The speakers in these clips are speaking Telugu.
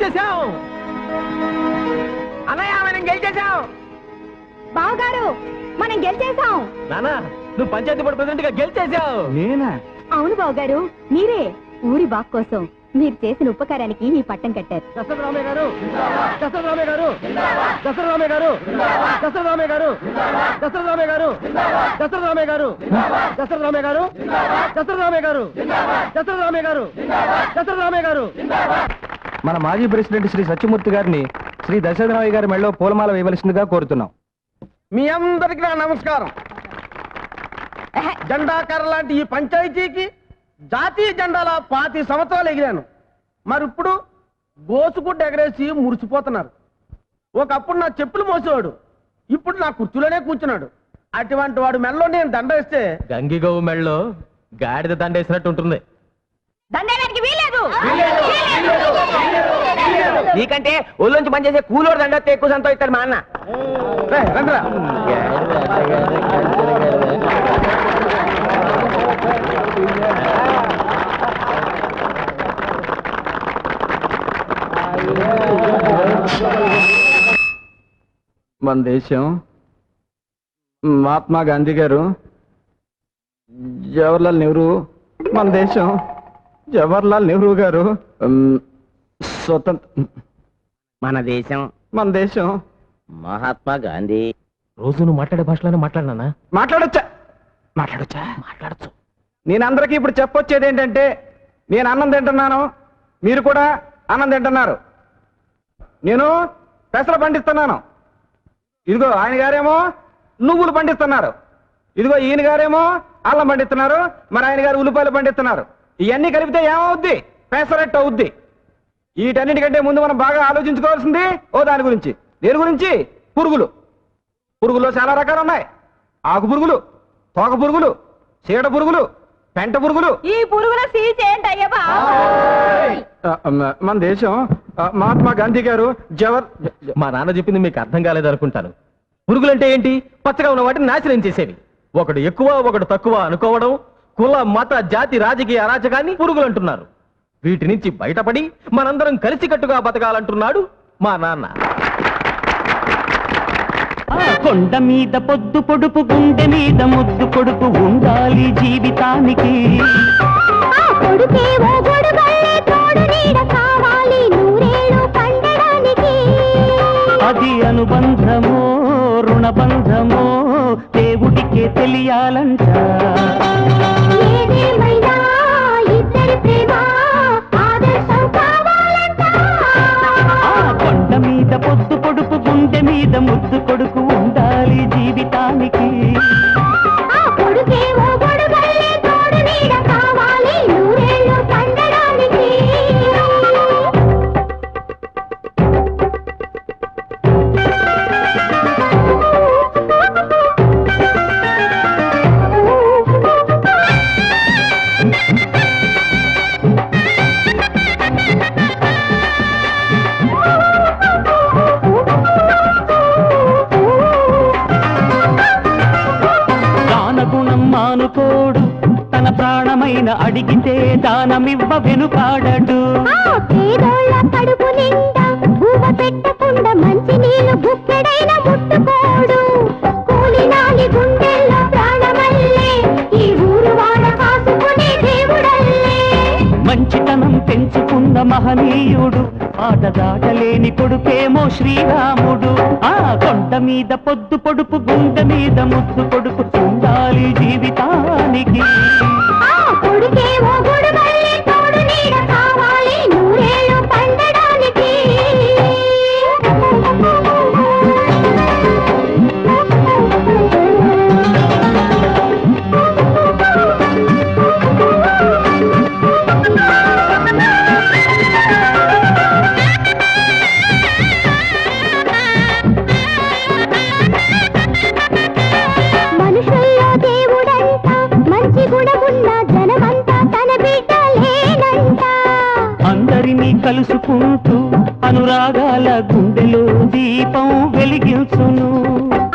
గెలిచేశాం అన్నయ్య, మనం గెలిచేశాం. బావగారు మనం గెలిచేశాం. నానా, నువ్వు పంచాయతీ బోర్డు ప్రెసిడెంట్ గా గెలిచేశావు. నేనా? అవును బావగారు, మీరే ఊరి బాగు కోసం మీరు చేసిన ఉపకారానికి ఈ పట్టం కట్టారు. దశరథరామయ్య గారు, దశరథరామయ్య గారు, దశరథరామయ్య గారు, దశరథరామయ్య గారు, దశరథరామయ్య గారు, దశరథరామయ్య గారు, దశరథరామయ్య గారు, దశరథరామయ్య గారు, దశరథరామయ్య గారు, దశరథరామయ్య గారు. మన మాజీ ప్రెసిడెంట్ శ్రీ సత్యమూర్తి గారిని శ్రీ దశరథరామయ్య గారి మెడలో పూలమాల వేయవలసిందిగా కోరుతున్నాం. మీ అందరికి నా నమస్కారం. జెండాకర లాంటి ఈ పంచాయతీకి జాతీయ జెండాల 25 సంవత్సరాలు ఎగిరాను. మరి ఇప్పుడు గోసుగుడ్డ ఎగరేసి మురిసిపోతున్నారు. ఒకప్పుడు నా చెప్పులు మోసేవాడు, ఇప్పుడు నా కుర్చీలోనే కూర్చున్నాడు. అటువంటి వాడు మెడలో నేను దండ వేస్తే గంగిగోవు మెడలో గాడిద దండ వేసినట్టు ఉంటుంది. దండేయడానికి వీలేదు. నీకంటే ఒళ్ళొంచి పనిచేసే కూలోడు దండ ఎక్కువ సంతోషిస్తాడు మా అన్న. రండిరా. మన దేశం మహాత్మా గాంధీ గారు, జవహర్లాల్ నెహ్రూ, మన దేశం జవహర్లాల్ నెహ్రూ గారు స్వతంత్ర, మన దేశం మహాత్మా గాంధీ. రోజు నువ్వు మాట్లాడే భాషలోనే మాట్లాడినా? మాట్లాడొచ్చా? మాట్లాడచ్చు. నేను అందరికీ ఇప్పుడు చెప్పొచ్చేది ఏంటంటే, నేను అన్నం తింటున్నాను, మీరు కూడా అన్నం తింటున్నారు. నేను పెసలు పండిస్తున్నాను, ఇదిగో ఆయన గారేమో నువ్వులు పండిస్తున్నారు, ఇదిగో ఈయన గారేమో అల్లం పండిస్తున్నారు, మరి ఆయన గారు ఉల్లిపాయలు పండిస్తున్నారు. ఇవన్నీ కలిపితే ఏమవుద్ది? పెసరట్టు అవుద్ది. వీటన్నిటికంటే ముందు మనం బాగా ఆలోచించుకోవాల్సింది దాని గురించి. దేని గురించి? పురుగులు. పురుగుల్లో చాలా రకాలు ఉన్నాయి. ఆకు పురుగులు, తోక పురుగులు, చీడ పురుగులు, పెంట పురుగులు. ఈ పురుగుల సీచేంటయ్యా? మన దేశం మహాత్మా గాంధీ గారు మా నాన్న చెప్పింది మీకు అర్థం కాలేదు అనుకుంటాను. పురుగులంటే ఏంటి? పచ్చగా ఉన్న వాటిని నాశనం చేసేవి. ఒకడు ఎక్కువ ఒకడు తక్కువ అనుకోవడం, కుల మత జాతి రాజకీయ అరాచకాన్ని పురుగులు అంటున్నారు. వీటి నుంచి బయటపడి మనందరం కలిసికట్టుగా బతకాలంటున్నాడు మా నాన్న. కొండ మీద పొద్దు పొడుపు, గుండె మీద ముద్దు పొడుపు ఉండాలి జీవితానికి. అది అనుబంధమో రుణబంధమో దేవుడికే తెలియాలంట. కొండ మీద పొద్దు పొడుపు, గుండె మీద ముద్దు కొడుకు ఉండాలి జీవితానికి. మానుకోడు, తన ప్రాణమైన అడిగితే దానమివ్వ వెనుకాడడు. కడుపు నిండా భూమ పెట్టకుండా మంచి నీళ్లు బుక్కెడైన ముట్టుకోడు. కూలినాలి గుండెల్లో ప్రాణమల్లే ఈ ఊరు వాడ కాసుకునే దేవుడల్లే. మంచితనం పెంచుకున్న మహనీయుడు, ఆట దాటలేని కొడుకేమో శ్రీరాముడు. ఆ కొండ మీద పొద్దు పొడుపు, గుండె మీద ముద్దు కొడుకు ఉండాలి జీవితానికి. కలుసుకుంటూ అనురాగాల గుండెలో దీపం వెలిగించును.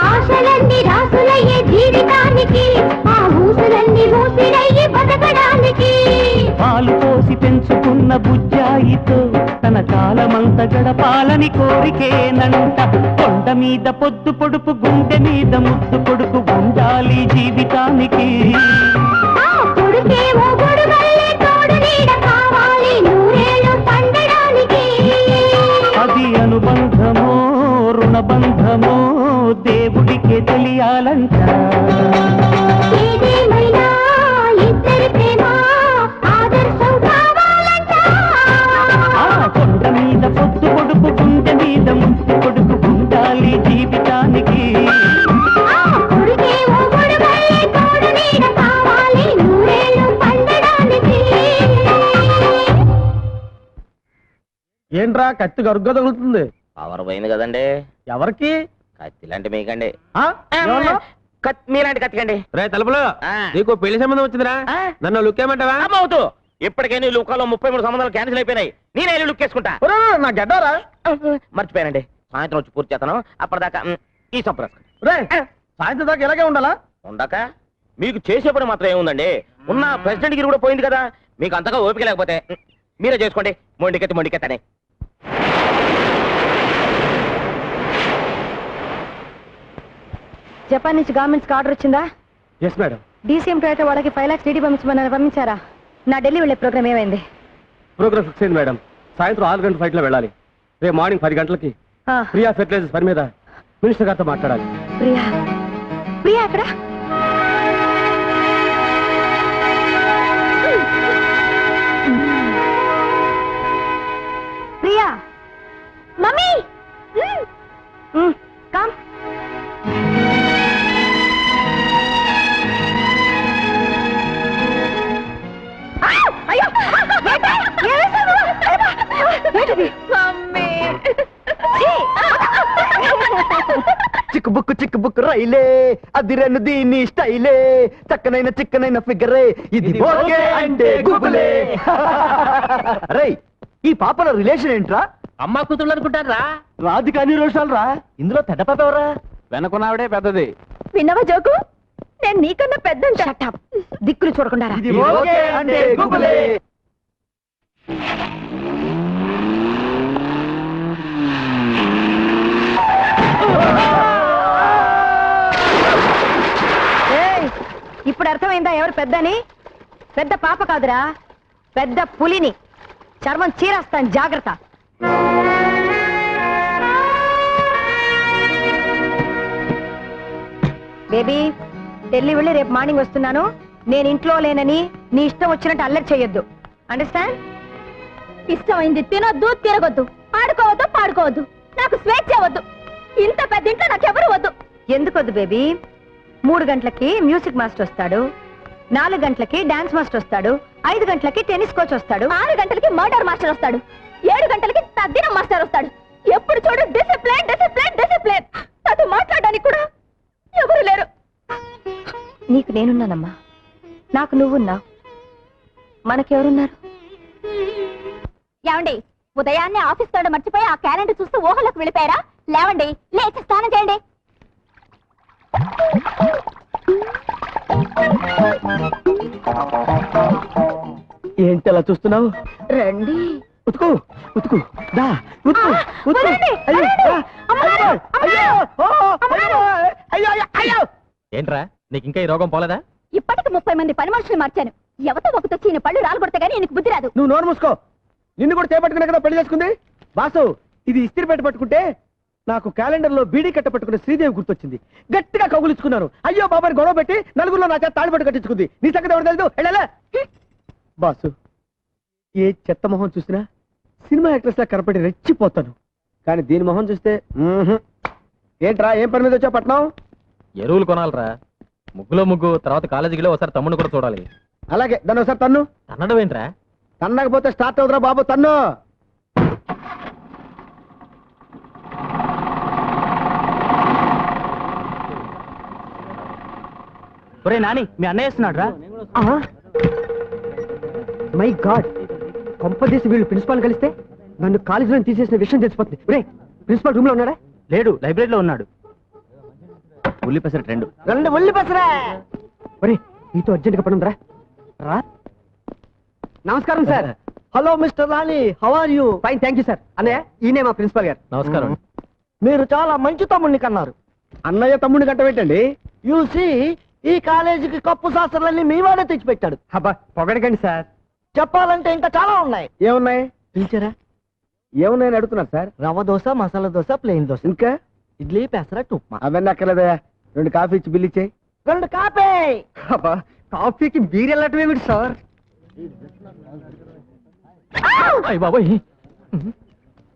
ఆశలన్నీ రాసులయ్యే జీవితానికి, ఆ ఊసులన్నీ ఊపిరయ్యి బతకడానికి. పాలు పోసి పెంచుకున్న బుజ్జాయితో తన కాలమంత గడపాలని కోరికేనంట. కొండ మీద పొద్దు పొడుపు గుండె మీద ముద్దు పొడుపు ఉండాలి జీవితానికి. అది అనుబంధమో రుణబంధమో దేవుడికే తెలియాలంట. కొండ మీద పొద్దు పొడుపు గుండె మీద ముద్దు పొడుపు ఉండాలి జీవితానికి. ఏంట్రా కత్తి గరుగ్గా తగులుతుంది? పవర్ పోయింది కదండి. ఎవరికి? కత్తి లాంటి మీకండి. ఆ? ఏమన్నా? మీలాంటి కత్తికండి. రే తలుపులో నీకు పెళ్లి సంబంధం వచ్చిందిరా, నన్ను లుక్ ఏమంటావా? అమ్మవుతూ ఇప్పటికే నీ లుక్కాలో 33 సంబంధాలు క్యాన్సిల్ అయిపోయినాయి. నేనే లుక్ వేసుకుంటా. నా గడ్డారా? మర్చిపోయానండి, సాయంత్రం వచ్చి పూర్తి చేస్తాను. అప్పటిదాకా ఈ సంప్రదాయం రే సాయంత్రం దాకా ఇలాగే ఉండాలా? ఉండక మీకు చేసే పని మాత్రం ఏముందండి? ఉన్న ప్రెసిడెంట్ గిరి కూడా పోయింది కదా, మీకు అంతగా ఓపిక లేకపోతే మీరే చేసుకోండి. మొండికెత్తని జపాన్ నుంచి గవర్నమెంట్స్ ఆర్డర్ వచ్చిందా? Yes madam. డీసీఎం క్రెడిట్ వాళ్ళకి 5 lakhs డీడీ పంపించారా? నా ఢిల్లీ వెళ్ళే ప్రోగ్రామ్ ఏమైంది? ప్రోగ్రామ్ ఫిక్స్ అయింది మేడం. సాయంత్రం 6 గంటల ఫ్లైట్ లో వెళ్ళాలి. రేపు మార్నింగ్ 10 గంటలకి ప్రియా ఫెర్టిలైజర్స్ పని మీద మినిస్టర్ గారితో మాట్లాడాలి. ప్రియా ప్రియా ఎక్కడ? Priya mummy come. చిక్కు బుక్ రైలే అదిరెను దీని స్టైలే, చిక్కనైన ఫిగరే ఇది ఓకే అంటే గుబులే. రై ఈ పాపల రిలేషన్ ఏంట్రా? అమ్మా కూతుళ్ళు అనుకుంటారా? రాధికాని రోషాలు రా. ఇందులో పెద్ద పాప ఎవరా? వెనకున్నావిడే పెద్దది. విన్నవా జోకు? నేను నీకన్నా పెద్ద. దిక్కులు చూడకుండా రా. ఇది ఓకే అంటే గుబులే. ఇప్పుడు అర్థమైందా ఎవరు పెద్దని? పెద్ద పాప కాదురా, పెద్ద పులిని. చర్మం చీరేస్తాను, జాగ్రత్త. బేబీ ఢిల్లీ వెళ్ళి రేపు మార్నింగ్ వస్తున్నాను. నేను ఇంట్లో లేనని నీ ఇష్టం వచ్చినట్టు అల్లరి చెయ్యొద్దు. అండర్స్టాండ్? ఇష్టమైంది తినొద్దు, తిరగొద్దు, ఆడుకోవద్దు, పాడుకోవద్దు. నాకు స్వేచ్ఛ వద్దు. ఇంత పెద్ద ఇంట్లో నాకెవరు వద్దు. ఎందుకు వద్దు బేబీ? 3 గంటలకి మ్యూజిక్ మాస్టర్ వస్తాడు, 4 గంటలకి డాన్స్ మాస్టర్ వస్తాడు, 5 గంటలకి టెన్నిస్ కోచ్ వస్తాడు, 6 గంటలకి మర్డర్ మాస్టర్ వస్తాడు, 7 గంటలకి తద్దినం మాస్టర్ వస్తాడు. ఎప్పుడు చూడు డిసిప్లిన్ డిసిప్లిన్ డిసిప్లిన్. నాతో మాట్లాడడానికి కూడా ఎవరు లేరు. నీకు నేనున్నానమ్మా, నాకు నువ్వున్నావు, మనకెవరున్నారు? ఏమండి, ఉదయాన్నే ఆఫీస్ తోడ మర్చిపోయి ఆ క్యాలెండర్ చూస్తూ ఊహలోకి వెళ్ళిపోయారా? లేవండి, లేచి స్నానం చేయండి. ఏంటి అలా చూస్తున్నావు? రండి. ఉతుకు ఉతుకు దా ఉతుకు ఉతుకు. వదలండి, అయ్యో, వదలండి. అయ్యో, అయ్యో, ఓ, అయ్యో, అయ్యో, అయ్యో, అయ్యో. ఏంట్రా నీకు ఇంకా ఈ రోగం పోలేదా? ఇప్పటికి 30 మంది పని మనుషులు మార్చాను. ఎవతో ఒకతొచ్చి ఈయన పళ్ళు రాలగొడతా గానీ ఈయనకు బుద్ధి రాదు. నువ్వు నోరు మూసుకో. నిన్ను కూడా చేపట్టుకునే కదా పెళ్లి చేసుకుంది. బాసు, ఇది ఇస్త్రీ పెట్టి పట్టుకుంటే నాకు క్యాలెండర్ లో బీడీ కట్ట పట్టుకునే శ్రీదేవి గుర్తొచ్చింది. గట్టిగా కౌగులించుకున్నాను. అయ్యో బాబాని గొడవ పెట్టి నలుగురిలో నా చేత తాళిపట్టు కట్టించుకుంది. నీ సంగతి ఎవరు తెలుసు? వెళ్ళలే. బాసు, ఏ చెత్త మొహం చూసినా సినిమా యాక్ట్రెస్ లా కనపడి రెచ్చిపోతాను. కానీ దీని మొహం చూస్తే ఏంట్రా, ఏం పని మీద వచ్చా పట్నం? ఎరువులు కొనాలరా. ముగ్గులో ముగ్గు, తర్వాత కాలేజీలో ఒకసారి తమ్ముడు కూడా చూడాలి. అలాగే, దాన్ని ఒకసారి తన్ను. తన్నడం ఏంట్రా? తన్నకపోతే స్టార్ట్ అవుతురా బాబు, తన్ను. ఒరే నాని, మీ అన్నయ్య వస్తున్నాడు రా. మై గాడ్, కొంపదీసి వీళ్ళు ప్రిన్సిపాల్ కలిస్తే నన్ను కాలేజీలో తీసేసిన విషయం తెలిసిపోతుంది. రే, ప్రిన్సిపాల్ రూమ్ లో ఉన్నాడా? లేడు, లైబ్రరీలో ఉన్నాడు. ఉల్లి పెసరట్ 2 ఉల్లి పెసరా. ఒరే, నీతో అర్జెంట్ గా పని ఉందిరా. రా. నమస్కారం sir. Hello mister Lali, how are you? Fine, thank you sir. అన్నయ్య, ఈయనే మా ప్రిన్సిపల్ గారు. నమస్కారం. మీరు చాలా మంచి తమ్ముడిని కన్నారు. అన్నయ్య తమ్ముడిని కట్టబెట్టండి. యూసి ఈ కాలేజీకి కప్పు శాస్త్రాలన్నీ మీ వాడే తెచ్చిపెట్టాడు. అబ్బా, పొగడకండి సార్. చెప్పాలంటే ఇంకా చాలా ఉన్నాయి. ఏమున్నాయి? పిలిచారా? ఏమున్నాయని అడుగుతున్నారు సార్. రవ్వ దోశ, మసాలా దోశ, ప్లెయిన్ దోశ, ఇంకా ఇడ్లీ, పెసరట్టు, ఉప్మా. అవన్నీ అక్కర్లేదా? 2 కాఫీ ఇచ్చి బిల్ ఇచ్చేయి. 2 కాఫీ. అబ్బా, కాఫీకి బీర్ వెళ్ళటం ఏమిటి సార్? అయ్య బాబోయ్,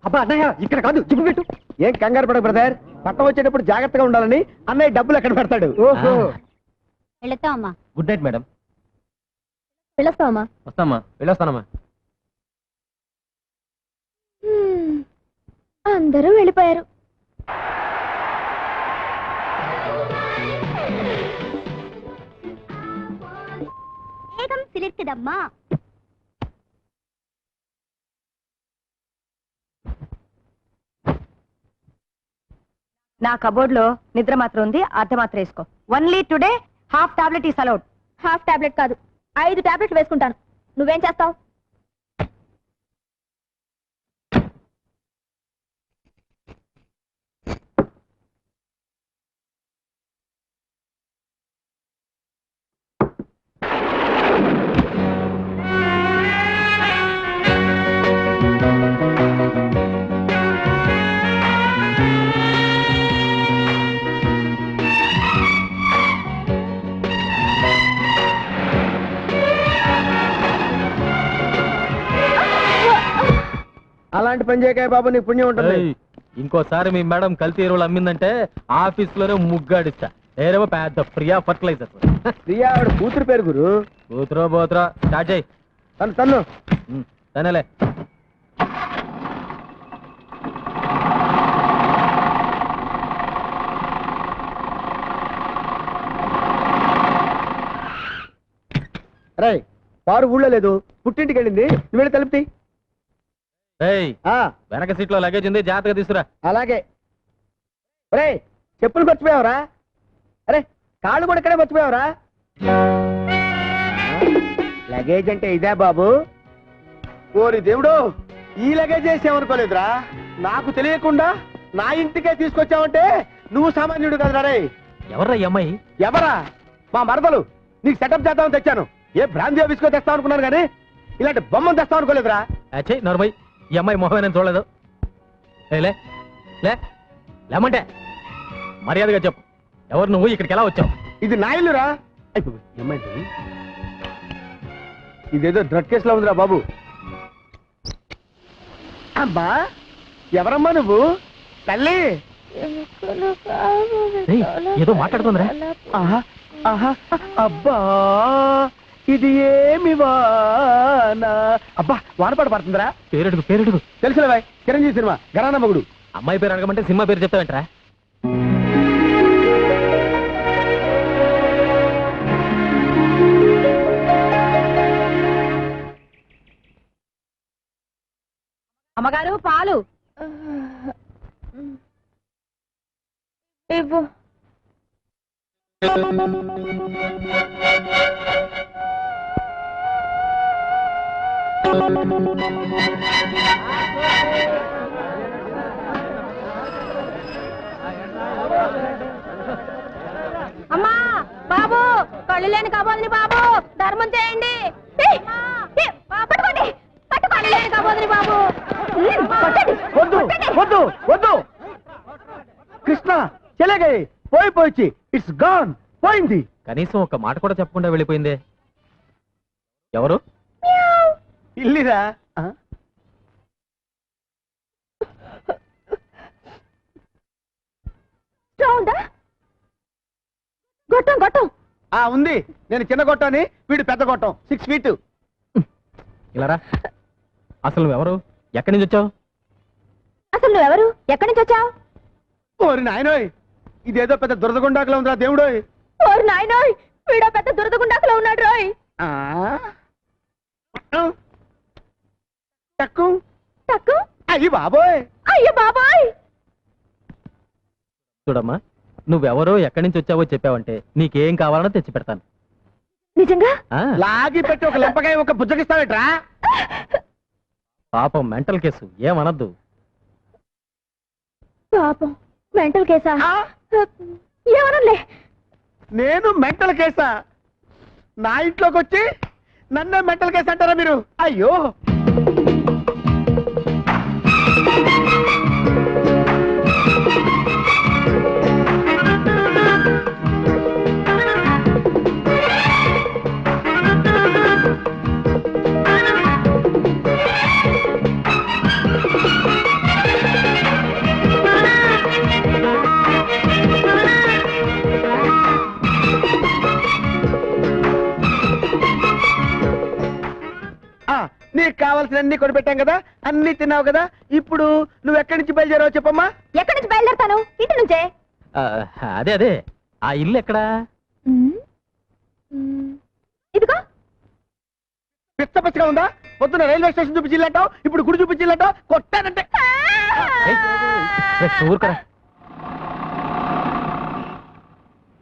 అబ్బా అన్నయ్య, ఇక్కడ కాదు, జిప్పు పెట్టు. ఏం కంగారు పడకు బ్రదర్, పట్టం వచ్చేటప్పుడు జాగ్రత్తగా ఉండాలని అన్నయ్య డబ్బులు ఎక్కడ పెడతాడు. ఓహో, వెళతామా? Good night madam. పిలుస్తామా? వస్తామా, వెళ్ళొస్తానమ్మా. అందరూ వెళ్ళిపోయారు. ఏకం సిలిర్కిదమ్మా. నా కబోర్డ్ లో నిద్ర మాత్రం ఉంది, అర్ధ మాత్రం వేసుకో. Only today half tablet is allowed. Half tablet కాదు, 5 టాబ్లెట్లు వేసుకుంటాను. నువ్వేం చేస్తావు? అలాంటి పని చేయకాయ బాబు, నీకు పుణ్యం ఉంటుంది. ఇంకోసారి మీ మేడం కల్తీ ఎరువులు అమ్మిందంటే ఆఫీస్ లోనే ముగ్గాడిస్తా. ఏరేమో పెద్ద ప్రియా ఫర్టిలైజర్. ప్రియా ఆవిడ కూతురు పేరు గురు. కూతురో బోతురో స్టార్ట్ చేయి. తన్ను తనలే. రై, పారు ఊళ్ళో లేదు, పుట్టింటికి వెళ్ళింది. నువ్వు వెళ్ళి తలుపుతి. వెనక సీట్ లో లగేజ్ ఉంది, జాగ్రత్తగా తీసుకురా. అలాగే. రే, చెప్పులు మర్చిపోయావరా? అరే, కాళ్ళు కూడా ఇక్కడే మర్చిపోయావరా? లగేజ్ అంటే ఇదే బాబు. ఓరి దేవుడు, ఈ లగేజ్ చేసామనుకోలేదురా. నాకు తెలియకుండా నా ఇంటికే తీసుకొచ్చావంటే నువ్వు సామాన్యుడు కదరా. రే, ఎవర్రా ఈ అమ్మాయి? ఎవరా? మా మరదలు. నీకు సెటప్ చేద్దామని తెచ్చాను. ఏ బ్రాంతి ఆఫీస్కో తెస్తావు అనుకున్నాను కానీ ఇలాంటి బొమ్మను తెస్తావు అనుకోలేదురా. అచ్చే నర్మయ్, ఈ అమ్మాయి మొహమే నేను చూడలేదు. లే లే లేమంటే మర్యాదగా చెప్పు, ఎవరు నువ్వు, ఇక్కడికి ఎలా వచ్చావు? ఇది నా ఇల్లురా. ఏమైంది? ఇదేదో డ్రగ్ కేసులో ఉందిరా బాబు. అమ్మా, ఎవరమ్మా నువ్వు? తల్లి. ఏయ్, ఏదో మాట్లాడుతుందిరా. ఆహా, ఆహా, అబ్బా, ఇది ఏమి వానా? అబ్బా, వానపాట పడుతుందిరా. పేరెడుగు పేరెడుగు. తెలుసులే, చిరంజీవి సినిమా గరానా మగుడు. అమ్మాయి పేరు అడగమంటే సినిమా పేరు చెప్తావేంట్రా? అమ్మగారు, పాలు ఇవ్వు. అమ్మా, బాబు, కళ్ళు లేని కబోదిని బాబు, ధర్మం చేయండి. పట్టుకోండి, పట్టుకోండి లేని కబోదిని బాబు. వద్దు వద్దు వద్దు. కృష్ణ చెలగే పోయి ఇట్స్ గాన్, పోయింది. కనీసం ఒక మాట కూడా చెప్పకుండా వెళ్ళిపోయిందే. ఎవరు? ఇల్లిరా. గొట్టం గొట్టం ఉంది. నేను చిన్న గొట్టాన్ని, వీడు పెద్ద గొట్టం, 6 feet. ఇలారా. అసలు నువ్వెవరు, ఎక్కడి నుంచి వచ్చావు? అసలు నువ్వెవరు, ఎక్కడి నుంచి వచ్చావు? ఓరి నాయనోయ్, ఇదేదో పెద్ద దురదగుండాకులో ఉందిరా దేవుడోయ్. ఓరి నాయనోయ్, వీడో పెద్ద దురదగుండాకులో ఉన్నాడు రోయ్. Tuck tuck. అయ్యి బాబోయ్, అయ్యో బాబాయ్. చూడమ్మా, నువ్వెవరో ఎక్కడి నుంచి వచ్చావో చెప్పావంటే నీకేం కావాలనో తెచ్చి పెడతాను. నిజంగా? ఆ, లాగి పెట్టి ఒక లెంపకాయ ఒక బుజ్జగిస్తావేట్రా? పాపం మెంటల్ కేసు ఏమనద్దు. పాపం మెంటల్ కేసా? ఏమనలే. నేను మెంటల్ కేసా? నా ఇంట్లోకి వచ్చి నన్నే మెంటల్ కేసు అంటారా మీరు? అయ్యో నీకు కావాల్సిన అన్ని కొనిపెట్టాం కదా, అన్ని తిన్నావు కదా, ఇప్పుడు నువ్వు ఎక్కడి నుంచి బయలుదేరావు చెప్పమ్మా. ఎక్కడి నుంచి బయలుదేరుతాను? ఇంటి నుంచే. అదే అదే ఆ ఇల్లు ఎక్కడా? ఇదిగో. పిచ్చ పిచ్చగా ఉందా? పొద్దున రైల్వే స్టేషన్ చూపించిల్లటావు, ఇప్పుడు గుడి చూపించిల్లటావు. కొట్టానంటే ఊరుకరా.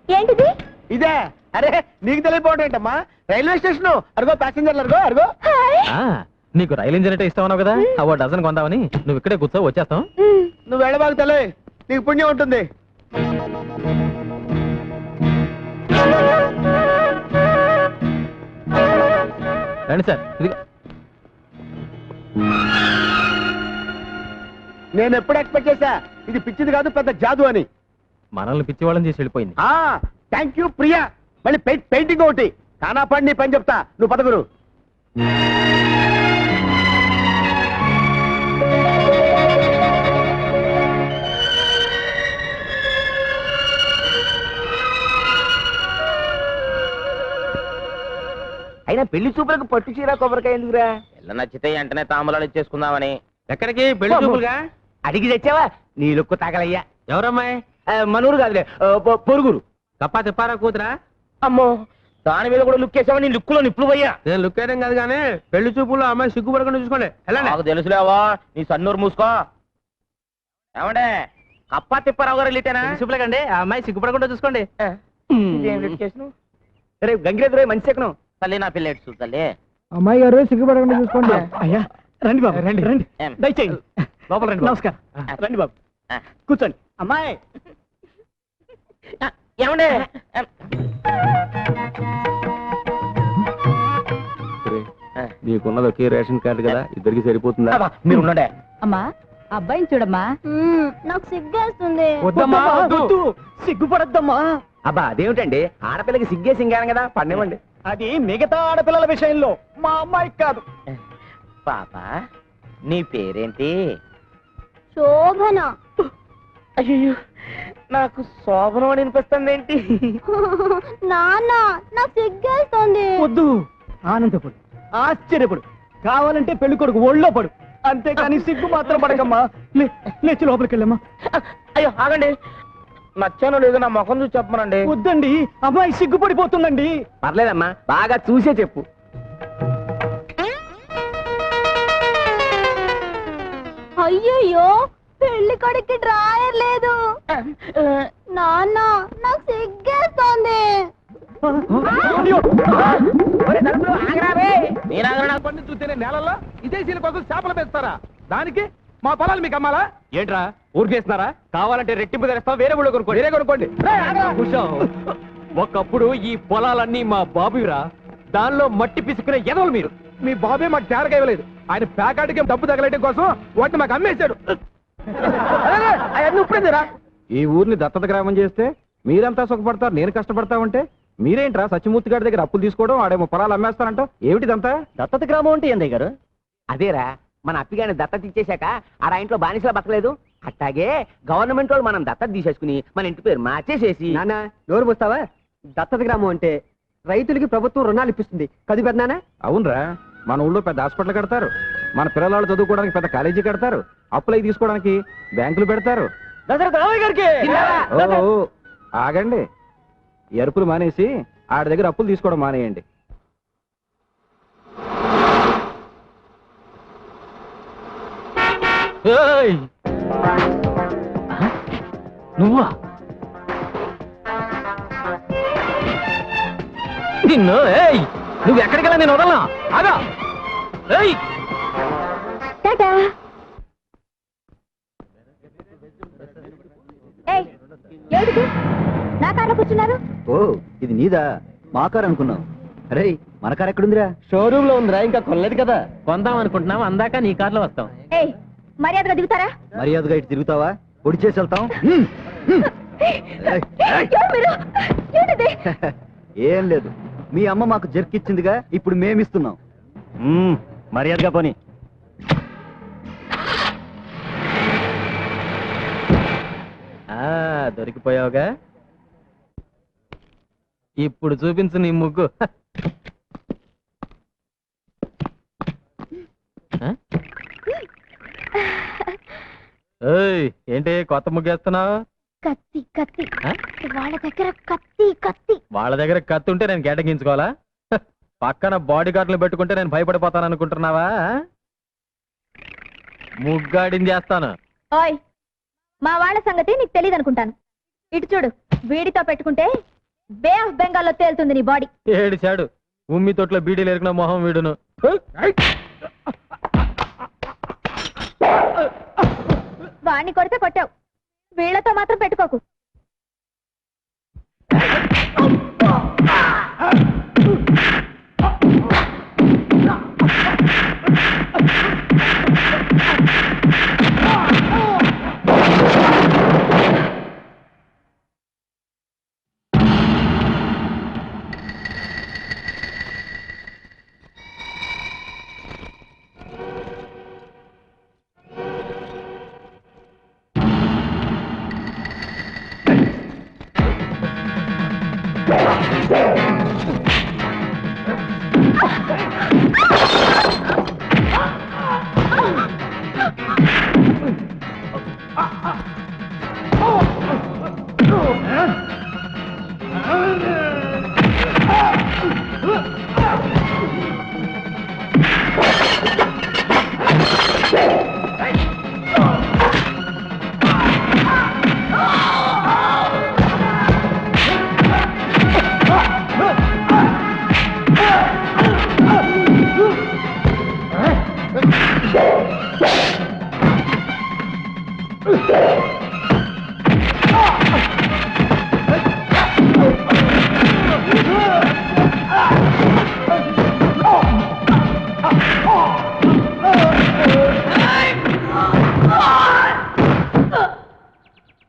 ఏంటిది? ఇదే. అరే నీకు తెలియపోవడం ఏంటమ్మా? రైల్వే స్టేషన్ అరుగో, ప్యాసింజర్లు అరుగో అరుగో. నీకు రైలు ఇంజన్ అంటే ఇస్తావు కదా, అవో డజన్ కొందామని. నువ్వు ఇక్కడే కూర్చో, వచ్చేస్తాం. నువ్వు వెళ్ళబాకు తల్లి, నీకు పుణ్యం ఉంటుంది. రండి సార్. ఇది నేను ఎప్పుడు ఎక్స్పెక్ట్ చేశా ఇది పిచ్చిది కాదు, పెద్ద జాదు అని. మనల్ని పిచ్చి వాళ్ళని చేసి వెళ్ళిపోయింది. Thank you Priya. మళ్ళీ పెయింటింగ్ ఒకటి కానా పడి నీ పని చెప్తా. నువ్వు పదగురు. అయినా పెళ్లి చూపులకు పట్టు చీర కొబ్బరికాయ ఎందుకురా? ఎలా నచ్చితే వెంటనే తాంబూలాలు ఇచ్చేసుకుందామని. ఎక్కడికి? పెళ్లి చూపులుగా? అడిగి తెచ్చావా? నీ లుక్కు తగలయ్యా. ఎవరమ్మాయి? మనూరు కాదులే, పొరుగురు. తప్పా తిప్పారా కూతురా? అమ్మో, దాని మీద కూడా లుక్ వేసావా? నీ లుక్కులో నిప్పులు పోయా. నేను లుక్ వేయడం కాదు కానీ పెళ్లి చూపుల్లో అమ్మాయి సిగ్గుపడకుండా చూసుకోండి. నాకు తెలుసులేవా, నీ సన్నూరు మూసుకో. ఏమండే కప్పా తిప్పారావు గారు వెళ్ళిటేనా? చూపులేకండి, ఆ అమ్మాయి సిగ్గుపడకుండా చూసుకోండి. రేపు గంగిరెద్దు మంచి ఎక్కను తల్లి, నా పిల్ల ఎటు చూద్దాలే. అమ్మాయి గారు సిగ్గుపడకుండా చూసుకోండి. అయ్యా రండి బాబు, రండి రండి, ఏం? దయచేయండి. లోపల రండి. నమస్కారం. రండి బాబు, కూర్చోండి. అమ్మాయి ఏమండే నీకున్నది ఒకే రేషన్ కార్డు కదా, ఇద్దరికి సరిపోతుందా? మీరు ఉండండి. అమ్మా, అబ్బాయిని చూడమ్మా. నాకు సిగ్గేస్తుంది. వద్దమ్మా, వద్దు. సిగ్గుపడద్దమ్మా. అబ్బా అదేమిటండి, ఆడపిల్లకి సిగ్గే సింగాను కదా, పండేవండి. అది మిగతా ఆడపిల్లల విషయంలో, మా అమ్మాయికి కాదు. పాప నీ పేరేంటి? శోభన. అయ్యో, నాకు శోభనం అని వినిపిస్తుంది ఏంటి? నాన్న, నాకు సిగ్గేస్తుంది. వద్దు, ఆనందపడు, ఆశ్చర్యపడు, కావాలంటే పెళ్లి కొడుకు ఒళ్ళో పడు, అంతేకాని సిగ్గు మాత్రం పడకమ్మా. లేచి లోపలికి వెళ్ళమ్మా. అయ్యో ఆగండి, నచ్చానో లేదో నా ముఖం చూసి చెప్పమనండి. వద్దండి, అమ్మాయి సిగ్గుపడిపోతుందండి. పర్లేదమ్మా, బాగా చూసే చెప్పు. అయ్యయ్యో, పెళ్లి కొడుక్కి డ్రాయర్ లేదు. నాన్న, నాకు సిగ్గేస్తుంది. పండి చూస్తేనే నేలల్లో విదేశీల కోసం చేపలు పెంచుతారా? దానికి మా పొలాలు మీకు అమ్మాలా ఏంట్రా? ఊరికేస్తున్నారా? కావాలంటే రెట్టింపు తెస్తాం, వేరే ఊళ్ళో కొనుక్కోండి. వేరే కొనుక్కోండి. ఒకప్పుడు ఈ పొలాలన్నీ మా బాబురా, దానిలో మట్టి పిసుకునే ఎదవలు మీరు. మీ బాబే మాకు తేరగా ఇవ్వలేదు, ఆయన ప్యాకాటికి డబ్బు తగలేయడం కోసం వాటిని మాకు అమ్మేశాడు. అవన్నీ ఇప్పుడేందిరా? ఈ ఊరిని దత్తత గ్రామం చేస్తే మీరంతా సుఖపడతారు, నేను కష్టపడతా ఉంటే మీరేంట్రా సత్యమూర్తి గారి దగ్గర అప్పులు తీసుకోవడం, ఆడేమో పొలాలు అమ్మేస్తారంట. ఏమిటిదంతా? దత్తత గ్రామం అంటే ఏందయ్య గారు? అదేరా, మన అప్పిగాని దత్తత ఇచ్చేశాక ఆ ఇంట్లో బానిసలా బతకలేదు, అట్టాగే గవర్నమెంట్ వాళ్ళు మనం దత్తత తీసేసుకుని మన ఇంటి పేరు మార్చేసేసి. నాన్న, నోరు పోస్తావా? దత్తత గ్రామం అంటే రైతులకి ప్రభుత్వం రుణాలు ఇప్పిస్తుంది కది పెద్దనా? అవునరా, మన ఊళ్ళో పెద్ద హాస్పిటల్ కడతారు, మన పిల్లలు చదువుకోవడానికి పెద్ద కాలేజీ కడతారు, అప్పులై తీసుకోవడానికి బ్యాంకులు పెడతారు. ఓ, ఆగండి, ఎరుపులు మానేసి ఆడి దగ్గర అప్పులు తీసుకోవడం మానేయండి. నువ్వా? నిన్ను నువ్వు ఎక్కడికి వెళ్ళా నేను వదలనా? ఆగా. టాటా. ఏయ్, ఏమిటిది? నా కార్లో కూర్చున్నారు? ఓ ఇది నీదా? మా కారు అనుకున్నావు. అరే మన కారు ఎక్కడుందిరా? షోరూమ్ లో ఉందిరా, ఇంకా కొనలేదు కదా. కొందాం అనుకుంటున్నాం, అందాక నీ కార్లో వస్తాం. ఏయ్, మర్యాదగా దిగుతారా? మర్యాదగా ఇటు తిరుగుతావా? పొడి చేసి వెళ్తాం. ఎవరు మీరు? ఏమిటిది? ఏం లేదు, మీ అమ్మ మాకు జర్కిచ్చిందిగా, ఇప్పుడు మేమిస్తున్నాం. మర్యాదగా పోనీ. దొరికిపోయావుగా, ఇప్పుడు చూపించు నీ ముగ్గు. ఏయ్, ఏంటి కొత్త ముగ్గేస్తున్నావు? కత్తి కత్తి, వాళ్ళ దగ్గర కత్తి కత్తి. వాళ్ళ దగ్గర కత్తి ఉంటే నేను కేటగించుకోవాలా? పక్కన బాడీ గార్డులు పెట్టుకుంటే నేను భయపడిపోతాను అనుకుంటున్నావా? ముగ్గాడింది చేస్తాను. ఓయ్, మా వాళ్ళ సంగతి నీకు తెలియదు అనుకుంటాను. ఇటు చూడు, వీడితో పెట్టుకుంటే బే ఆఫ్ బెంగాల్లో తేలుతుంది నీ బాడీ. ఏడిచాడు, ఉమ్మి తొట్లో బీడీలు ఎరికిన మొహం వీడును. వాణ్ణి కొడితే కొట్టావు, వీళ్లతో మాత్రం పెట్టుకోకు.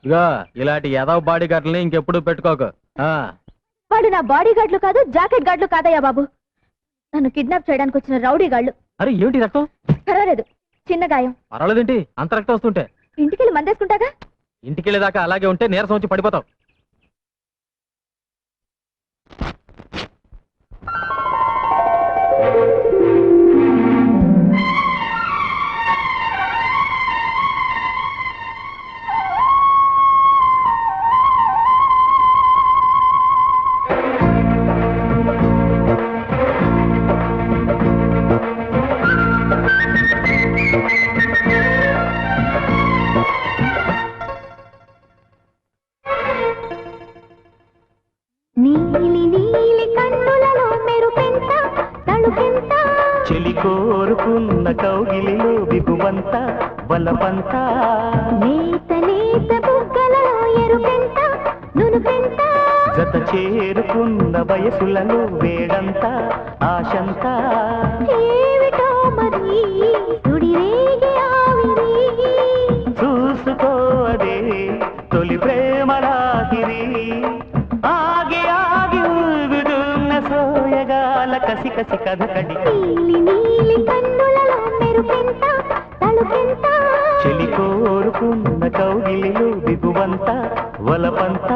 ఇగో ఇలాంటి ఎదవ బాడీ గార్డులని ఇంకెప్పుడు పెట్టుకోకు. వాడు నా బాడీ గార్డులు కాదు, జాకెట్ గార్డులు కాదయ్యా బాబు. నన్ను కిడ్నాప్ చేయడానికి వచ్చిన రౌడీ గాళ్ళు. అరే ఏమిటి రక్తం? పర్వాలేదు, చిన్న గాయం. పర్వాలేదేంటి అంత రక్తం వస్తుంటే? ఇంటికెళ్ళి మందేసుకుంటాగా. ఇంటికెళ్ళేదాకా అలాగే ఉంటే నీరసం వచ్చి పడిపోతావు. నీలి నీలి కన్నులలో మెరుపెంత తలుపెంత, చెలి కోరుకున్న కౌగిలిలో బిగువంత బలపంత, లేత లేత బుగ్గలలో ఎరుపెంత నునుపెంత, జత చేరుకున్న వయసులలో వేడంత ఆశంత, ఏమిటో మరి సుడిరేగి ఆవిరి, చూసుకో అదే తొలి ప్రేమలాగిరి, ఆగి ఆగి ఊగుతున్న సోయగాల కసి కసి కథకడి, నీలి నీలి కన్నులలో మెరుపెంత తలుపెంత, చెలి కోరుకున్న కౌగిలిలో బిగువంత వలపంత.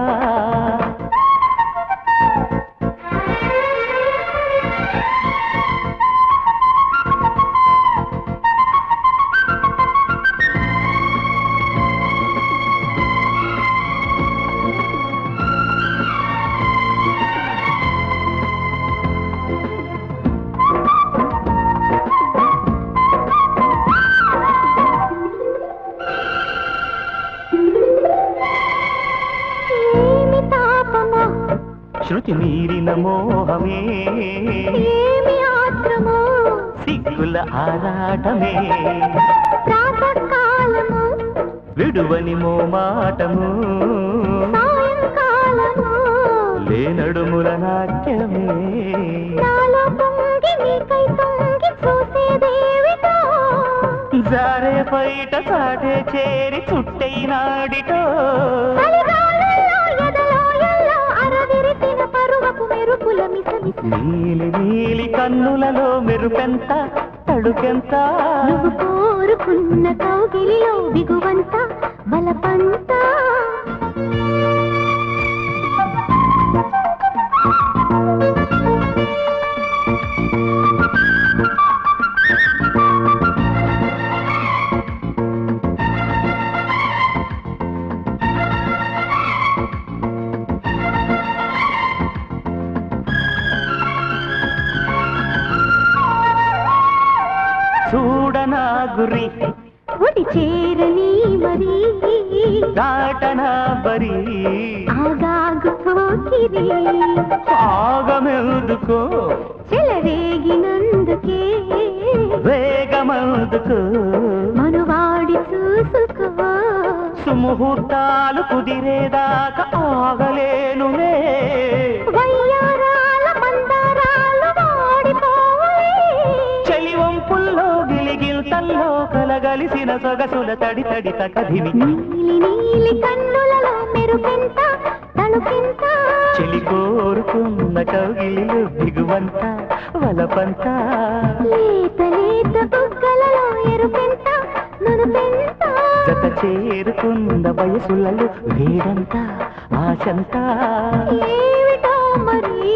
ఏమి తాపమో శృతి మీరిన మోహమే ఏమి ఆత్రమో, సిగ్గుల ఆరాటమే విడువని మోమాటము లేనడుముల నాట్యమే జారే బయట సాటే చేరి చుట్టైనాడిటో నీలి నీలి కన్నులలో మెరుపెంత తడుకెంత నువ్వు కోరుకున్న కౌగిలిలో దిగువంత బలపంత చూడనా గురి ఒడి చేరని మరి దాటనా బరి ఆగాగు పోకిరి ఆగమెదుకో చెలరేగినందుకే వేగమందుకో మనువాడి చూసుకో సుముహూర్తాలు కుదిరేదాకా ఆగలేనులే వయ్యారాల మందారాలు వాడిపోలే చలివంపుల్లో గిలిగిల్తల్లో కలగలిసిన సొగసుల తడి తడి తకధిమి నీలి నీలి కన్నులలో మెరుపెంత తణుకెంత చెలి కోరుకున్న కౌగిలిలో దిగువంత వలపంత లేత లేత బుగ్గలలో ఎరుపెంత నునుపెంత జత చేరుకున్న వయసులలో వేడంత ఆశంత ఏమిటో మరి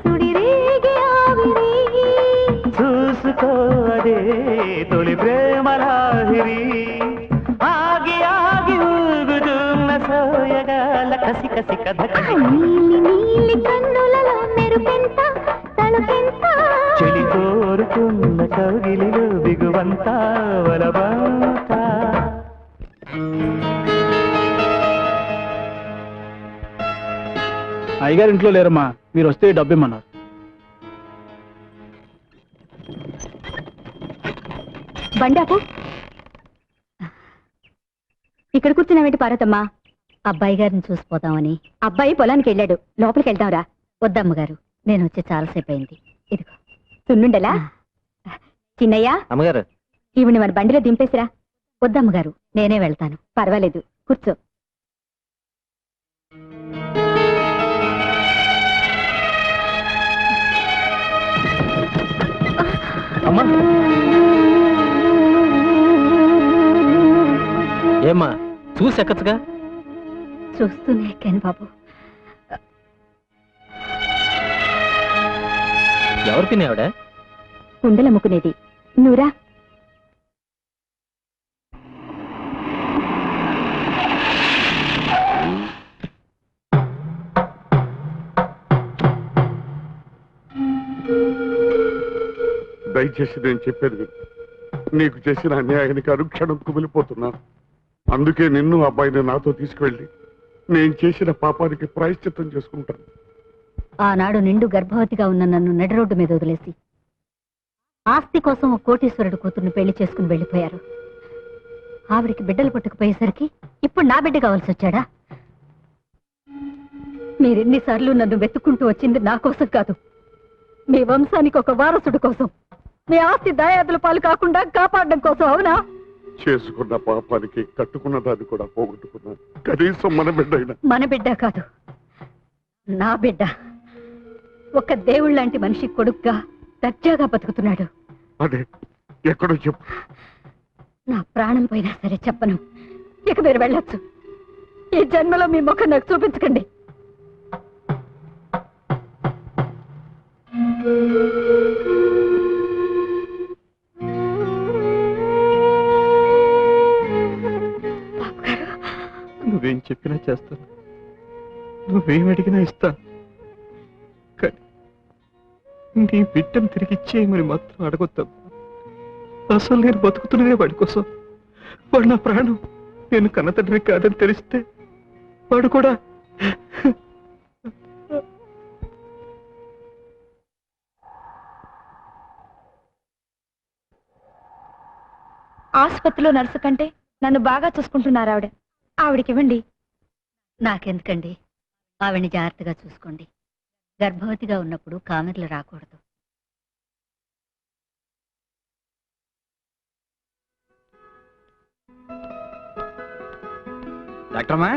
సుడిరేగే ఆవిరి చూసుకో అదే తొలి ప్రేమలాహిరి ఆగి ఆగి ఊగుతున్న సోయగాల కసి కసి కథ నీలి నీలి కన్నులలో మెరుపెంత తణుకెంత చెలి కోరుకున్న కౌగిలిలో దిగువంత వలబంత అయ్యగారు ఇంట్లో లేరమ్మా, మీరు వస్తే డబ్బు ఇమ్మన్నారు. బండాపు ఇక్కడ కూర్చున్నావేంటి పార్వతమ్మా? అబ్బాయి గారిని చూసిపోతామని. అబ్బాయి పొలానికి వెళ్ళాడు, లోపలికి వెళ్తాంరా. వద్దమ్మగారు, నేను వచ్చి చాలాసేపు అయింది. ఇదిగో సున్నుండలా. చిన్నయ్య, అమ్మగారు ఈవిని మన బండిలో దింపేసిరా. వద్దమ్మగారు, నేనే వెళ్తాను. పర్వాలేదు, కూర్చో. అమ్మా ఏమ్మా చూసి ఎక్కచ్చుగా. చూస్తూనే ఎక్కాను బాబు. ఎవరు తినేవాడ? కుండలమ్ముకునేది. నువ్వురా. దయచేసి నేను చెప్పేది విను. నీకు చేసిన అన్యాయానికి అనుక్షణం కుమిలిపోతున్నాను. అందుకే నిన్ను అబ్బాయిని నాతో తీసుకువెళ్ళి నేను చేసిన పాపానికి ప్రాయశ్చిత్తం చేసుకుంటాను. ఆనాడు నిండు గర్భవతిగా ఉన్న నన్ను నడి రోడ్డు మీద వదిలేసి ఆస్తి కోసం ఓ కోటీశ్వరుడు కూతుర్ని పెళ్లి చేసుకుని వెళ్ళిపోయారు. ఆవిడికి బిడ్డలు పుట్టకపోయేసరికి ఇప్పుడు నా బిడ్డ కావాల్సి వచ్చాడా? మీరెన్నిసార్లు నన్ను వెతుక్కుంటూ వచ్చింది నా కోసం కాదు, మీ వంశానికి ఒక వారసుడు కోసం, మీ ఆస్తి దాయాదుల పాలు కాకుండా కాపాడడం కోసం. అవునా? చేసుకున్న పాపానికి కట్టుకున్న దాన్ని కూడా పోగొట్టుకున్నాను. కనీసం మన బిడ్డ అయినా. మన బిడ్డ కాదు, నా బిడ్డ. ఒక దేవుళ్ళ లాంటి మనిషి కొడుగ్గా దర్జాగా బతుకుతున్నాడు. అదే ఎక్కడో చెప్పు. నా ప్రాణం పోయినా సరే చెప్పను. ఇక మీరు వెళ్ళొచ్చు. ఈ జన్మలో మీ ముఖం నాకు చూపించకండి. నువ్వేం చెప్పినా చేస్తాను, నువ్వేం అడిగినా ఇస్తాను. కానీ నీ బిడ్డను తిరిగి ఇచ్చేయమని మాత్రం అడగొద్దాం. అసలు నేను బతుకుతున్నదే వాడి కోసం. వాడు నా ప్రాణం. నేను కన్నతండ్రి కాదని తెలిస్తే వాడు కూడా ఆసుపత్రిలో నర్సు కంటే నన్ను బాగా చూసుకుంటున్నారు ఆవిడ. ఆవిడకివ్వండి. నాకెందుకండి, ఆవిడ్ని జాగ్రత్తగా చూసుకోండి. గర్భవతిగా ఉన్నప్పుడు కామెర్లు రాకూడదు. డాక్టర్మా,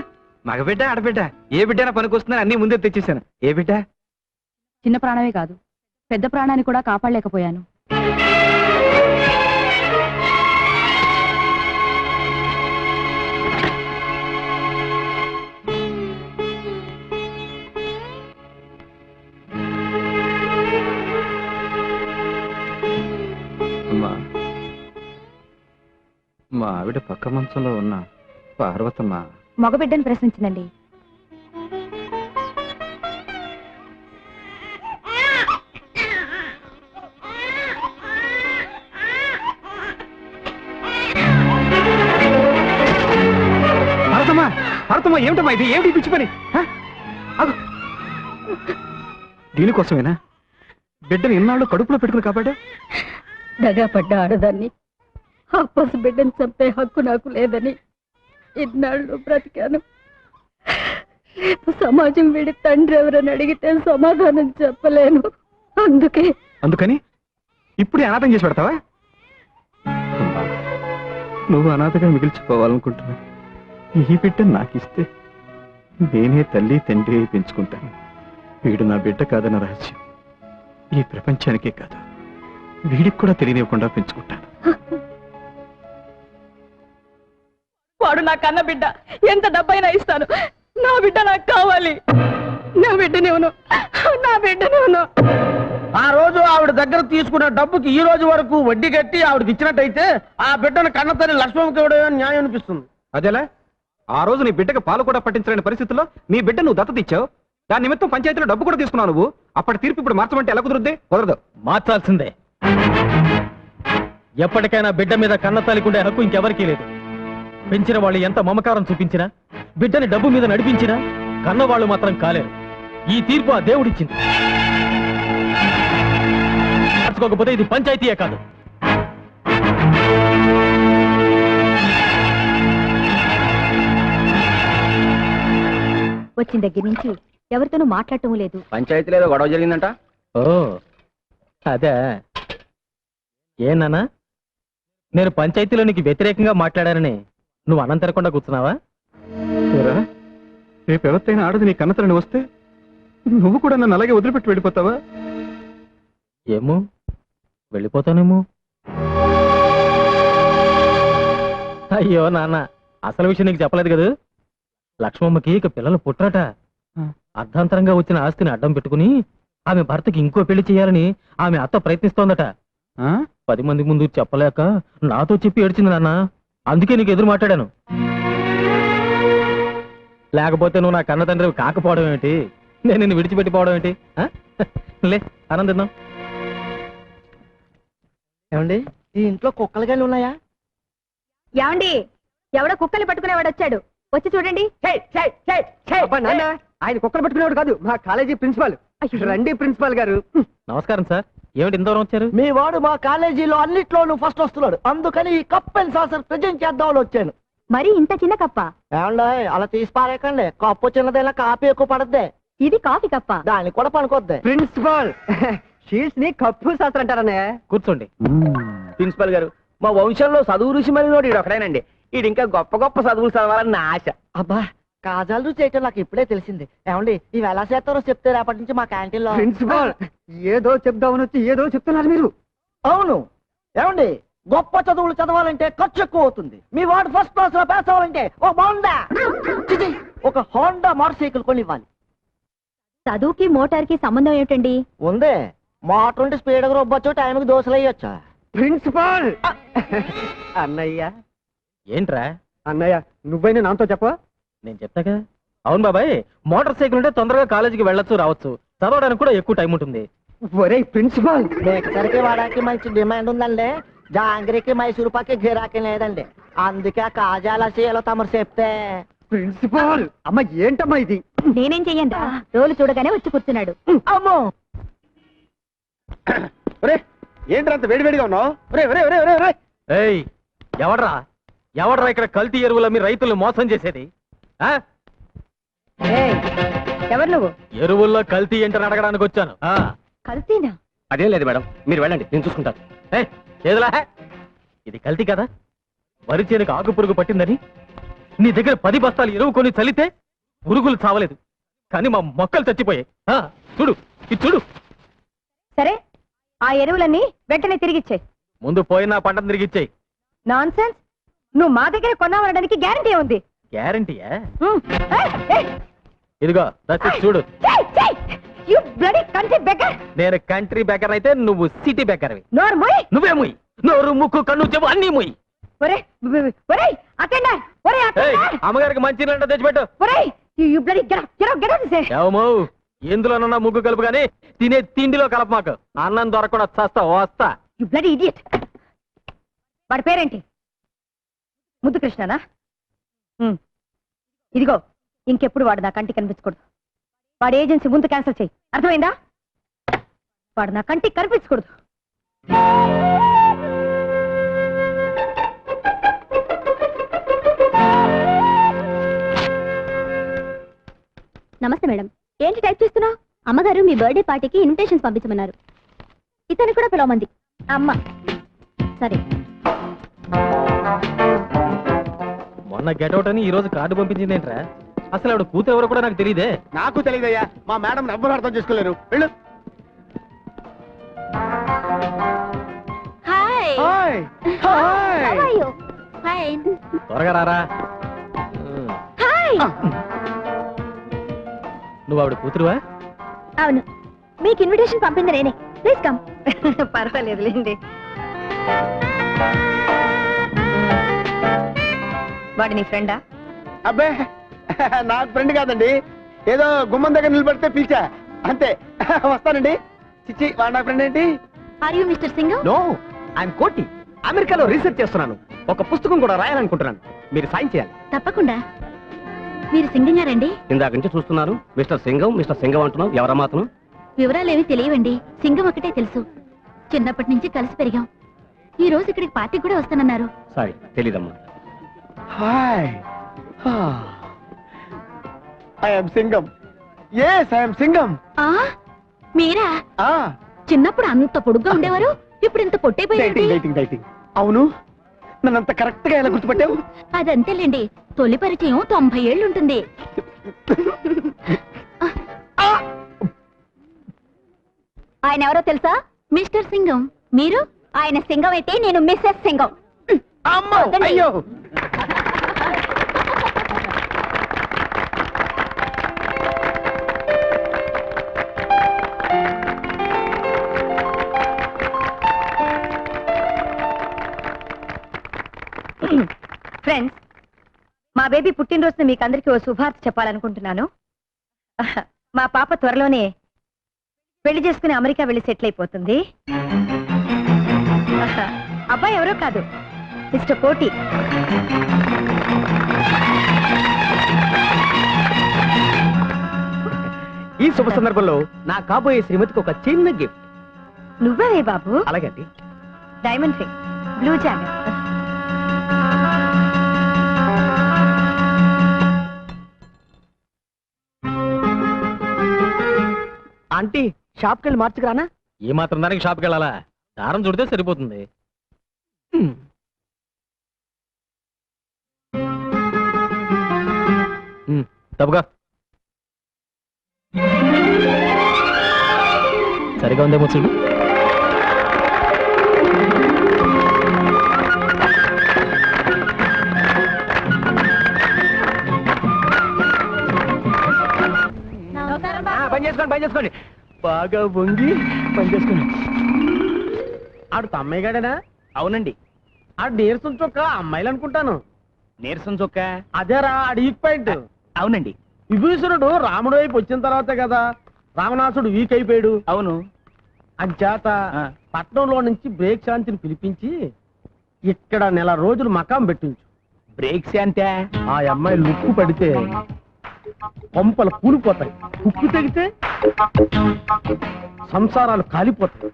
మగబిడ్డ ఆడబిడ్డ ఏ బిడ్డ పనికొస్తుందని అన్ని ముందే తెచ్చేసాను. ఏ బిడ్డ? చిన్న ప్రాణమే కాదు, పెద్ద ప్రాణాన్ని కూడా కాపాడలేకపోయాను. అమ్మా, మా ఆవిడ పక్క మంచంలో ఉన్న పార్వతమ్మ మగబిడ్డని ప్రశ్నించిందండి. భారతమ్మా, భారతమ్మా, ఏమిటమ్మా ఇది? ఏమిటి పిచ్చి పని? దీనికోసమేనా బిడ్డను ఇన్నాళ్ళు కడుపులో పెట్టుకుని కాపాడా? దగాపడ్డ ఆడదాన్ని ఆ పసి బిడ్డను చంపే హక్కు నాకు లేదని ఇన్నాళ్ళు బ్రతికాను. రేపు సమాజం వీడి తండ్రి ఎవరని అడిగితే సమాధానం చెప్పలేను. అందుకని ఇప్పుడే అనాథం చేసి పెడతావా? నువ్వు అనాథగా మిగిల్చిపోవాలనుకుంటున్నా. ఈ బిడ్డ నాకిస్తే నేనే తల్లి తండ్రి అయి పెంచుకుంటాను. వీడు నా బిడ్డ కాదన్న రహస్యం ఈ ప్రపంచానికే కాదు, వీడికి కూడా తెలియనివ్వకుండా పెంచుకుంటాను. వాడు నా కన్న బిడ్డ, ఎంత డబ్బైనా ఇస్తాను. నా బిడ్డ నాకు కావాలి. నా బిడ్డనేవును, నా బిడ్డనేవును. ఆ రోజు ఆవిడ దగ్గర తీసుకున్న డబ్బుకి ఈ రోజు వరకు వడ్డీ కట్టి ఆవిడకి ఇచ్చినట్టయితే ఆ బిడ్డను కన్న తల్లి లక్ష్మమ్మకి ఇవ్వడం న్యాయం అనిపిస్తుంది. అదేలా? ఆ రోజు నీ బిడ్డకు పాలు కూడా పట్టించలేని పరిస్థితుల్లో నీ బిడ్డ నువ్వు దత్తత ఇచ్చావు. దాని నిమిత్తం పంచాయతీలో డబ్బు కూడా తీసుకున్నావు నువ్వు. అప్పటి తీర్పు ఇప్పుడు మార్చమంటే ఎలా కుదురుద్ది? కుదరదు. మార్చాల్సిందే. ఎప్పటికైనా బిడ్డ మీద కన్న తల్లికుండే హక్కు ఇంకెవరికీ లేదు. పెంచిన వాళ్ళు ఎంత మమకారం చూపించినా, బిడ్డని డబ్బు మీద నడిపించినా కన్నవాళ్ళు మాత్రం కాలేరు. ఈ తీర్పు ఆ దేవుడిచ్చింది. మార్చుకోకపోతే ఇది పంచాయతీయే కాదు. వచ్చిన దగ్గర నుంచి ఎవరితోనూ మాట్లాడటం లేదు. పంచాయతీలో ఏదో గొడవ జరిగిందంట. ఓ అదే. ఏనానా, నేను పంచాయతీలో నీకు వ్యతిరేకంగా మాట్లాడానని నువ్వు అన్నం తినకుండా కూర్చున్నావా? రేపు ఎవరితైనా ఆడది నీ కన్నతలని వస్తే నువ్వు కూడా నన్ను అలాగే వదిలిపెట్టి వెళ్ళిపోతావా? ఏమో, వెళ్ళిపోతానేమో. అయ్యో నాన్న, అసలు విషయం నీకు చెప్పలేదు కదా. లక్ష్మమ్మకి ఇక పిల్లలు పుట్టరట. అర్ధాంతరంగా వచ్చిన ఆస్తిని అడ్డం పెట్టుకుని ఆమె భర్తకి ఇంకో పెళ్లి చేయాలని ఆమె అత్త ప్రయత్నిస్తోందట. 10 మంది ముందు చెప్పలేక నాతో చెప్పి ఏడ్చింది నాన్న. అందుకే నీకు ఎదురు మాట్లాడాను. లేకపోతే నువ్వు నా కన్న తండ్రి కాకపోవడం ఏమిటి, నేను నిన్ను విడిచిపెట్టిపోవడం ఏంటి? లే, ఆనందిద్దాం. ఏమండి, ఈ ఇంట్లో కుక్కలు గాని ఉన్నాయా? ఏమండి, ఎవడో కుక్కలు పట్టుకునేవాడు వచ్చాడు, వచ్చి చూడండి. ఆయన కుక్కలు పట్టుకునేవాడు కాదు, మా కాలేజీ ప్రిన్సిపాల్. రండి ప్రిన్సిపాల్ గారు. నమస్కారం సార్. ఏమిటి ఇంత దూరం వచ్చారు? మీ వాడు మా కాలేజీలో అన్నిట్లోనూ ఫస్ట్ వస్తున్నాడు, అందుకని ఈ కప్ అండ్ సాసర్ ప్రెజెంట్ చేద్దామని వచ్చాను. మరి ఇంత చిన్న కప్ప? ఏమండి, అలా తీసి పారేకండి. కప్పు చిన్నదైనా కాపీ ఎక్కువ పడద్దే. ఇది కాఫీ కప్ప. దానికి కూడా పనికొద్ది. ప్రిన్సిపాల్, షీట్స్ ని కప్పు శాస్త్రం అంటారనే. కూర్చోండి. ప్రిన్సిపాల్ గారు, మా వంశంలో చదువు రుచి మరి నోడు ఈడు ఒకడేనండి. ఈడు ఇంకా గొప్ప గొప్ప చదువులు చదవాలని నా ఆశ. అబ్బా, కాజాలు రుచి అయితే నాకు ఇప్పుడే తెలిసింది. ఏమండి, ఇవి ఎలా చేస్తారో చెప్తే రేపటి నుంచి మా క్యాంటీన్ లో. ప్రిన్సిపాల్, ఏదో చెప్దామని వచ్చి ఏదో చెప్తున్నారు మీరు. అవును. ఏమండి, గొప్ప చదువులు చదవాలంటే ఖర్చు ఎక్కువ అవుతుంది. మీ వాడు ఫస్ట్ క్లాస్ లో పాస్ అవ్వాలంటే ఒక హోండా మోటార్ సైకిల్ కొని ఇవ్వాలి. చదువుకి మోటార్కి సంబంధం ఏమిటండి? ఉందే, మోటార్ ఉంటే స్పీడ్ గా రొబ్బొచ్చు, టైంకి దోశలు వేయొచ్చా. ప్రిన్సిపాల్ అన్నయ్య. ఏంట్రా? అన్నయ్య, నువ్వైనా నాతో చెప్ప. నేను చెప్తాగా. అవును బాబాయ్, మోటార్ సైకిల్ ఉంటే తొందరగా కాలేజీకి వెళ్ళొచ్చు, రావచ్చు, చదవడానికి కూడా ఎక్కువ టైం ఉంటుంది. ఒరే ప్రిన్సిపాల్, మిక్సర్కి వాడానికి మంచి డిమాండ్ ఉందండి. జాంగ్రీకి మైసూరు పాకి గిరాకీ లేదండి. అందుకే ఆ కాజాల చేయాలో తమరు చెప్తే. ప్రిన్సిపాల్, అమ్మ ఏంటమ్మా ఇది? నేనేం చెయ్యండి, రోలు చూడగానే వచ్చి కూర్చున్నాడు. అమ్మో, ఏంటంత వేడివేడిగా ఉన్నావు? ఏయ్, ఎవడ్రా ఇక్కడ కల్తీ ఎరువుల మీ రైతులు మోసం చేసేది? ఆ? ఏయ్, ఎవరు నువ్వు? ఎరువుల్లో కల్తీ ఏంటని అడగడానికి వచ్చాను. కల్తీనా? అదేం లేదు మేడం, మీరు వెళ్ళండి, నేను చూసుకుంటాను. చేదులా, ఇది కల్తీ కదా? వరి చేనుకు ఆకు పురుగు పట్టిందని నీ దగ్గర 10 బస్తాలు ఎరువు కొని చల్లితే పురుగులు చావలేదు, కానీ మా మొక్కలు చచ్చిపోయాయి. చూడు, ఇది చూడు. సరే, ఆ ఎరువులన్నీ వెంటనే తిరిగిచ్చేయి. ముందు పోయిన పంటను తిరిగిచ్చేయి. నాన్ సెన్స్, నువ్వు మా దగ్గర కొన్నావనడానికి గ్యారంటీ ఉంది. గ్యారంటీయా? హ్మ్. ఏయ్, ఏయ్, ఇదిగో రసీదు చూడు. ఏయ్, ఏయ్, you bloody country beggar. నేను కంట్రీ బెకర్ అయితే నువ్వు సిటీ బెకర్వి. నోరు మూయ్. నువ్వే ముయ్. నోరు, ముక్కు, కన్ను, చెవు అన్నీ ముయ్. ఒరే ఒరే అటెండర్, ఒరే అటెండర్, అమ్మగారికి మంచి నీళ్ళ తెచ్చిపెట్టు. ఒరే you bloody get out say. ఏమో ఎందులోనన్నా ముగ్గు కలుపు గానీ తినే తిండిలో కలప మాకు. అన్నం దొరకకుండా చస్తా వస్తా. You bloody idiot. వాడి పేరేంటి? ముద్దు కృష్ణనా? ఇదిగో, ఇంకెప్పుడు వాడు నా కంటికి కనిపించకూడదు. వాడి ఏజెన్సీ ముందు క్యాన్సిల్ చేయి, అర్థమైందా? వాడు నా కంటికి కనిపించకూడదు. నమస్తే మేడం. ఏంటి టైప్ చేస్తున్నావు? అమ్మగారు మీ బర్త్డే పార్టీకి ఇన్విటేషన్స్ పంపించమన్నారు. ఇతను కూడా పిలవమంది అమ్మ. సరే. మొన్న గెటౌట్ అని ఈ రోజు కార్డు పంపించింది ఏంట్రా? అసలు ఆవిడ కూతురు ఎవరో కూడా నాకు తెలియదే. నాకు తెలియదయ్యా, మా మేడం ఎవ్వరు అర్థం చేసుకోలేరు. వెళ్ళు. Hi. Hi hi. How are you? Fine. త్వరగా రారా. హాయ్. నువ్వు ఆవిడ కూతురువా? అవును, మీకు ఇన్విటేషన్ పంపింది నేనే. Please come. పర్వాలేదులేండి. వాడి నీ ఫ్రెండా? అబ్బే, నాకు ఫ్రెండ్ కాదండి. ఏదో గుమ్మం దగ్గర నిలబడితే పిలిచా అంతే. వస్తానండి. చిచ్చి, వాడు నా ఫ్రెండ్ ఏంటి? Are you mister Singam? No, I'm Koti. అమెరికాలో రీసెర్చ్ చేస్తున్నాను. ఒక పుస్తకం కూడా రాయాలనుకుంటున్నాను. మీరు సాయం చేయాలి. తప్పకుండా. మీరు సింగం గారండి? ఇందాక నుంచి చూస్తున్నాను. మిస్టర్ సింగం అంటున్నావు. ఎవరా మాత్రం? వివరాలేవి తెలియవండి. సింగం ఒకటే తెలుసు. చిన్నప్పటి నుంచి కలిసి పెరిగాం. ఈ రోజు ఇక్కడికి పార్టీ కూడా వస్తానన్నారు. సారీ, తెలీదమ్మా. Hi. I'm Singam. Yes, I'm Singam. ఆ, మీరా? ఆ, చిన్నప్పుడు అంత పొడుగ్గా ఉండేవారు, ఇప్పుడు ఇంత పొట్టైపోయింది. డైటింగ్. అవును, నన్నంత కరెక్ట్ గా ఎలా గుర్తుపట్టావు? అదంతేలేండి, తొలి పరిచయం 90 ఏళ్ళు ఉంటుంది. ఆయన ఎవరో తెలుసా? మిస్టర్ సింగం. మీరు? ఆయన సింగం అయితే నేను మిస్సెస్ సింగం. అమ్మో, అయ్యో. ఫ్రెండ్స్, మా బేబీ పుట్టినరోజున మీకు అందరికీ ఓ శుభార్త చెప్పాలనుకుంటున్నాను. మా పాప త్వరలోనే పెళ్లి చేసుకుని అమెరికా వెళ్ళి సెటిల్ అయిపోతుంది. అబ్బాయి ఎవరో కాదు, మిస్టర్ కోటి. ఈ శుభ సందర్భంలో నా కాబోయే శ్రీమతికి ఒక చిన్న గిఫ్ట్. నువ్వే బాబు? అలాగే అండి. Diamond ring, blue jacket. Aunty, షాప్కి వెళ్ళి మార్చుకురానా? ఈ మాత్రం దానికి షాప్కి వెళ్ళాలా? దారం చుడితే సరిపోతుంది. తప్పుగా సరిగా ఉందేమో చూడు. పని చేసుకోండి. బాగా వంగి పని చేసుకోండి. ఆడు తమ్మయ్యగాడేనా? అవునండి. ఆడు నీరసం చొక్క అమ్మాయిలు అనుకుంటాను. నీరసం చొక్క? అదేరా, ఆడు ఈక్ పాయింట్. అవునండి. విభీషణుడు రాముడు వైపు వచ్చిన తర్వాతే కదా రావణాసుడు వీక్ అయిపోయాడు. అవును. అంచేత పట్నంలో నుంచి బ్రేక్ శాంతిని పిలిపించి ఇక్కడ నెల రోజులు మకాం పెట్టించు. బ్రేక్ శాంతే? ఆ అమ్మాయి లుక్కు పడితే కొంపలు కూలిపోతాయి, ఉప్పు తెగితే సంసారాలు కాలిపోతాయి.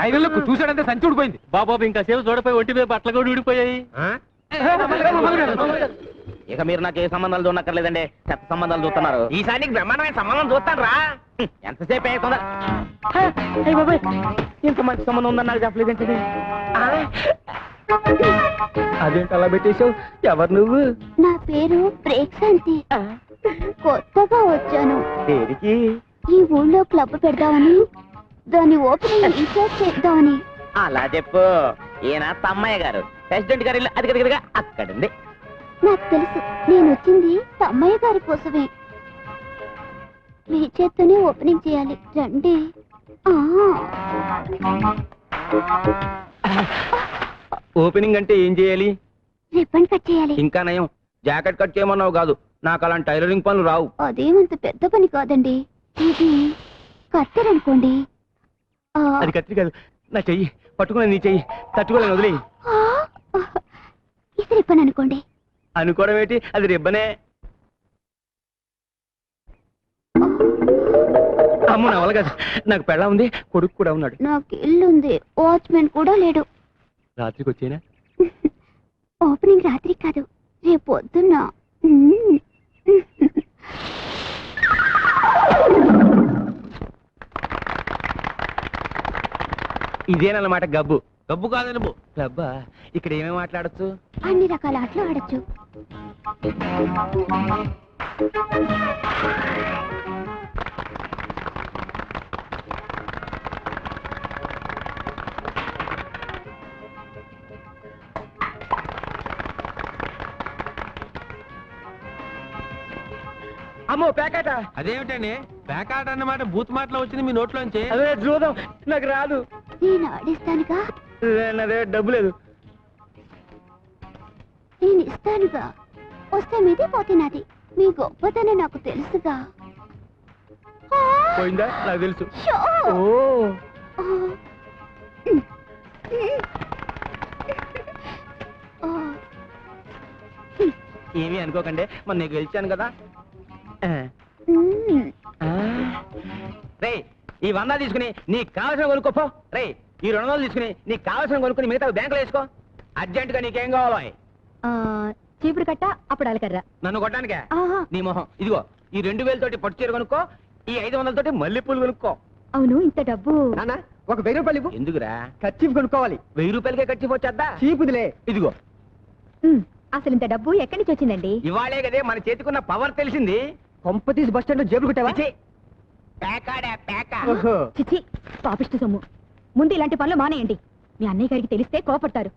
ఐదులకు చూసాడంటే సంచి ఊడిపోయింది. బాబాబు ఇంకా సేపు చూడపోయి ఒంటి మీద బట్టలు కూడా ఊడిపోయాయి. ఇక మీరు నాకు ఏ సంబంధాలు చూడక్కర్లేదండి, చెత్త సంబంధాలు చూస్తున్నారు. ఈసారి నీకు బ్రహ్మాండమైన సంబంధం చూస్తాను రా. ఎంతసేపు అవుతుందా? ఇంత మంచి సంబంధం ఉందని నాకు చెప్పలేదేంటి? అదేంటి అలా పెట్టేశావు? ఎవరు నువ్వు? నా పేరు ప్రేక్షాంతి. కొత్తగా వచ్చాను. దేనికి? ఈ ఊళ్ళో క్లబ్ పెడదామని, దాని ఓపెనింగ్ రీసెర్చ్ చేద్దామని. అలా చెప్పు. ఈయన తమ్మయ్య గారు, ప్రెసిడెంట్ గారి ఇల్లు అది కదిగా అక్కడుంది. నాకు తెలుసు, నేను వచ్చింది తమ్మయ్య గారి కోసమే. మీ చేత్తోనే ఓపెనింగ్ చేయాలి, రండి. ఓపెనింగ్ అంటే ఏం చేయాలి? రిబ్బన్ కట్ చేయాలి. ఇంకా నయం, జాకెట్ కట్ చేయమన్నావు కాదు. నాకు అలాంటి టైలరింగ్ పనులు రావు. అదేమంత పెద్ద పని కాదండి. ఇది కత్తెరనుకోండి. అది కత్తి కాదు, నా చెయ్యి పట్టుకుని నీ చెయ్యి తట్టుకోలేను, వదిలే. ఇది రిబ్బన్ అనుకోండి. అనుకోవడం ఏంటి, అది రిబ్బనే. అమ్మ నా వల్ల కాదు, నాకు పెళ్ళ ఉంది, కొడుకు కూడా ఉన్నాడు. నాకు ఇల్లుంది, వాచ్మెన్ కూడా లేడు. రాత్రికి వచ్చేనా? ఓపెనింగ్ రాత్రి కాదు, రేపు పొద్దున్న. ఇదేనమాట గబ్బు. గబ్బు కాదని గబ్బా. ఇక్కడ ఏమేమి మాట్లాడచ్చు? అన్ని రకాల ఆటలు ఆడచ్చు. అమ్మో ప్యాకెట. అదేమిటండి పేకాట అన్నమాట బూత్ మాటలో వచ్చింది మీ నోట్లోంచి? అదే చూద్దాం, నాకు రాదు. నేను ఆడిస్తానుగా. అదే డబ్బు లేదు. నేను ఇస్తానుగా. వస్తే మీది, పోతే నాది. మీ గొప్పతనం నాకు తెలుసుగా. పోయిందా? నాకు తెలుసు. షో! ఓ ఏమీ అనుకోకండి, మొన్న నేను గెలిచాను కదా. రే, ఈ 100 తీసుకుని నీకు కావాల్సిన కొనుక్కోపో. రే, ఈ 200 తీసుకుని నీకు కావాల్సిన కొనుక్కుని మిగతా బ్యాంకులో వేసుకో. అర్జెంట్ గా నీకేం కావాలి? చీపురు కట్ట, అప్పుడు అలకర్రా. నన్ను కొట్టడానికే? ఆహా. నీ మొహం. ఇదిగో ఈ 2000 తోటి పట్టు చీర కొనుక్కో, ఈ 500 తోటి మల్లెపూలు కొనుక్కో. అవును, ఇంత డబ్బు. ఒక 1000 రూపాయలు ఇవ్వు. ఎందుకురా? ఖర్చు కొనుక్కోవాలి. 1000 రూపాయలకే ఖర్చు వచ్చేద్దా? చీపుదిలే. ఇదిగో అసలు ఇంత డబ్బు ఎక్కడి నుంచి వచ్చిందండి? ఇవాళే కదే మన చేతికున్న పవర్ తెలిసింది. కొంప తీసి బస్ స్టాండ్ లో జేబులు కుట్టావా? చిచి, పేకాడే పేక. ఓహో. చిచి, పాపిష్టి సొమ్ము. ముందు ఇలాంటి పనులు మానేయండి. మీ అన్నయ్య గారికి తెలిస్తే కోపడతారు.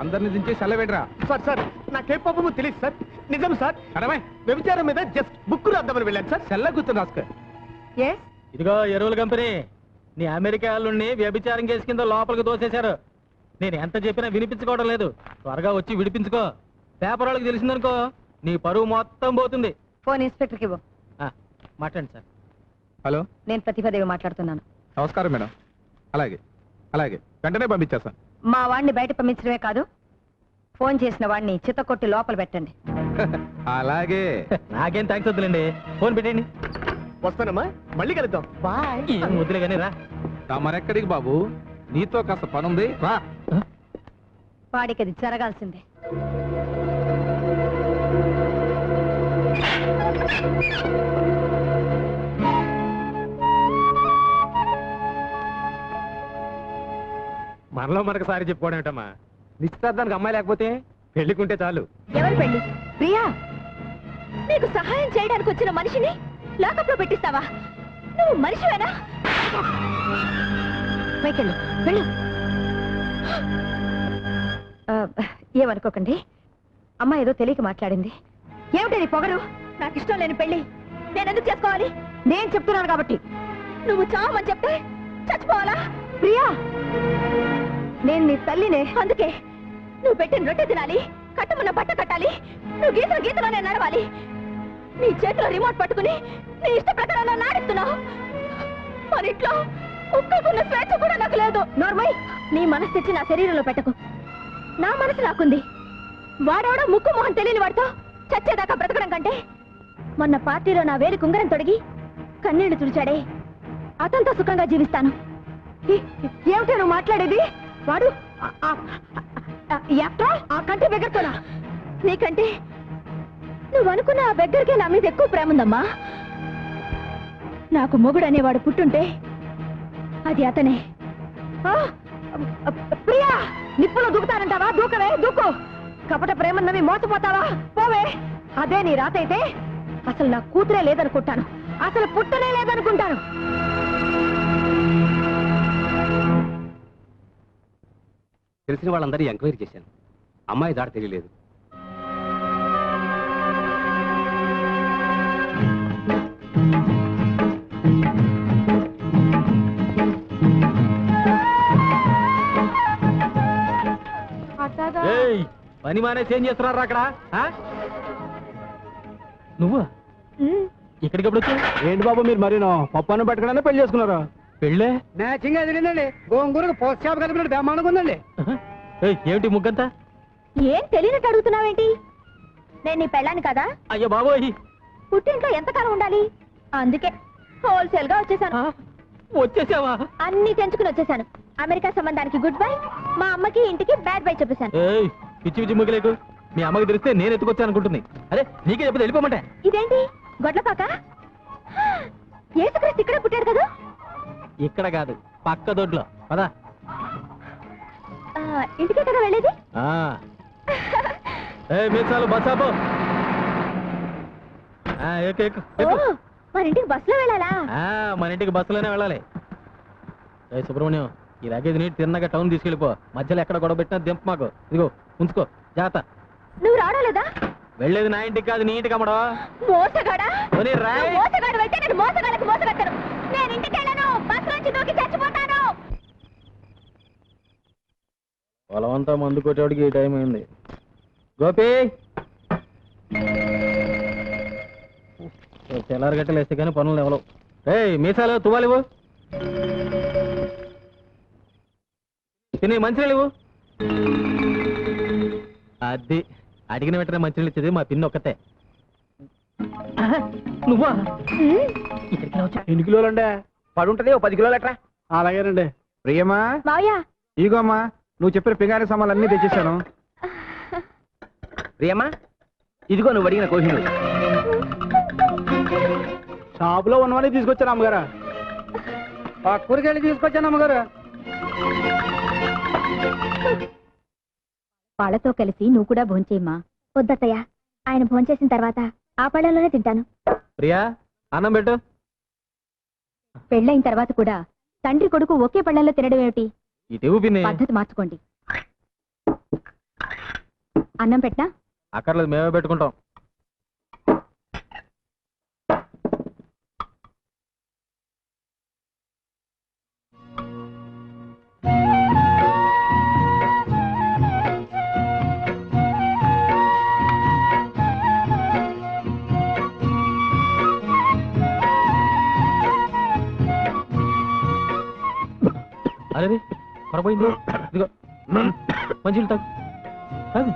అందరిని దించి సెలవేట్రా. సార్ నాకే పాపమో తెలియదు సార్. నిజం సార్. అడవై వ్యభిచారం మీద జస్ట్ బుక్ రాద్దామని వెళ్ళాను సార్. సెల్ల గుర్తు రాసుకో. ఇదిగో ఎరువుల కంపెనీ, నీ అమెరికా వాళ్ళని వ్యభిచారం కేసు కింద లోపలికి దోసేశారు. నేను ఎంత చెప్పినా వినిపించుకోవడం లేదు. త్వరగా వచ్చి విడిపించుకో. పేపర్ వాళ్ళకి తెలిసిందనుకో నీ పరువు మొత్తం పోతుంది. ఫోన్ ఇన్స్పెక్టర్కి ఇవ్వు. మాట్లాడండి సార్. హలో, నేను ప్రతిభదేవి మాట్లాడుతున్నాను. నమస్కారం మేడం. అలాగే అలాగే వెంటనే పంపించేస్తాను. మా వాడిని బయట పంపించడమే కాదు, ఫోన్ చేసిన వాడిని చిత్తకొట్టి లోపల పెట్టండి. అలాగే. నాకేం థ్యాంక్స్ వద్దులేండి, ఫోన్ పెట్టండి. వస్తానమ్మా, మళ్ళీ కలుద్దాం. బాయ్. ఏం వద్దులే కానీ రా. తమరెక్కడికి బాబు? నీతో కాస్త పనుంది, రా. వాడికి అది జరగాల్సిందే. మనలో మనకు సారి చెప్పుకోవడం ఏంటమ్మా? నిశ్చితార్థానికి అమ్మాయి లేకపోతే పెళ్లికుంటే చాలు. ఎవరు పెళ్లి? ప్రియా, నీకు సహాయం చేయడానికి వచ్చిన మనిషిని లాకప్లో పెట్టిస్తావా? నువ్వు మనిషివేనా? పైకెళ్ళు, వెళ్ళు. ఏమనుకోకండి, అమ్మ ఏదో తెలియక మాట్లాడింది. ఏమిటది పొగరు? నాకు ఇష్టం లేని పెళ్లి నేనెందుకు చేసుకోవాలి? నేను చెప్తున్నాను కాబట్టి. నువ్వు చావమని చెప్తే చచ్చిపోవాలా? ప్రియా, నేను నీ తల్లినే, అందుకే నువ్వు పెట్టిన రొట్టె తినాలి, కట్టమన్న బట్ట కట్టాలి, నువ్వు గీతల గీతలోనే నడవాలి. నీ చేతిలో రిమోట్ పట్టుకుని నీ ఇష్ట ప్రకారం నన్ను ఆడిస్తున్నావు. మన ఇంట్లో కుక్కకున్న స్వేచ్ఛ కూడా నాకు లేదు. నార్మల్, నీ మనసు తెచ్చి నా శరీరంలో పెట్టకు. నా మనసు నాకుంది. వాడెవడో ముక్కు మొహం తెలియని వాడితో చచ్చేదాకా బ్రతకడం కంటే మొన్న పార్టీలో నా వేలి కుంగరం తొడిగి కన్నీళ్లు తుడిచాడే, అతనితో సుఖంగా జీవిస్తాను. ఏమిటో నువ్వు మాట్లాడేది? వాడు ఆ కంటి బెగ్గరతోనా? నీకంటే నువ్వు అనుకున్న ఆ బెగ్గరకే నా మీద ఎక్కువ ప్రేమ ఉందమ్మా. నాకు మొగుడు అనేవాడు పుట్టుంటే అది అతనే. ప్రియా, నిప్పులో దూకుతానంటావా? దూకవే, దూకు. కపట ప్రేమన్నవి మోసపోతావా? పోవే. అదే నీ రాత అయితే అసలు నా కూతురే లేదనుకుంటాను, అసలు పుట్టనే లేదనుకుంటాను. తెలిసిన వాళ్ళందరూ ఎంక్వైరీ చేశాను. అమ్మాయి దాడి తెలియలేదు. పని మానేసి ఏం చేస్తున్నారు అక్కడ? నువ్వు ఇక్కడికి ఎప్పుడు వచ్చావు? ఏంటి బాబు మీరు మరి పప్పాను పట్టుకున్నా పెళ్లి చేసుకున్నారా? పెళ్ళే మ్యాచింగ్ ఎదిరిందండి. గోంగూరకు పోస్ట్ షాప్ కలిపినట్టు బ్రహ్మాండంగా ఉందండి. ఏమిటి ముగ్గంతా? ఏం తెలియనట్టు అడుగుతున్నావేంటి? నేను నీ పెళ్ళాను కదా. అయ్యో బాబోయ్, పుట్టింట్లో ఎంతకాలం ఉండాలి, అందుకే హోల్సేల్ గా వచ్చేసాను. వచ్చేసావా? అన్ని తెంచుకుని వచ్చేసాను. అమెరికా సంబంధానికి గుడ్ బై, మా అమ్మకి ఇంటికి బ్యాడ్ బై చెప్పేశాను. పిచ్చి పిచ్చి ముగ్గులేకు. మీ అమ్మకి తెలిస్తే నేను ఎత్తుకొచ్చాను అనుకుంటుంది. అరే నీకే చెప్పి వెళ్ళిపోమంటే. ఇదేంటి గొడ్లపాక? యేసుక్రీస్తు ఇక్కడ పుట్టాడు కదా. ఇక్కడ కాదు, పక్క దొడ్లో. పదా ఇంటికే కదా వెళ్ళేది. మీసాలు బస్సాపో. మన ఇంటికి బస్సులో వెళ్ళాలా? మన ఇంటికి బస్సులోనే వెళ్ళాలి. సుబ్రహ్మణ్యం, ఈ లగేజ్ నీటి తిన్నగా టౌన్ తీసుకెళ్ళిపో. మధ్యలో ఎక్కడ గొడవ పెట్టినా దింప మాకు. ఇదిగో ఉంచుకో, జాగ్రత్త. నువ్వు రావలేదా? వెళ్ళేది నా ఇంటికి కాదు, నీ ఇంటికి అమ్మడో. మోసగాడా? మోసగాడు అయితే నేను మోసగాళ్ళకి మోసగట్టను. నేను ఇంటికి వెళ్ళను, బస్సు నుంచి దూకి చచ్చిపోతాను. పొలమంతా మందు కొట్టేవాడికి ఈ టైం అయింది. గోపి, తెల్లారి గట్టలు వేస్తే కానీ పనులు ఎవరు. మీసాలు తువ్వాలివు, తిని మంచినీళ్ళు ఇవ్వు. అది అడిగిన వెంటనే మంచినీళ్ళు ఇచ్చేది మా పిన్ని ఒక్కతే. నువ్వా? ఎన్ని కిలోలండి? పడుంటది 10 కిలోలు ఎట్రా. అలాగేనండి. ప్రియమా, మావయ్య, ఈగోమ్మా, నువ్వు చెప్పిన పింగారి సామాన్లు అన్ని తెచ్చేసాను. ప్రియమ్మా, ఇదిగో నువ్వు అడిగిన కోహినూరు. షాపులో ఉన్నవన్నీ తీసుకొచ్చాను అమ్మగారు. కూరగాయలు తీసుకొచ్చాను అమ్మగారు. వాళ్ళతో కలిసి నువ్వు కూడా భోంచేయమ్మా. వద్దత్తయ్య, ఆయన భోంచేసిన తర్వాత ఆ పళ్ళలోనే తింటాను. ప్రియా, అన్నం పెట్టు. పెళ్ళైన తర్వాత కూడా తండ్రి కొడుకు ఒకే పళ్ళల్లో తినడం ఏమిటి? ఇటు పిన్ని, పద్ధతి మార్చుకోండి. అన్నం పెట్టా? అక్కర్లేదు, మేమే పెట్టుకుంటాం. అరే పొరపోయింది. ఇదిగో మంచిలు తాగు.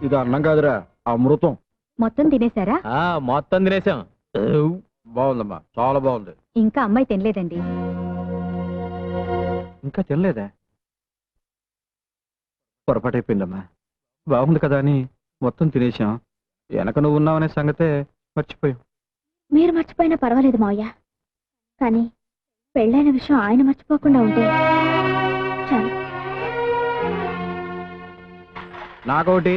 ఇది అన్నం కాదురా, అమృతం. మొత్తం తినేశారా? మొత్తం తినేసాం. బాగుందమ్మా, చాలా బాగుంది. ఇంకా అమ్మాయి తినలేదండి. ఇంకా తినలేదా? పొరపాటైపోయిందమ్మా. బాగుంది కదా అని మొత్తం తినేసాం. వెనక నువ్వు ఉన్నావనే సంగతే మర్చిపోయాం. మీరు మర్చిపోయినా పర్వాలేదు మావయ్య, కానీ పెళ్ళైన విషయం ఆయన మర్చిపోకుండా ఉంటే చాలు. నాకోటి,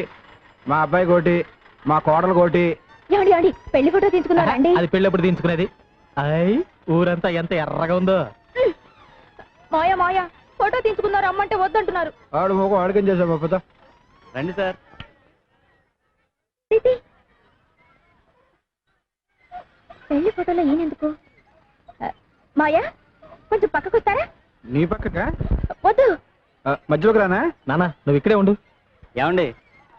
మా అబ్బాయి కోటి, మా కోడలు కోటి. ఏమండి ఏమండి, పెళ్లి ఫోటో తీసుకున్నారా అండి? అది పెళ్ళప్పుడు తీసుకునేది. అయ్ ఊరంతా ఎంత ఎర్రగా ఉందో. మాయా మాయా, ఫోటో తీసుకున్నారు అమ్మంటే వద్దంటున్నారు. ఆడు మొగం అడిగం చేసాం బాపత. రండి సార్. పెళ్లి ఫోటోలో ఈయనెందుకు? మాయా, కొంచెం పక్కకు వస్తారా? నీ పక్కగా? వద్దు. మధ్యలోకి రానా? నానా, నువ్వు ఇక్కడే ఉండు. ఏమండి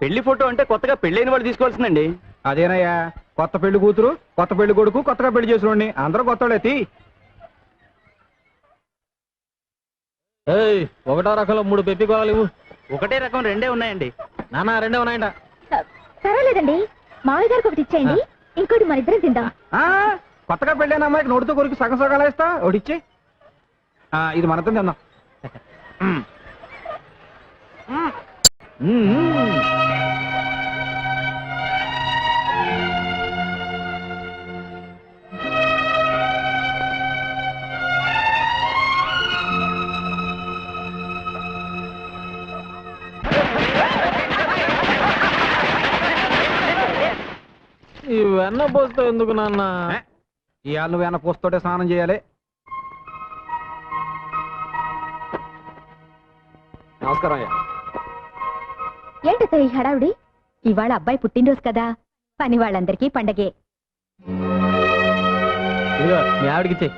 పెళ్లి ఫోటో అంటే కొత్తగా పెళ్ళైన వాళ్ళు తీసుకోవాల్సిందండి. అదేనయ్యా, కొత్త పెళ్లి కూతురు కొత్త పెళ్లి కొడుకు కొత్తగా పెళ్లి చేసిన అందరూ కొత్తోళ్ళైతే. ఏయ్, ఒకటో రకంలో 3 పెప్పి కోవాలి. ఒకటే రకం 2 ఉన్నాయండి. నాన్న 2 ఉన్నాయంట. పర్వాలేదండి, మామయ్య గారికి ఒకటి ఇచ్చేయండి, ఇంకోటి మన ఇద్దరం తిందాం. కొత్తగా పెళ్ళైన అమ్మాయికి నోటితో కొరికి సగం సగాలు వేస్తా, ఒకటిచ్చే. ఇది మనతో తిందాం. ఈ వెన్న పోస్తా ఎందుకు నాన్న? ఇవాళ నువ్వు వెన్న పోస్తోటే స్నానం చేయాలి. నమస్కారం అయ్యా. ఏంటో ఈ హడావుడి? ఇవాళ అబ్బాయి పుట్టినరోజు కదా, పని వాళ్ళందరికీ పండగే. ఇదిగో మీ ఆవిడకిచ్చే.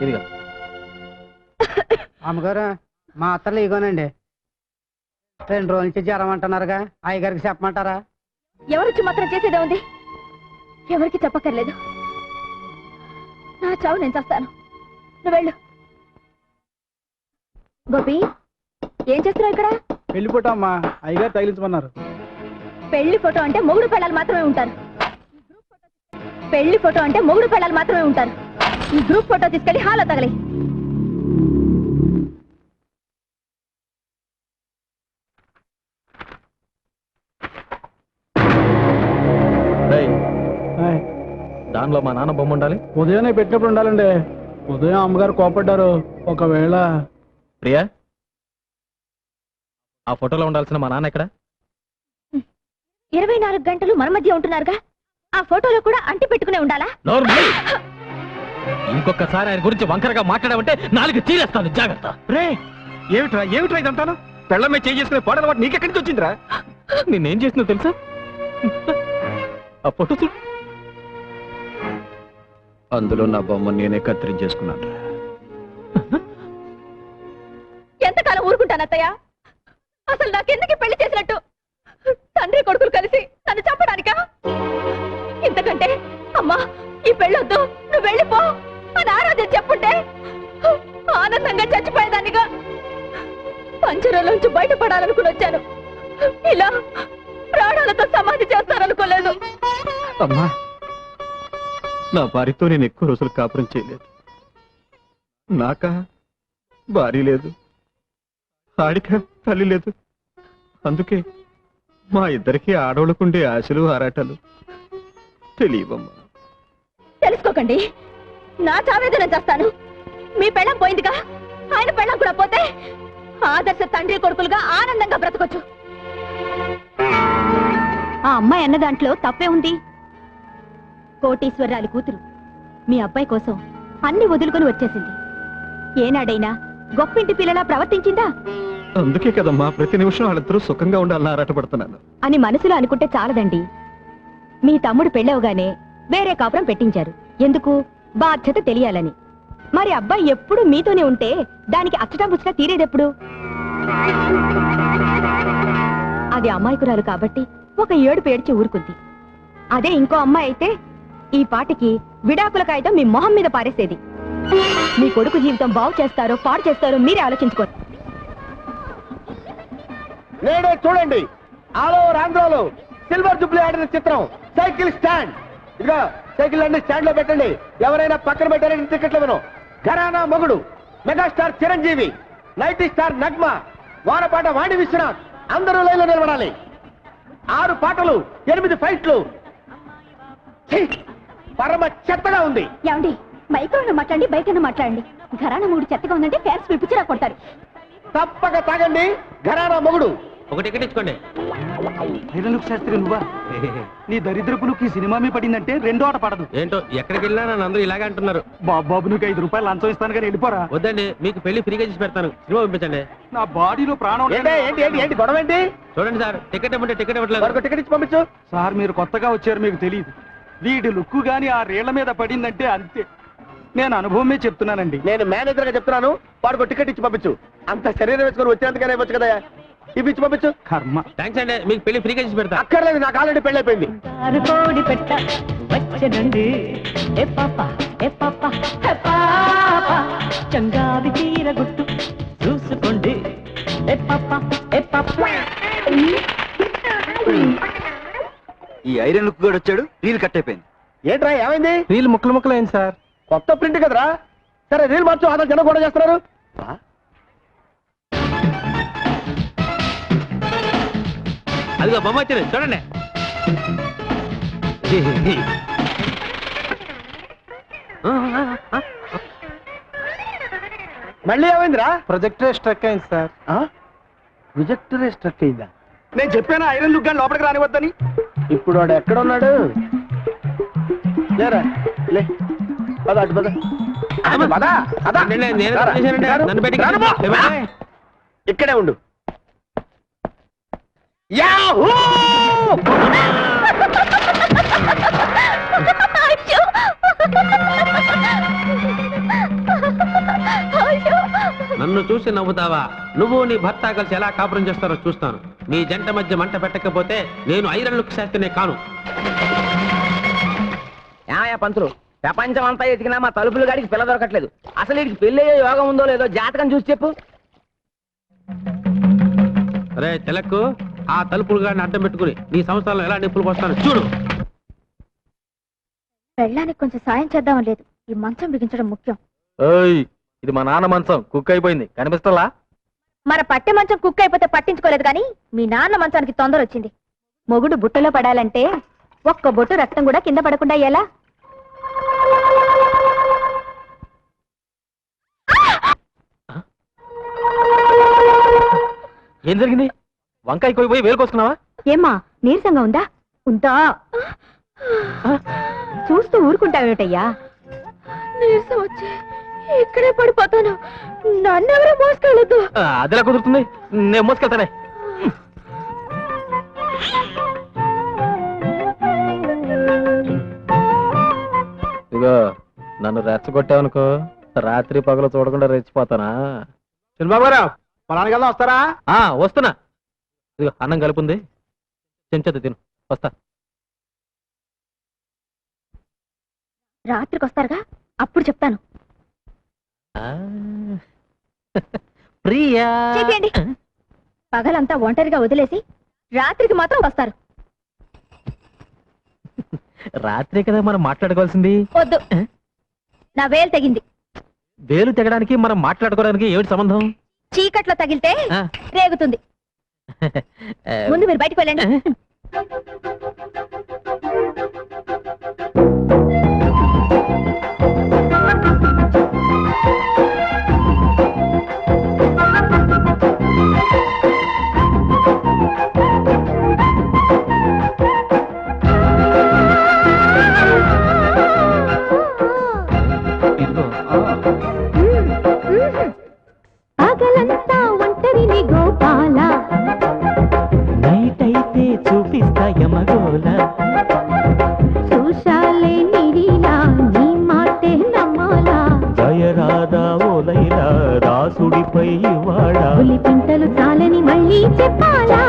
ఇదిగో అమ్మగారు, మా అత్తలు ఇగోనండి. 2 రోజుల నుంచి జ్వరం అంటున్నారుగా, అయ్యగారికి చెప్పమంటారా? ఎవరొచ్చి మాత్రం చేసేదే ఉంది, ఎవరికి చెప్పక్కర్లేదు. నా చావు నేను చేస్తాను, నువ్వు వెళ్ళు. గోపి, ఏం చేస్తున్నావు ఇక్కడ? పెళ్లి ఫోటో అమ్మా, అయ్యగారు తగిలించమన్నారు. పెళ్లి ఫోటో అంటే మొగుడు పెళ్ళాలు మాత్రమే ఉంటారు. పెళ్లి ఫోటో అంటే మొగుడు పెళ్ళాలు మాత్రమే ఉంటారు. ఈ గ్రూప్ ఫోటో తీసుకెళ్లి హాల్లో తగలి. దానిలో మా నాన్న బొమ్మ ఉండాలి. ఉదయాన్నే పెట్టినప్పుడు ఉండాలండి. ఉదయం అమ్మగారు కోపడ్డారు. ఒకవేళ ప్రియా, ఆ ఫోటోలో ఉండాల్సిన మా నాన్న ఎక్కడ? 24 గంటలు మన మధ్య ఉంటున్నారుగా, ఆ ఫోటోలో కూడా అంటి పెట్టుకునే ఉండాలా? ఇంకొకసారి ఆయన గురించి వంకరగా మాట్లాడావంటే 4 తీరేస్తాను, జాగ్రత్త. రే, ఏమిట్రా ఇదంతాను? పెళ్ళమే చేసుకునే పాడల వాటి నీకెక్కడి నుంచి వచ్చిందిరా? నేనేం చేసినా తెలుసా? ఆ ఫోటో చూడు. అందులో నా బొమ్మ నేనే కత్తిరించేసుకున్నాను. ఎంతకాలం ఊరుకుంటాను అత్తయ్య? అసలు నాకెందుకు పెళ్లి చేసినట్టు? తండ్రి కొడుకులు కలిసి నన్ను చంపడానికా? ఇంతకంటే అమ్మా, ఈ పెళ్ళొద్దు, నువ్వు వెళ్ళిపో అని ఆరాధ్య చెప్పుంటే ఆనందంగా చచ్చిపోయేదానిగా. పంజరంలోంచి బయటపడాలనుకుని వచ్చాను, ఇలా ప్రాణాలతో సమాధి చేస్తారనుకోలేదు. అమ్మా, నా భార్యతో నేను ఎక్కువ రోజులు కాపురం చేయలేదు. నాకా భార్య లేదు, ఆడిక తల్లి లేదు. అందుకే మా ఇద్దరికి ఆడవాళ్ళకుండే ఆశలు ఆరాటాలు తెలియవమ్మా. తెలుసుకోకండి, నా చావేదన చేస్తాను. మీ పెళ్ళం పోయిందిగా, ఆయన పెళ్ళం కూడా పోతే ఆదర్శ తండ్రి కొడుకులుగా ఆనందంగా బ్రతకొచ్చు. ఆ అమ్మాయి అన్న దాంట్లో తప్పే ఉంది. కోటీశ్వరరాలి కూతురు మీ అబ్బాయి కోసం అన్ని వదులుకొని వచ్చేసింది. ఏనాడైనా గొప్పింటి పిల్లలా ప్రవర్తించిందా? అందుకే కదమ్మా ప్రతి నిమిషం వాళ్ళిద్దరూ సుఖంగా ఉండాలని ఆరాటపడుతున్నాను. అని మనసులో అనుకుంటే చాలదండి. మీ తమ్ముడు పెళ్ళవగానే వేరే కాపురం పెట్టించారు. ఎందుకు? బాధ్యత తెలియాలని. మరి అబ్బాయి ఎప్పుడు మీతోనే ఉంటే దానికి అచ్చటా ముచ్చటా తీరేదెప్పుడు? అది అమ్మాయికురాలు కాబట్టి ఒక ఏడుపు ఏడ్చి ఊరుకుంది. అదే ఇంకో అమ్మాయి అయితే ఈ పాటికి విడాకుల కాగితం మీ మొహం మీద పారేసేది. మీ కొడుకు జీవితం బాగు చేస్తారో పాడు చేస్తారో మీరే ఆలోచించుకోండి. నేడే చూడండి, ఆల్ ఓవర్ ఆంధ్రాలో సిల్వర్ జూబ్లీ ఆడిన చిత్రం సైకిల్ స్టాండ్. ఇదిగో సైకిల్ అన్ని స్టాండ్ లో పెట్టండి. ఎవరైనా పక్కన పెట్టారని టికెట్లు విను. ఘరానా మొగుడు మెగాస్టార్ చిరంజీవి, నైటీ స్టార్ నగ్మ, వారపాట వాణి విశ్వనాథ్ అందరూ లైన్లో నిలబడాలి. 6 పాటలు, 8 ఫైట్లు. ఛీ, పరమ చెత్తగా ఉంది. ఏమండి, మైక్రోలో మాట్లాడండి, బయటనే మాట్లాడండి. ఘరానా మూడు చెత్తగా ఉందంటే ఫ్యాన్స్ పిలిపించినా కొడతారు. తప్పక తాగండి ఘరానా మొగుడు. ఒక టికెట్ ఇచ్చుకోండి. శాస్త్రి నువ్వా? నీ దరిద్రపులకు సినిమా మీ పడిందంటే 2వ ఆట పడదు. ఏంటో ఎక్కడికి వెళ్ళినా నన్ను అందరూ ఇలాగే అంటున్నారు. బాబు నీకు 5 రూపాయలు లంచం ఇస్తాను కానీ వెళ్ళిపోరా. వద్దండి, మీకు పెళ్లి ఫ్రీగా చేసి పెడతాను. సినిమా పంపించండి. నా బాడీలో ప్రాణం. ఏంటి గొడవ ఏంటి? చూడండి సార్, టికెట్ ఇవ్వండి. టికెట్ ఇవ్వట్లేదు. టికెట్ ఇచ్చి పంపించు. సార్ మీరు కొత్తగా వచ్చారు, మీకు తెలియదు. వీడి లుక్కు గాని ఆ రేళ్ల మీద పడిందంటే అంతే. నేను అనుభవమే చెప్తున్నానండి. నేను మేనేజర్ గా చెప్తున్నాను, వాడికి టికెట్ ఇచ్చి పంపించు. అంత శరీరం వేసుకొని వచ్చేందుకనే వచ్చు కదా. ఈ పిచ్చి పంపించు. కర్మ. థ్యాంక్స్ అండి, మీకు పెళ్లి ఫ్రీగా చేసి పెడతా. అక్కర్లేదు, నాకు ఆల్రెడీ పెళ్లి అయిపోయింది. కోడి పెట్ట వచ్చనండి ఏ పాప ఏ పాప ఏ పాప చంగాది తీర గుట్టు చూసుకోండి ఏ పాప ఏ పాప. ఈ ఐరన్ లుక్ కూడా వచ్చాడు, రీల్ కట్ అయిపోయింది. ఏంట్రా ఏమైంది? రీల్ ముక్కలు ముక్కలు అయింది సార్. కొత్త ప్రింట్ కదరా. సరే రీల్ మార్చు, అతను జనం కూడా చేస్తున్నారు. అదిగో బొమ్మ వచ్చింది చూడండి. మళ్ళీ ఏమైందిరా? ప్రొజెక్టర్ స్ట్రక్ అయింది సార్. ప్రొజెక్టరే స్ట్రక్ అయిందా? నేను చెప్పాను ఐరన్ లుక్ గాని లోపలికి రానివద్దని. ఇప్పుడు వాడు ఎక్కడ ఉన్నాడు? లేరా లే, పద అటు పద. పద, పద. నేను రారా. చేశానండి, నన్ను బయటికి రాను పో. ఇక్కడే ఉండు. యాహూ! నన్ను చూసి నవ్వుతావా? నువ్వు నీ భర్త కలిసి ఎలా కాపురం చేస్తారో చూస్తాను. నీ జంట మధ్య మంట పెట్టకపోతే నేను ఐరన్ లుక్ శాస్త్రినే కాను. ఏమయ్యా పంతులు, ప్రపంచం అంతా ఎతికినా మా తలుపులు గాడికి పిల్ల దొరకట్లేదు. అసలు వీడికి పెళ్లి అయ్యే యోగం ఉందో లేదో జాతకం చూసి చెప్పు. రే తిలక్కు, ఆ తలుపులు గాడిని అడ్డం పెట్టుకుని నీ సంవత్సరాలు ఎలా నిప్పులు పోస్తాను చూడు. పెళ్ళానికి కొంచెం సాయం చేద్దాం లేదు, ఈ మంచం బిగించడం ముఖ్యం. ఓయ్, ఇది మా నాన్న మంచం, కుక్ అయిపోయింది, కనిపిస్తలా? మన పట్టె మంచం కుక్ అయిపోతే పట్టించుకోలేదు కానీ మీ నాన్న మంచానికి తొందర వచ్చింది. మొగుడు బుట్టలో పడాలంటే ఒక్క బొట్టు రక్తం కూడా కింద పడకుండా ఎలా? ఏం జరిగింది? వంకాయ కోయిపోయి వేలు కోసుకున్నావా? ఏమ్మా నీరసంగా ఉందా? ఉందా? చూస్తూ ఊరుకుంటావేటయ్యా? నీరసం వచ్చి ఇక్కడే పడిపోతాను, నన్నెవరూ మోసుకెళ్ళొద్దు. అదిలా కుదురుతుంది, నేను మోసుకెళ్తానే. ఇదిగో నన్ను రెచ్చగొట్టావనుకో, రాత్రి పగలు చూడకుండా రెచ్చిపోతానా? చంద్రబాబురావు పొలానికి వెళ్దాం, వస్తారా? వస్తున్నా. ఇదిగో అన్నం కలుపుంది, చెంచదు తిను, వస్తా. రాత్రికి వస్తారుగా, అప్పుడు చెప్తాను. ప్రియా, చెప్పండి. పగలంతా ఒంటరిగా వదిలేసి రాత్రికి మాత్రం వస్తారు. రాత్రి కదా మనం మాట్లాడుకోవాల్సింది. వద్దు, నా వేలు తెగింది. వేలు తెగడానికి మనం మాట్లాడుకోవడానికి ఏమిటి సంబంధం? చీకట్లో తగిలితే ఆ. రేగుతుంది. ముందు మీరు బయటకు వెళ్ళండి. పగలంతా ఒంటరిని గోపాల, నైట్ అయితే చూపిస్తా యమగోల. చూశాలే నిరీలా, నీ మాటే నమ్మాలా. జయరాధా ఓలైలా, రాసుడిపై ఇవాళ. పులి పింటలు చాలని మళ్ళీ చెప్పాలా?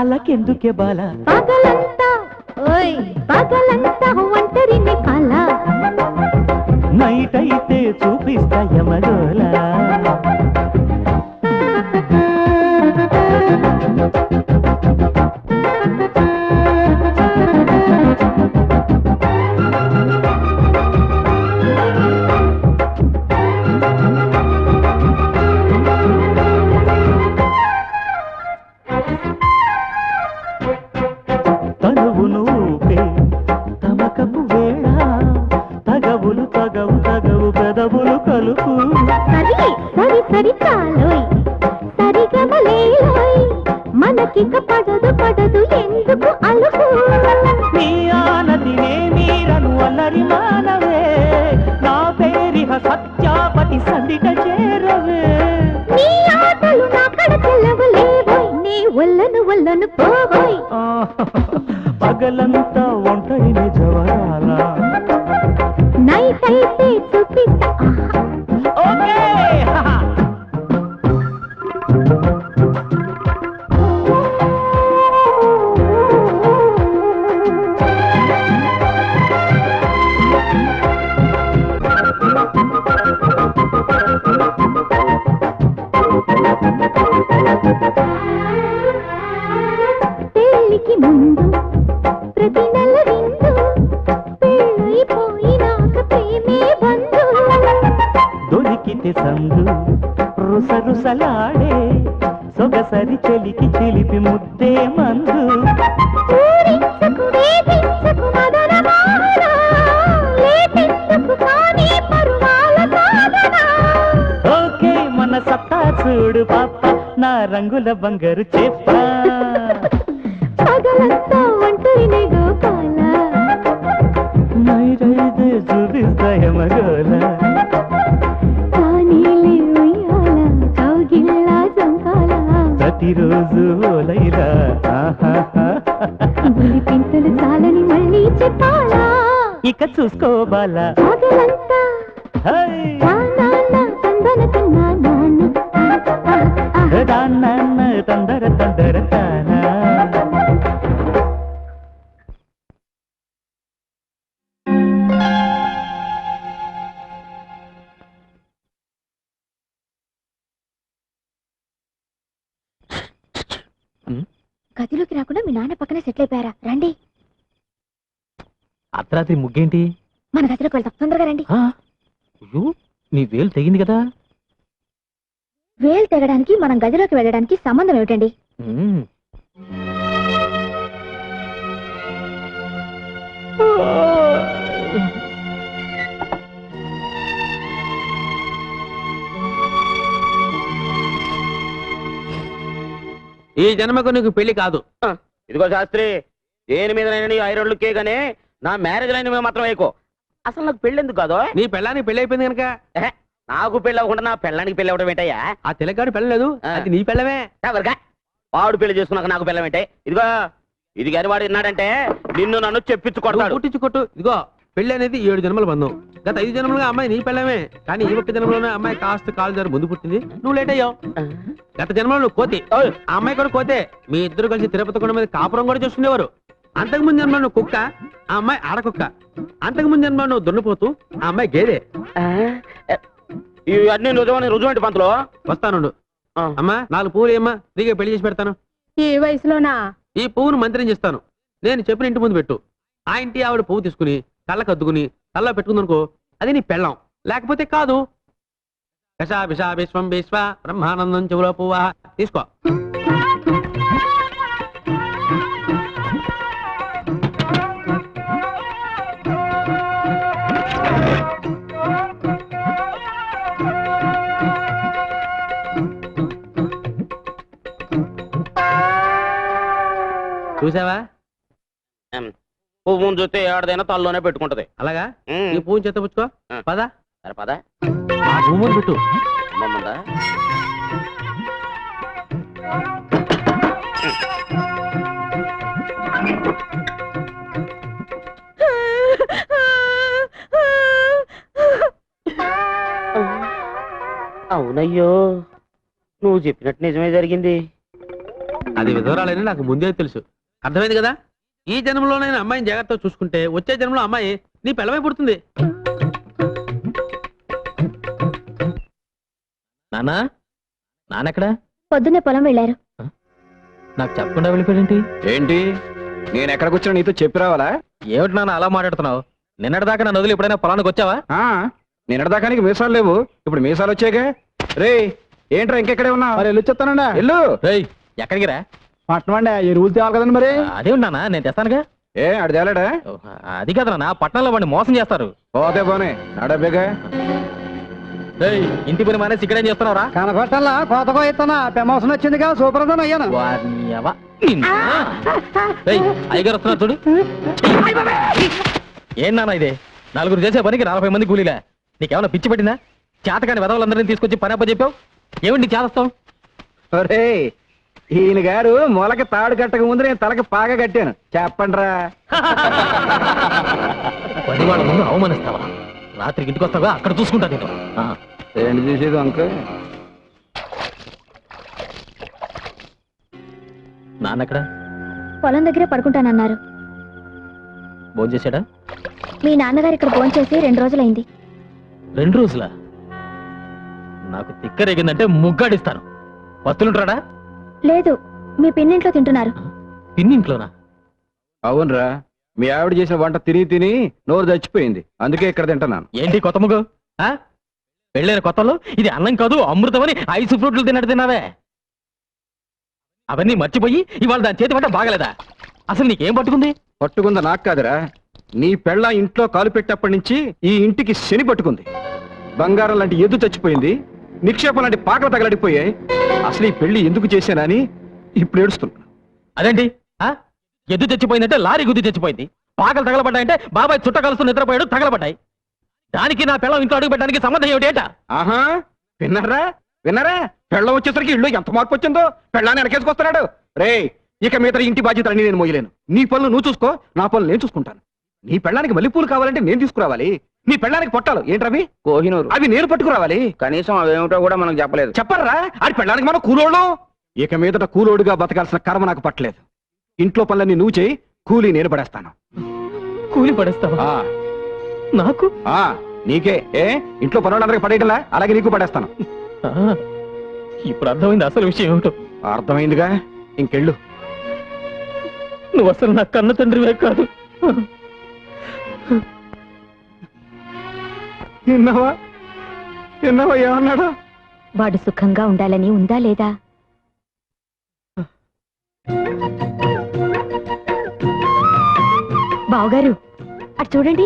అలకెందుకే బాల, పగలంతా ఓయ్ పగలంతా ఒంటరిని కాల. నైట్ అయితే చూపిస్తా యమగోల. తనువును ఊపే తమకపు వేళ, తగవులు తగవు తగవు పెదవులు కలుపు. సరి సరి సరి చాలోయ్, సరిగమలేలోయ్, మనకిక పడదు పడదు ఎందుకు అలుపు. నీ ఆనతినే మీరను అల్లరి మానవే, నా పేరిహ సత్యాపతి సందిట చేరవే. నీ ఆటలు నా కడ చెల్లవలేవోయ్, నీ ఒల్లను పోవోయ్. పగలంతా ఒంటరిని జవరాల. నైట్ అయితే చూపిస్తా. ఓకే నీటి సందు రుసరుసలాడే సొగసరి చెలికి చిలిపి ముద్దే మందు ఓకే మన సత్తా చూడు పాప నా రంగుల బంగారు చెప్ప నైరైతే చూపిస్తాయ మగోల ప్రతిరోజు ఓలైరా పింతులు చాలని మళ్ళీ చెప్పాలా ఇక చూసుకోవాలా తందర తందర తానా గదిలోకి రాకుండా మీ నాన్న పక్కనే సెటిల్ అయిపోయారా? రండి, అర్ధరాత్రి ముగ్గేంటి? మన గదిలోకి వెళ్తాం, తొందరగా రండి. అయ్యో, నీ వేలు తెగింది కదా. వేలు తెగడానికి మనం గదిలోకి వెళ్ళడానికి సంబంధం ఏమిటండి? ఈ జన్మకు నీకు పెళ్లి కాదు. ఇదిగో శాస్త్రి, దేని మీద నీ ఐరోళ్ళకే గానే నా మ్యారేజ్ లైన్ మీద మాత్రం వేయకో. అసలు నాకు పెళ్లి ఎందుకు కాదు? నీ పెళ్ళానికి పెళ్లి అయిపోయింది కనుక. నాకు పెళ్లి అవ్వకుండా నా పెళ్ళానికి పెళ్లి అవ్వడం ఏంటయ్యా? ఆ తెలగాడు పెళ్ళలేదు, అది నీ పెళ్ళమే. ఎవరికా వాడు పెళ్లి చేసుకున్నాక నాకు పెళ్ళం ఏంటే? ఇదిగో ఇది గాని వాడు విన్నాడంటే నిన్ను నన్ను చెప్పించు కొడతాడు. పుట్టించు కొట్టు. ఇదిగో పెళ్లి అనేది 7 జన్మల బంధం. గత 5 జన్మలుగా అమ్మాయి నీ పెళ్ళమే. కానీ ఈ ఒక్క జన్మలోనే అమ్మాయి కాస్త కాలు జారి ముందు పుట్టింది, నువ్వు లేట్ అయ్యావు. గత జన్మలో నువ్వు కోతి, ఆ అమ్మాయి కూడా కోతే. మీ ఇద్దరు కలిసి తిరుపతి కొండ మీద కాపురం కూడా చేసుకునేవారు. అంతకుముందు జన్మలో నువ్వు కుక్క, ఆ అమ్మాయి ఆడకుక్క. అంతకుముందు జన్మలో నువ్వు దున్నపోతూ, ఆ అమ్మాయి గేదె. ఇవన్నీ నిజమని రుజువేంటి పంతులు? వస్తానుండు. అమ్మా 4 పువ్వులు ఏమ్మా, ఫ్రీగా పెళ్లి చేసి పెడతాను. ఈ వయసులోనా? ఈ పువ్వును మంత్రం చేస్తాను, నేను చెప్పిన ఇంటి ముందు పెట్టు. ఆ ఇంటి ఆవిడ పువ్వు తీసుకుని కళ్ళకు అద్దుకుని తల్ల పెట్టుకుందనుకో, అది నీ పెళ్ళం. లేకపోతే కాదు. కషా విషా విశ్వం విశ్వ బ్రహ్మానందం చెవులో పువ్వా తీసుకో. చూసావా? పువ్వును చూస్తే ఏడదైనా తల్లోనే పెట్టుకుంటది. అలాగా? ఈ పువ్వుని చేత పుచ్చుకో. పదా సరే పదా పువ్వు పెట్టు. అమ్మమ్మందా అవునయ్యో, నువ్వు చెప్పినట్టు నిజమే జరిగింది. అది విధవరాలని నాకు ముందే తెలుసు. అర్థమైంది కదా? ఈ జన్మలోనైనా అమ్మాయిని జాగ్రత్తగా చూసుకుంటే వచ్చే జన్మలో అమ్మాయి నీ పిల్లమై పుడుతుంది. నానా, నాన్నెక్కడా? పొద్దున్నే పొలం వెళ్ళారు. నాకు చెప్పకుండా వెళ్ళిపోయాడేంటి? ఏంటి, నేను ఎక్కడికి వచ్చినా నీతో చెప్పి రావాలా? ఏమిటి నాన్న అలా మాట్లాడుతున్నావు? నిన్నటిదాకా నన్ను వదిలి ఎప్పుడైనా పొలానికి వచ్చావా? నిన్నటిదాకా నీకు మీసాలు లేవు, ఇప్పుడు మీసాలు వచ్చాక. రే ఏంట్రా ఇంకెక్కడే ఉన్నా? మరి వెళ్ళి చెప్తానండి. వెళ్ళు. రేయ్, ఎక్కడికి రా? పట్టణం ఎరువులు తేవాలి కదండి. మరి అదేమిటి నాన్న, నేను తెస్తానుగా. ఏ అడి తేలాడా? అది కదా నాన్న, పట్టణంలో వాడిని మోసం చేస్తారు. పోతే పోనే నడబేగా. రేయ్, ఇంటి పని మానేసి ఇక్కడేం చేస్తున్నావురా? కనపట్టల్లా కోతకో ఇస్తున్నా ప్రమోషన్ వచ్చిందిగా, సూపర్దన్ అయ్యాను. అయ్యగారు వస్తున్నారు చూడు. ఏం నాన్న ఇది? 4 చేసే పనికి 40 మంది కూలీలా? నీకేమైనా పిచ్చి పట్టిందా? చేతకాని వెదవులందరినీ తీసుకొచ్చి పని అప్ప చెప్పావు. ఏమిటి చేస్తావు? ఒరే, ఈయన గారు మొలకి తాడు కట్టక ముందు నేను తలకి పాగా కట్టాను. చెప్పండిరా. పని వాళ్ళ ముందు అవమానిస్తావా? రాత్రికి ఇంటికి వస్తావా? అక్కడ చూసుకుంటా నేను. ఏంటి చూసేది అంక? నాన్నెక్కడ? పొలం దగ్గరే పడుకుంటానన్నారు. భోజనం చేశాడా? మీ నాన్నగారు ఇక్కడ ఫోన్ చేసి 2 రోజులైంది. 2 రోజులా? నాకు తిక్కరేగిందంటే ముగ్గాడిస్తాను. వస్తులుంటాడా? లేదు, మీ పిన్నింట్లో తింటున్నారు. పిన్నింట్లోనా? అవునరా, మీ ఆవిడ చేసిన వంట తిని తిని నోరు చచ్చిపోయింది, అందుకే ఇక్కడ తింటున్నాను. ఏంటి కొత్త ముగ్గు? పెళ్ళైన కొత్తలో ఇది అన్నం కాదు అమృతమని ఐస్ ఫ్రూట్లు తిన్నట్టు తిన్నావే. అవన్నీ మర్చిపోయి ఇవాళ దాని చేతి పట్ట బాగలేదా? అసలు నీకేం పట్టుకుంది? పట్టుకుందా నాకు కాదురా, నీ పెళ్ళ ఇంట్లో కాలు పెట్టేప్పటి నుంచి ఈ ఇంటికి శని పట్టుకుంది. బంగారం లాంటి ఎద్దు చచ్చిపోయింది, నిక్షేపం లాంటి పాకలు తగలడిపోయాయి. అసలు ఈ పెళ్లి ఎందుకు చేశానని ఇప్పుడు ఏడుస్తున్నా. అదేంటి ఎద్దు చచ్చిపోయిందంటే లారీ గుద్ది చచ్చిపోయింది, పాకలు తగలబడ్డాయంటే బాబాయ్ చుట్ట కలుస్తూ నిద్రపోయాడు తగలబడ్డాయి. దానికి నా పిల్లం ఇంట్లో అడుగు పెట్టడానికి సంబంధం ఏమిటేట? ఆహా, విన్నారా విన్నారా? పెళ్ళం వచ్చేసరికి ఇల్లు ఎంత మార్పు వచ్చిందో. పెళ్ళాన్ని వెనకేసుకొస్తున్నాడు. రే, ఇక మీద ఇంటి బాధ్యతలన్నీ నేను మోయలేను. నీ పనులు నువ్వు చూసుకో, నా పనులు నేను చూసుకుంటాను. నీ పెళ్ళానికి మల్లెపూలు కావాలంటే నేను తీసుకురావాలి. నీ పెళ్ళానికి పొట్టాలు ఏంటవి? కోహినూరు. అవి నేను పట్టుకురావాలి. కనీసం అవేమిటో కూడా మనకు చెప్పలేదు. చెప్పరా? అది పెళ్ళానికి మనం కూలోళ్ళం. ఇక మీదట కూలోడుగా బతకాల్సిన కర్మ నాకు పట్టలేదు. ఇంట్లో పనులన్నీ నువ్వు చేయి, కూలీ నేను పడేస్తాను. కూలి పడేస్తావా? ఆ, నాకు? ఆ, నీకే. ఏ ఇంట్లో పనులందరికీ పడేయటంలా, అలాగే నీకు పడేస్తాను. ఆ, ఇప్పుడు అర్థమైంది అసలు విషయం ఏమిటో. అర్థమైందిగా, ఇంకెళ్ళు. నువ్వు అసలు నా కన్న తండ్రివే కాదు. విన్నావా విన్నావా ఏమన్నాడా? వాడు సుఖంగా ఉండాలని ఉందా లేదా? బావగారు అటు చూడండి.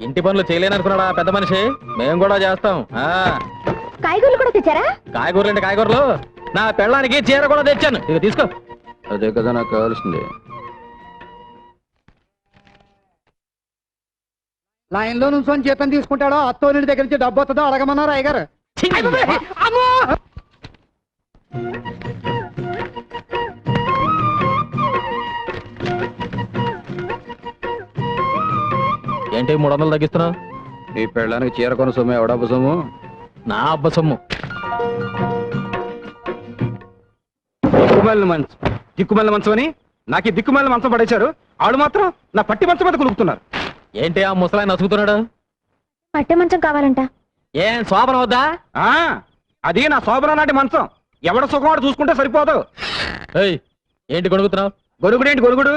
ఇంటి పనులు చేయలేననుకున్నాడా పెద్ద మనిషి? మేము కూడా చేస్తాం. కాయగూరలు కూడా తెచ్చారా? కాయగూరలు అంటే కాయగూరలు, నా పెళ్ళానికి చీర కూడా తెచ్చాను. ఇక తీసుకో. అదే కదా నాకు కావాల్సింది. లైన్ లో నుంచి జీతం తీసుకుంటాడో అత్తోని దగ్గర నుంచి డబ్బు వస్తుందో అడగమన్నారు అయ్యగారు. ఏంటి 300 తగ్గిస్తున్నావు? నీ పెళ్ళానికి చీర కొన సొమ్ము ఎవడబ్బ సొమ్ము? నా అబ్బ సొమ్ము. దిక్కుమల్లి మంచం అని నాకు దిక్కుమల్లి మంచం పడేశారు. ఆడు మాత్రం నా పట్టి మంచం మీద కులుపుతున్నారు. ఏంటి ఆ ముసలాయన నసుగుతున్నాడు? పట్టె మంచం కావాలంట. ఏం శోభన వద్దా? అది నా శోభన నాటి మంచం. ఎవడ సుఖం వాడు చూసుకుంటే సరిపోదు. ఏయ్, ఏంటి గొడుగుతున్నావు? గొరుగుడేంటి గొరుగుడు?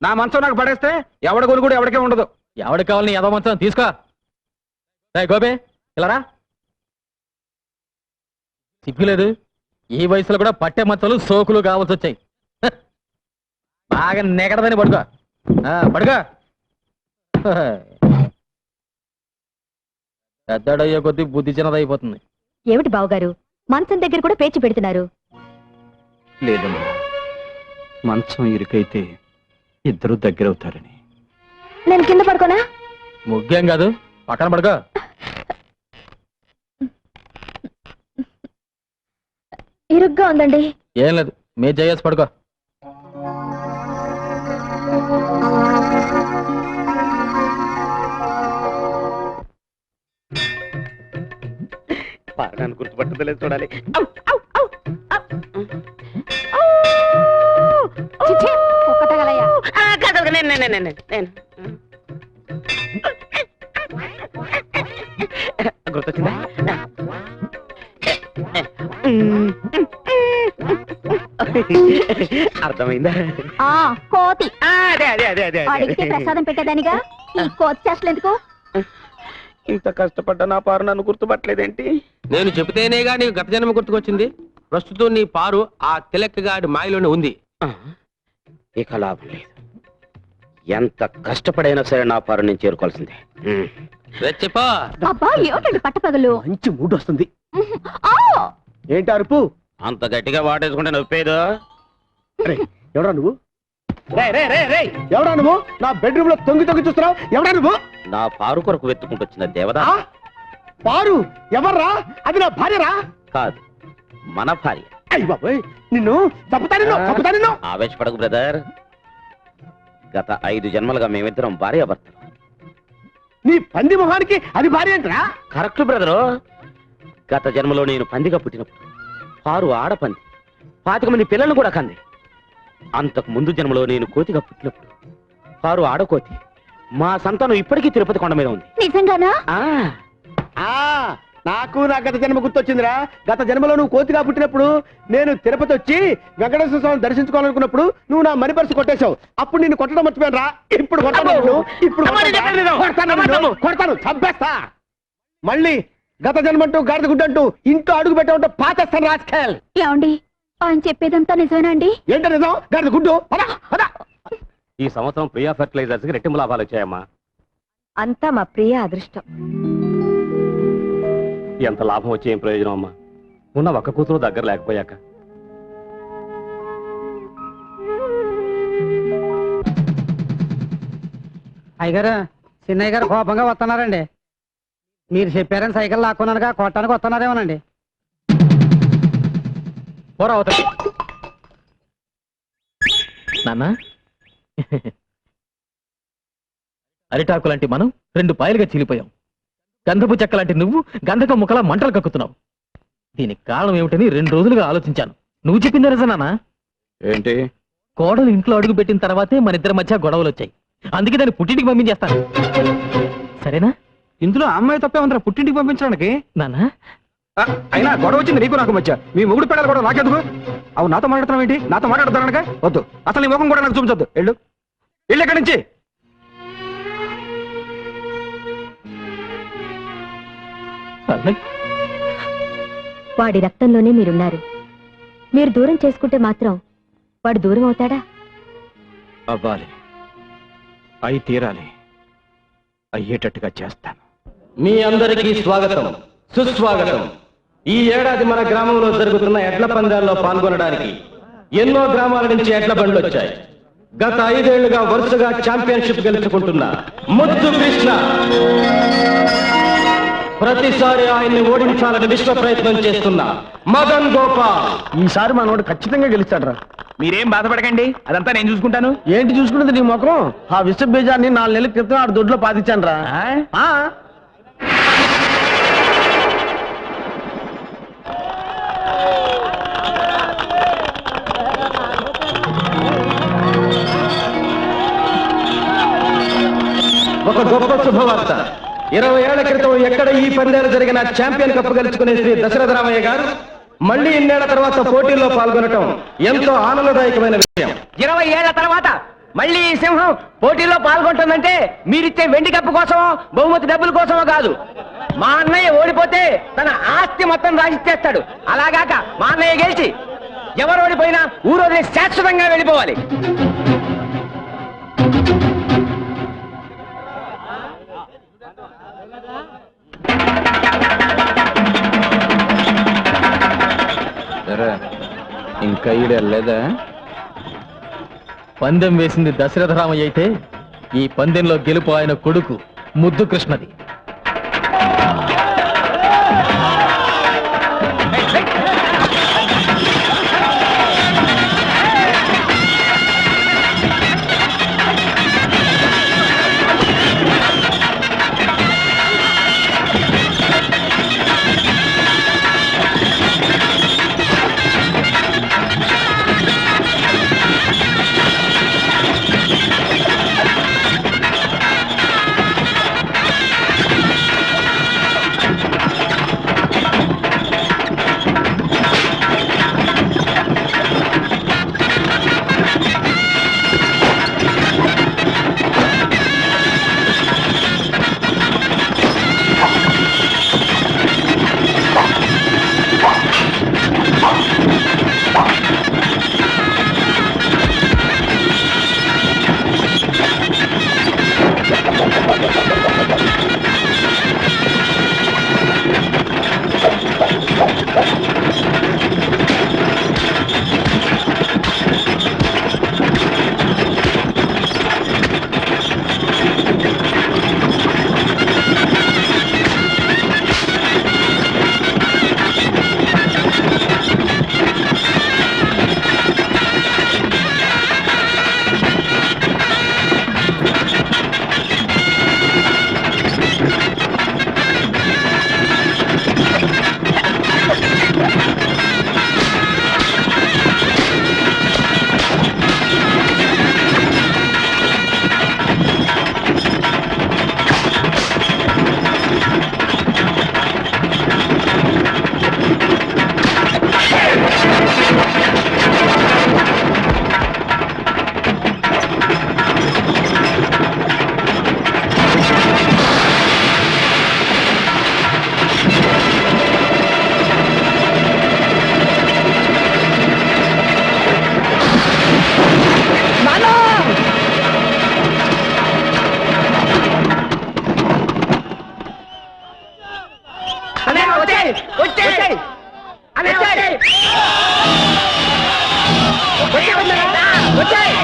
నా మంచం నాకు పడేస్తే ఎవడ గొరుగుడు ఎవరికే ఉండదు. ఎవడికి కావాలి నీ ఎదో మంచం? తీసుకో. గోపే ఇలారా. సిగ్గులేదు? ఈ వయసులో కూడా పట్టె మంచాలు సోకులు కావాల్సి వచ్చాయి. బాగా నెగడదని పడుకో. పడుకో. పెద్దడయ్యే కొద్దీ బుద్ధి చిన్నదైపోతుంది. ఏమిటి బావగారు మంచం దగ్గర కూడా పేచి పెడుతున్నారు? లేదమ్మా, మంచం ఇరుకైతే ఇద్దరు దగ్గరవుతారని. నేను కింద పడుకోనా? ముగ్గేం కాదు, పక్కన పడుకో. ఇరుగ్గా ఉందండి. ఏం లేదు, మీ జయేసి పడుకో. పారడానికి గుర్తుపట్టలేదు చూడాలి. చిచ్చే, కుక్క తగలయ్యా. గుర్తొచ్చిందా? అర్థమైందా? కోతి అదే అదే అదే అదే అడిగితే ప్రసాదం పెట్టేదానిగా ఈ కోతి చేష్టలు ఎందుకు? ఇంత కష్టపడ్డా నా పారు నన్ను గుర్తుపట్టలేదేంటి? నేను చెబితేనేగా నీకు గత జన్మ గుర్తుకొచ్చింది. ప్రస్తుతం నీ పారు ఆ తిలక్కగాడి మాయలోనే ఉంది. ఇక లాభం లేదు. ఎంత కష్టపడైనా సరే నా పారు నేను చేరుకోవాల్సిందే. చెప్పా. అబ్బా ఏమిటండి పట్టపగలు? మంచి మూడ్ వస్తుంది. ఆ! ఏంటి అరుపు? అంత గట్టిగా వాటేసుకుంటే నొప్పేదో. ఎవడా నువ్వు? ఎవడా నువ్వు? నా బెడ్రూమ్ లో తొంగి తొంగి చూస్తున్నావు. ఎవడా నువ్వు? నా పారు కొరకు వెతుకుంటూ వచ్చిన దేవదా. పారు ఎవర్రా? అది నా భార్యరా? కాదు, మన భార్య. అయ్య బాబోయ్, నిన్ను చంపుతాను. ఆవేశపడకు బ్రదర్. గత 5 జన్మలుగా మేమిద్దరం భార్యాభర్తలు. నీ పంది మొహానికి అది భార్య అంటరా? Correct brother. గత జన్మలో నేను పందిగా పుట్టినప్పుడు పారు ఆడపంది 25 మంది పిల్లలను కూడా కంది. అంతకు ముందు జన్మలో నేను కోతిగా పుట్టినప్పుడు పారు ఆడకోతి. మా సంతానం ఇప్పటికీ తిరుపతి కొండ మీద ఉంది. నిజంగానా? నాకు నా గత జన్మ గుర్తొచ్చిందిరా. గత జన్మలో నువ్వు కోతిగా పుట్టినప్పుడు నేను తిరుపతి వచ్చి వెంకటేశ్వర స్వామిని దర్శించుకోవాలనుకున్నప్పుడు నువ్వు నా మనీ పర్సు కొట్టేశావు. అప్పుడు నిన్ను కొట్టడం మర్చిపోయాను రా. ఇప్పుడు కొడతాను, చంపేస్తా. మళ్ళీ గత జన్మంటూ గాడిద గుడ్డంటూ ఇంట్లో అడుగు పెట్టమంటూ పాచేస్తాను రాజకీయాలు. ఏమండి ఆయన చెప్పేదంతా నిజమేనా అండి? ఏంటో నిజం? గాడిద గుడ్డు ఈ సంవత్సరం ప్రియా ఫెర్టిలైజర్స్ కి రెట్టింపు లాభాలు వచ్చాయమ్మా. అంతా మా ప్రియ అదృష్టం. ఎంత లాభం వచ్చి ఏం ప్రయోజనం అమ్మా, ఉన్న ఒక్క కూతురు దగ్గర లేకపోయాక. అయ్యగారు చిన్నయ్య గారు కోపంగా వస్తున్నారండి. మీరు చెప్పారని సైకిల్ లాక్కున్నానుగా కొట్టడానికి వస్తున్నారేమోనండి. పోరా అవుతాయి నాన్న. అరిటాకు లాంటి మనం 2 పాయలుగా చీలిపోయాం. గంధపు చెక్క లాంటి నువ్వు గంధక ముక్కలా మంటలు కక్కుతున్నావు. దీనికి కారణం ఏమిటని 2 రోజులుగా ఆలోచించాను. నువ్వు చెప్పింది నిజమేనా? ఏంటి? కోడలు ఇంట్లో అడుగు పెట్టిన తర్వాతే మన ఇద్దరి మధ్య గొడవలు వచ్చాయి. అందుకే దాన్ని పుట్టింటికి పంపించేస్తాను. సరేనా? ఇందులో అమ్మాయి తప్పే ఉందిరా పుట్టింటికి పంపించడానికి. నాన్న అయినా గొడవ వచ్చింది నీకు నాకు మధ్య. మీ మొగుడు పెడాలి కూడా నాకెందుకు? అవు నాతో మాట్లాడుతున్నావు ఏంటి? నాతో మాట్లాడుతానక వద్దు. అసలు నీ ముఖం కూడా నాకు చూపించొద్దు. వెళ్ళు వెళ్ళు ఎక్కడి నుంచి. వాడి రక్తంలోనే మీరున్నారు. మీరు దూరం చేసుకుంటే మాత్రం వాడు దూరం అవుతాడా? అవ్వాలి, అయి తీరాలి, అయ్యేటట్టుగా చేస్తాను. మీ అందరికీ స్వాగతం, సుస్వాగతం. ఈ ఏడాది మన గ్రామంలో జరుగుతున్న ఎడ్ల పందాల్లో పాల్గొనడానికి ఎన్నో గ్రామాల నుంచి ఎడ్ల బండ్లు వచ్చాయి. గత 5 ఏళ్లుగా వరుసగా ఛాంపియన్షిప్ గెలుచుకుంటున్న ముద్దు కృష్ణ ప్రతిసారి ఆయన్ని ఓడించాలని విశ్వ ప్రయత్నం చేస్తున్న మదన్ గోపాల్. ఈసారి మనోడు ఖచ్చితంగా గెలుస్తాడు రా. మీరేం బాధపడకండి, అదంతా నేను చూసుకుంటాను. ఏంటి చూసుకున్నది నీ ముఖం? ఆ విశ్వ బీజాన్ని 4 నెలల క్రితం ఆడు దొడ్లో పాతించాను రా. ఒక గొప్ప శుభవార్త. 20 ఏళ్ల క్రితం ఎక్కడ ఈ పందాలు జరిగిన ఛాంపియన్ కప్ గెలుచుకునే శ్రీ దశరథ రామయ్య గారు మళ్ళీ ఇన్నేళ్ల తర్వాత పోటీల్లో పాల్గొనటం ఎంతో ఆనందదాయకమైన విషయం. 20 ఏళ్ల తర్వాత మళ్ళీ ఈ సింహం పోటీలో పాల్గొంటుందంటే మీరిచ్చే వెండి కప్పు కోసమో బహుమతి డబ్బుల కోసమో కాదు. మా అన్నయ్య ఓడిపోతే తన ఆస్తి మొత్తం రాసిచ్చేస్తాడు. అలాగాక మా అన్నయ్య గెలిచి ఎవరు ఓడిపోయినా ఊరోజు శాశ్వతంగా వెళ్ళిపోవాలి. ఇంకా ఈడెళ్ళలేదా? పందెం వేసింది దశరథ రామయ్య అయితే ఈ పందెంలో గెలుపు ఆయన కొడుకు ముద్దు కృష్ణది. వచ్చేయ్ వచ్చేయ్ అదే వచ్చేయ్ వచ్చేయ్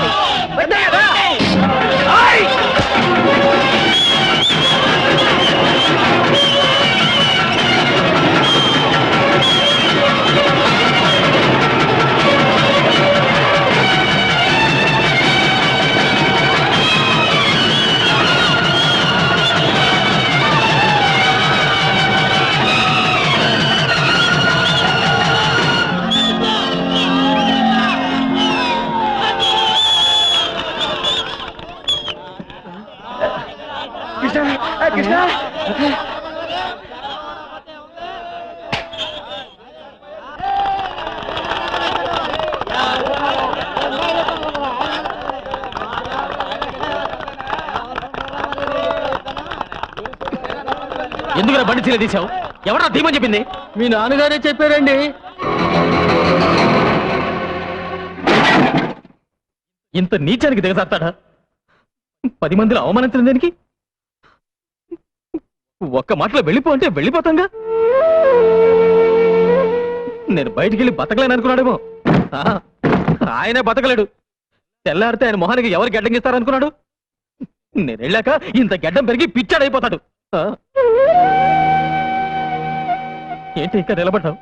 కృష్ణ ఎందుకు బండి చీల తీసావు? ఎవరా తీమని చెప్పింది? మీ నాన్నగారే చెప్పారండి. ఇంత నీచానికి దిగజాస్తాడా? 10 మందిలో అవమానించిన దానికి ఒక్క మాటలో వెళ్ళిపో అంటే వెళ్ళిపోతాంగా. నేను బయటికి వెళ్ళి బతకలేను అనుకున్నాడేమో. ఆయనే బతకలేడు. తెల్లారితే ఆయన మొహానికి ఎవరు గడ్డం ఇస్తారనుకున్నాడు? నేను వెళ్ళాక ఇంత గడ్డం పెరిగి పిచ్చాడైపోతాడు. ఏంటి ఇంకా నిలబడ్డావు?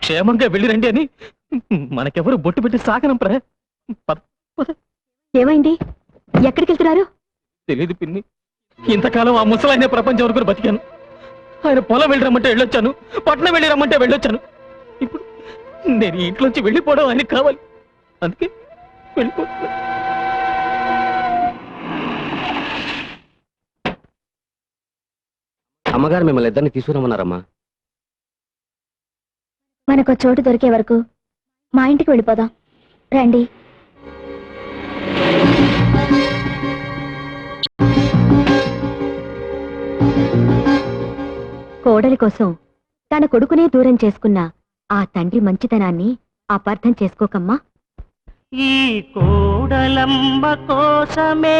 క్షేమంగా వెళ్ళి రండి అని మనకెవరు బొట్టు పెట్టి సాగనంపరా? ఏమైంది? ఎక్కడికి వెళ్తున్నారు? తెలీదు పిన్ని. ఇంతకాలం ఆ ముసలాయన ప్రపంచం వరకు బతికాను. ఆయన పొలం వెళ్ళి రమ్మంటే వెళ్ళొచ్చాను, పట్నం వెళ్ళి రమ్మంటే వెళ్ళొచ్చాను. ఇప్పుడు నేను ఇంట్లోంచి వెళ్ళిపోవడం ఆయనకి కావాలి. అందుకే వెళ్ళిపోతున్నా. అమ్మగారు మిమ్మల్ని ఇద్దరిని తీసుకురమ్మన్నారమ్మా. మనకు చోటు దొరికే వరకు మా ఇంటికి వెళ్ళిపోదాం రండి. కోడలి కోసం తన కొడుకునే దూరం చేసుకున్న ఆ తండ్రి మంచితనాన్ని అపార్థం చేసుకోకమ్మా. ఈ కోడలమ్మ కోసమే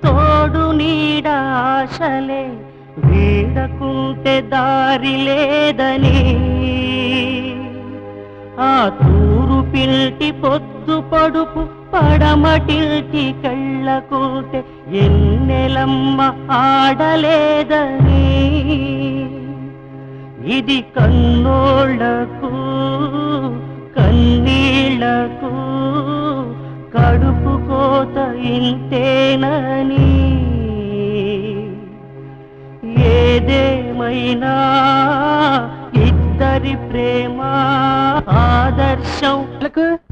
తోడు నీడ ఆశలే వీడకుంటే దారి లేదని ఆ తూరు పిల్టి పొద్దు పడుపు పడమటిల్టి కళ్ళకుంటే ఎన్నెలమ్మ ఆడలేదని ఇది కన్నోళ్లకు కన్నీళ్లకు కడుపు కోత ఇంతేనని ఏదేమైనా ఇద్దరి ప్రేమ ఆదర్శం.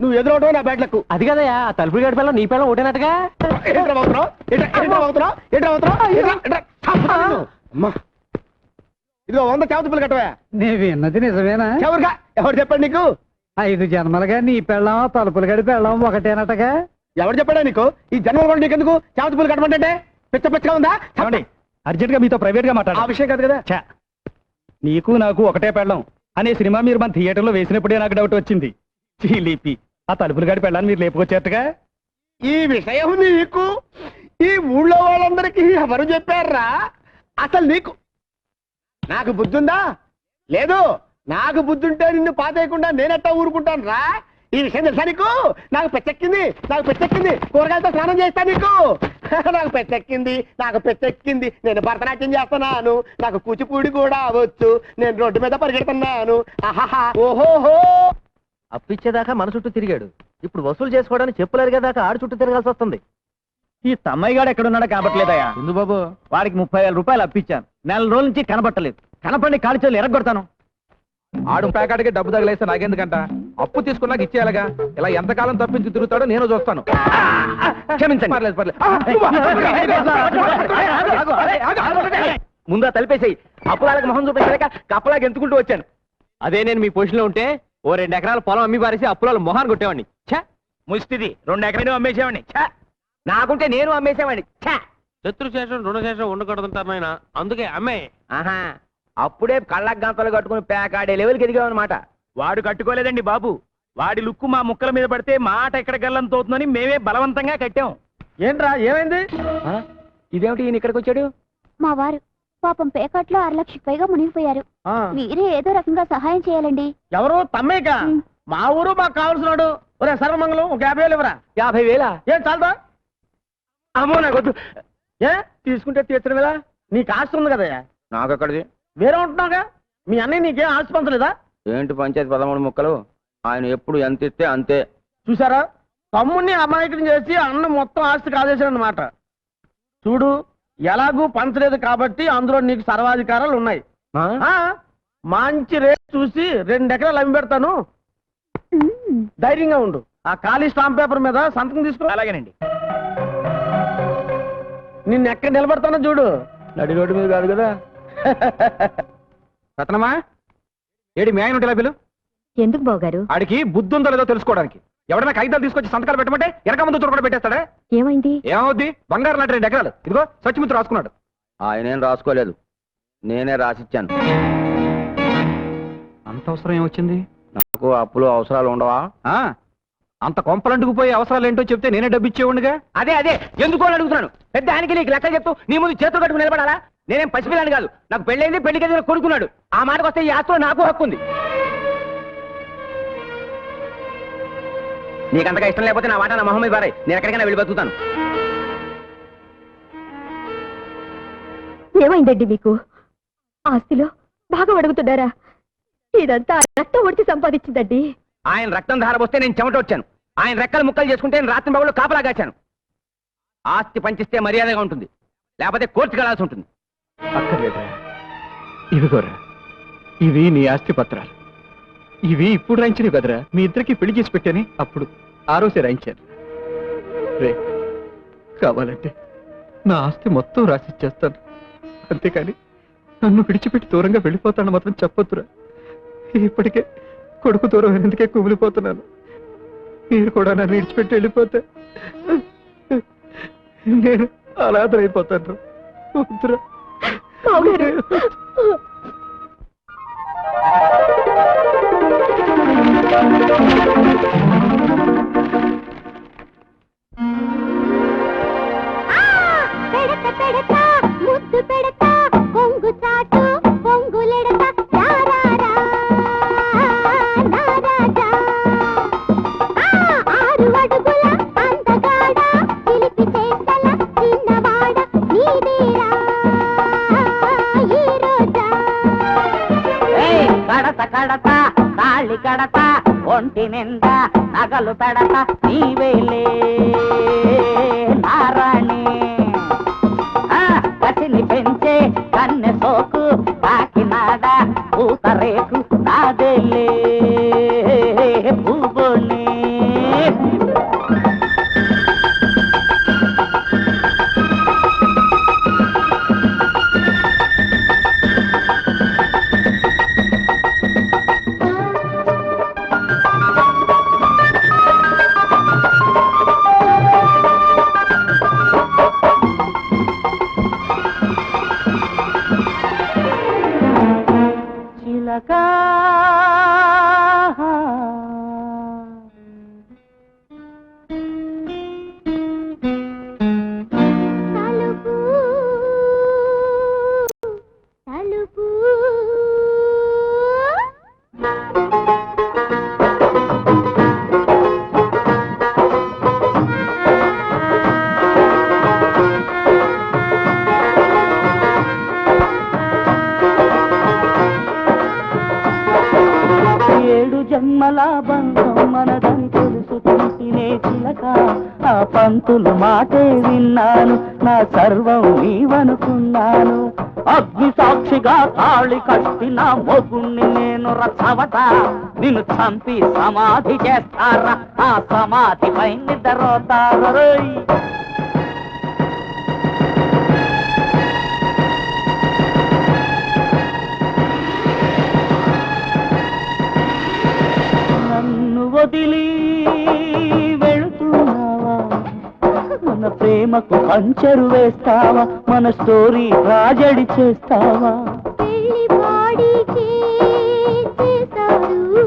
నువ్వు ఎదురవడం నా బ్యాట్లకు. అది కదయా తలుపులు గడి పిల్ల నీ పిల్ల ఒకటేనట్టుగా. ఇదిగో 100 చేపలు కట్టవా. నేను విన్నది నిజమేనా? ఎవరుగా ఎవరు చెప్పాడు నీకు? 5 జన్మలుగా నీ పెళ్ళం తలుపులు గడి పెళ్ళం ఒకటేనటగా. ఎవరు చెప్పాడా నీకు? ఈ జన్మలు కూడా నీకెందుకు చేపలు కట్టమంటే? పిచ్చ పిచ్చగా ఉందా? అర్జెంట్ గా మీతో ప్రైవేట్ గా ఆ మాట్లాడాలి. విషయం కాదు కదా. నీకు నాకు ఒకటే పెళ్ళం అనే సినిమా మీరు మన థియేటర్లో వేసినప్పుడే నాకు డౌట్ వచ్చింది. చీలిపి ఆ తలుపులు గడి పెళ్ళాన్ని మీరు లేపుకొచ్చేట్టుగా. ఈ విషయం నీకు ఈ ఊళ్ళో వాళ్ళందరికీ ఎవరు చెప్పారా? అసలు నీకు నాకు బుద్ధి ఉందా? లేదు. నాకు బుద్ధి ఉంటే నిన్ను పాతేయకుండా నేనెట్టా ఊరుకుంటాను రా. ఈ విషయం తెలుసా నీకు? నాకు పెచ్చెక్కింది, నాకు పెచ్చెక్కింది. కూరగాయలతో స్నానం చేస్తా నీకు. నాకు పెచ్చెక్కింది, నాకు పెచ్చెక్కింది. నేను భరతనాట్యం చేస్తున్నాను, నాకు కూచిపూడి కూడా అవచ్చు. నేను రోడ్డు మీద పరిగెడుతున్నాను. ఆహాహా ఓహోహో. అప్పిచ్చేదాకా మన చుట్టూ తిరిగాడు. ఇప్పుడు వసూలు చేసుకోవడానికి చెప్పులు అరిగేదాకా ఆడు చుట్టూ తిరగాల్సి వస్తుంది. ఈ తమ్మయ్యగాడు ఎక్కడున్నాడో కాబట్లేదయ్యా. ఎందు బాబు? వాడికి 30,000 రూపాయలు అప్పించాను. నెల రోజుల నుంచి కనబట్టలేదు. కనపండి కాలి చేతులు ఎరగొడతాను. ఆడు ప్యాకెట్కి డబ్బు తగిలేస్తే నాకెందుకంట? అప్పు తీసుకున్నాక ఇచ్చేయాలగా. ఇలా ఎంతకాలం తప్పించి తిరుగుతాడో నేను చూస్తాను. క్షమించండి. పర్లేదు పర్లేదు. ముందా తలిపేసాయి. అప్పులాలకు మొహం చూపించలేక కప్పలాగా ఎంతుకుంటూ వచ్చాను. అదే నేను మీ పొజిషన్లో ఉంటే ఓ 2 ఎకరాల పొలం అమ్మి పారేసి అప్పులాలు మొహాన్ని కొట్టేవాడిని. ఛా ముష్టిది 2 ఎకరాలు అమ్మేసేవాడిని. ఛా నాకుంటే నేను అమ్మేసేవాడిని. ఛా శత్రుశేషం రుణశేషం ఉండకూడదంటారు నాయన. అందుకే అమ్మాయి. ఆహా అప్పుడే కళ్ళకు గంతలు కట్టుకుని పేకాడే లెవెల్కి ఎదిగామన్నమాట. వాడు కట్టుకోలేదండి బాబు. వాడి లుక్కు మా ముక్కల మీద పడితే మాట ఎక్కడ గల్లంత అవుతుందని మేమే బలవంతంగా కట్టాం. ఏంట్రా ఏమైంది? ఇదేమిటి ఈయన ఇక్కడికి వచ్చాడు? మా వారు పాపం పేకాట్లో 6 లక్షలకు పైగా మునిగిపోయారు. ఆ, మీరే ఏదో రకంగా సహాయం చేయాలండి. ఎవరు తమ్మేక? మా ఊరు మాకు కావాల్సినాడు. ఒరే సర్వమంగళం ఒక 50,000 ఇవ్వరా. 50,000? ఏం చాలదా? అమ్మో నాకొద్దు. ఏ తీసుకుంటే తీర్చడం ఎలా? నీకు ఆస్తి ఉంది కదా? నాకు అక్కడిది. వేరే ఉంటున్నావుగా? మీ అన్నయ్య నీకేం ఆస్తి పంచలేదా? ఏంటి పంచాయతీ 13 ముక్కలు? ఆయన ఎప్పుడు ఎంత ఇస్తే అంతే. చూసారా, తమ్ముడిని అమాయకుని చేసి అన్న మొత్తం ఆస్తి కాజేశాడు అన్నమాట. చూడు, ఎలాగూ పంచలేదు కాబట్టి అందులో నీకు సర్వాధికారాలు ఉన్నాయి. ఆ, మంచి రేట్ చూసి 2 ఎకరాలు అమ్మి పెడతాను. ధైర్యంగా ఉండు. ఆ ఖాళీ స్టాంప్ పేపర్ మీద సంతకం తీసుకో. అలాగేనండి. నిన్ను ఎక్కడ నిలబడతానో చూడు. నడి రోడ్డు మీద కాదు కదా. రత్నమా, ఏడి మీ ఆయన పిలు. ఎందుకు బావగారు? ఆడికి బుద్ధి ఉందో లేదో తెలుసుకోవడానికి. ఎవడైనా కాగితాలు తీసుకొచ్చి సంతకాలు పెట్టమంటే వెనక ముందు చురకడ పెట్టేస్తాడా? ఏమైంది? ఏమవుద్ది? బంగారం లాంటి 2 ఎకరాలు ఇదిగో సచ్చిమిత్రు రాసుకున్నాడు. ఆయన ఏం రాసుకోలేదు, నేనే రాసిచ్చాను. అంత అవసరం ఏమొచ్చింది? నాకు అప్పులు అవసరాలు ఉండవా? అంత కొంపలంటుకు పోయే అవసరాలు ఏంటో చెప్తే నేనే డబ్బు ఇచ్చేవాడిగా. అదే అదే ఎందుకో అని అడుగుతున్నాను. పెద్ద ఆయనకి నీకు లెక్క చెప్తూ నీ ముందు చేతులు కట్టుకుని నిలబడాలా? నేనేం పసిపిల్లాని కాదు. నాకు పెళ్ళైంది, పెళ్లికి ఎదురు కొడుకున్నాడు. ఆ మాటకు వస్తే ఈ ఆస్తిలో నాకు హక్కు ఉంది. నీకంతగా ఇష్టం లేకపోతే నా మాట నా మొహం మీద బారాయి. నేను ఎక్కడికైనా వెళ్ళి బతుకుతాను. ఏమైందండి మీకు? ఆస్తిలో బాగా అడుగుతున్నారా? ఇదంతా రక్తం ఒడిచి సంపాదించిందండి. ఆయన రక్తం ధారపోస్తే నేను చెమట వచ్చాను. ఆయన రెక్కలు ముక్కలు చేసుకుంటే నేను రాత్రి బాబులో కాపలా కాచాను. ఆస్తి పంచిస్తే మర్యాదగా ఉంటుంది, లేకపోతే కోర్టుకు వెళ్ళాల్సి ఉంటుంది. అక్కర్లేదా? ఇదిగోరా, ఇవి నీ ఆస్తి పత్రాలు. ఇవి ఇప్పుడు రాయించినవి కదరా. మీ ఇద్దరికి పెళ్లి చేసి పెట్టానే, అప్పుడు ఆ రోజే రాయించాను. రే, కావాలంటే నా ఆస్తి మొత్తం రాసిచ్చేస్తాను. అంతేకాని నన్ను విడిచిపెట్టి దూరంగా వెళ్ళిపోతాను మాత్రం చెప్పొద్దురా. ఇప్పటికే కొడుకు దూరం ఎందుకే కుమిలిపోతున్నాను. మీరు కూడా నన్ను విడిచిపెట్టి వెళ్ళిపోతే నేను అనాథరైపోతాను. వద్దురా. పెడత పెడత ముద్దు పెడత కొంగు చాటు కొంగులెడత రారారా నారాజా. 6 అడుగుల అందగాడ పిలిపి చేసల చిన్నవాడ నీదేరా ఈ రోజా. కడత కడత తాళి కడత ఒంటి నిండా నగలు పెడత నీవేలే నారాణి. కసిని పెంచే కన్నె సోకు కాకినాడ పూతరేకు నాదేలే పూబోని. చిలకా తలుపు తలుపు జన్మల బంధం మనదని తెలుసుకుంటేనే చిలక. ఆ పంతులు మాటే విన్నాను, నా సర్వం నీవనుకున్నాను. అగ్ని సాక్షిగా తాళి కట్టిన మొగుణ్ణి నేను రచ్చవట. నిన్ను చంపి సమాధి చేస్తారా, ఆ సమాధిపై నిద్రపోతారు. నన్ను వదిలి వెళుతున్నావా, మన ప్రేమకు పంచరు వేస్తావా, మన స్టోరీ ట్రాజెడీ చేస్తావా. పెళ్లి బాడీకే చేశారు,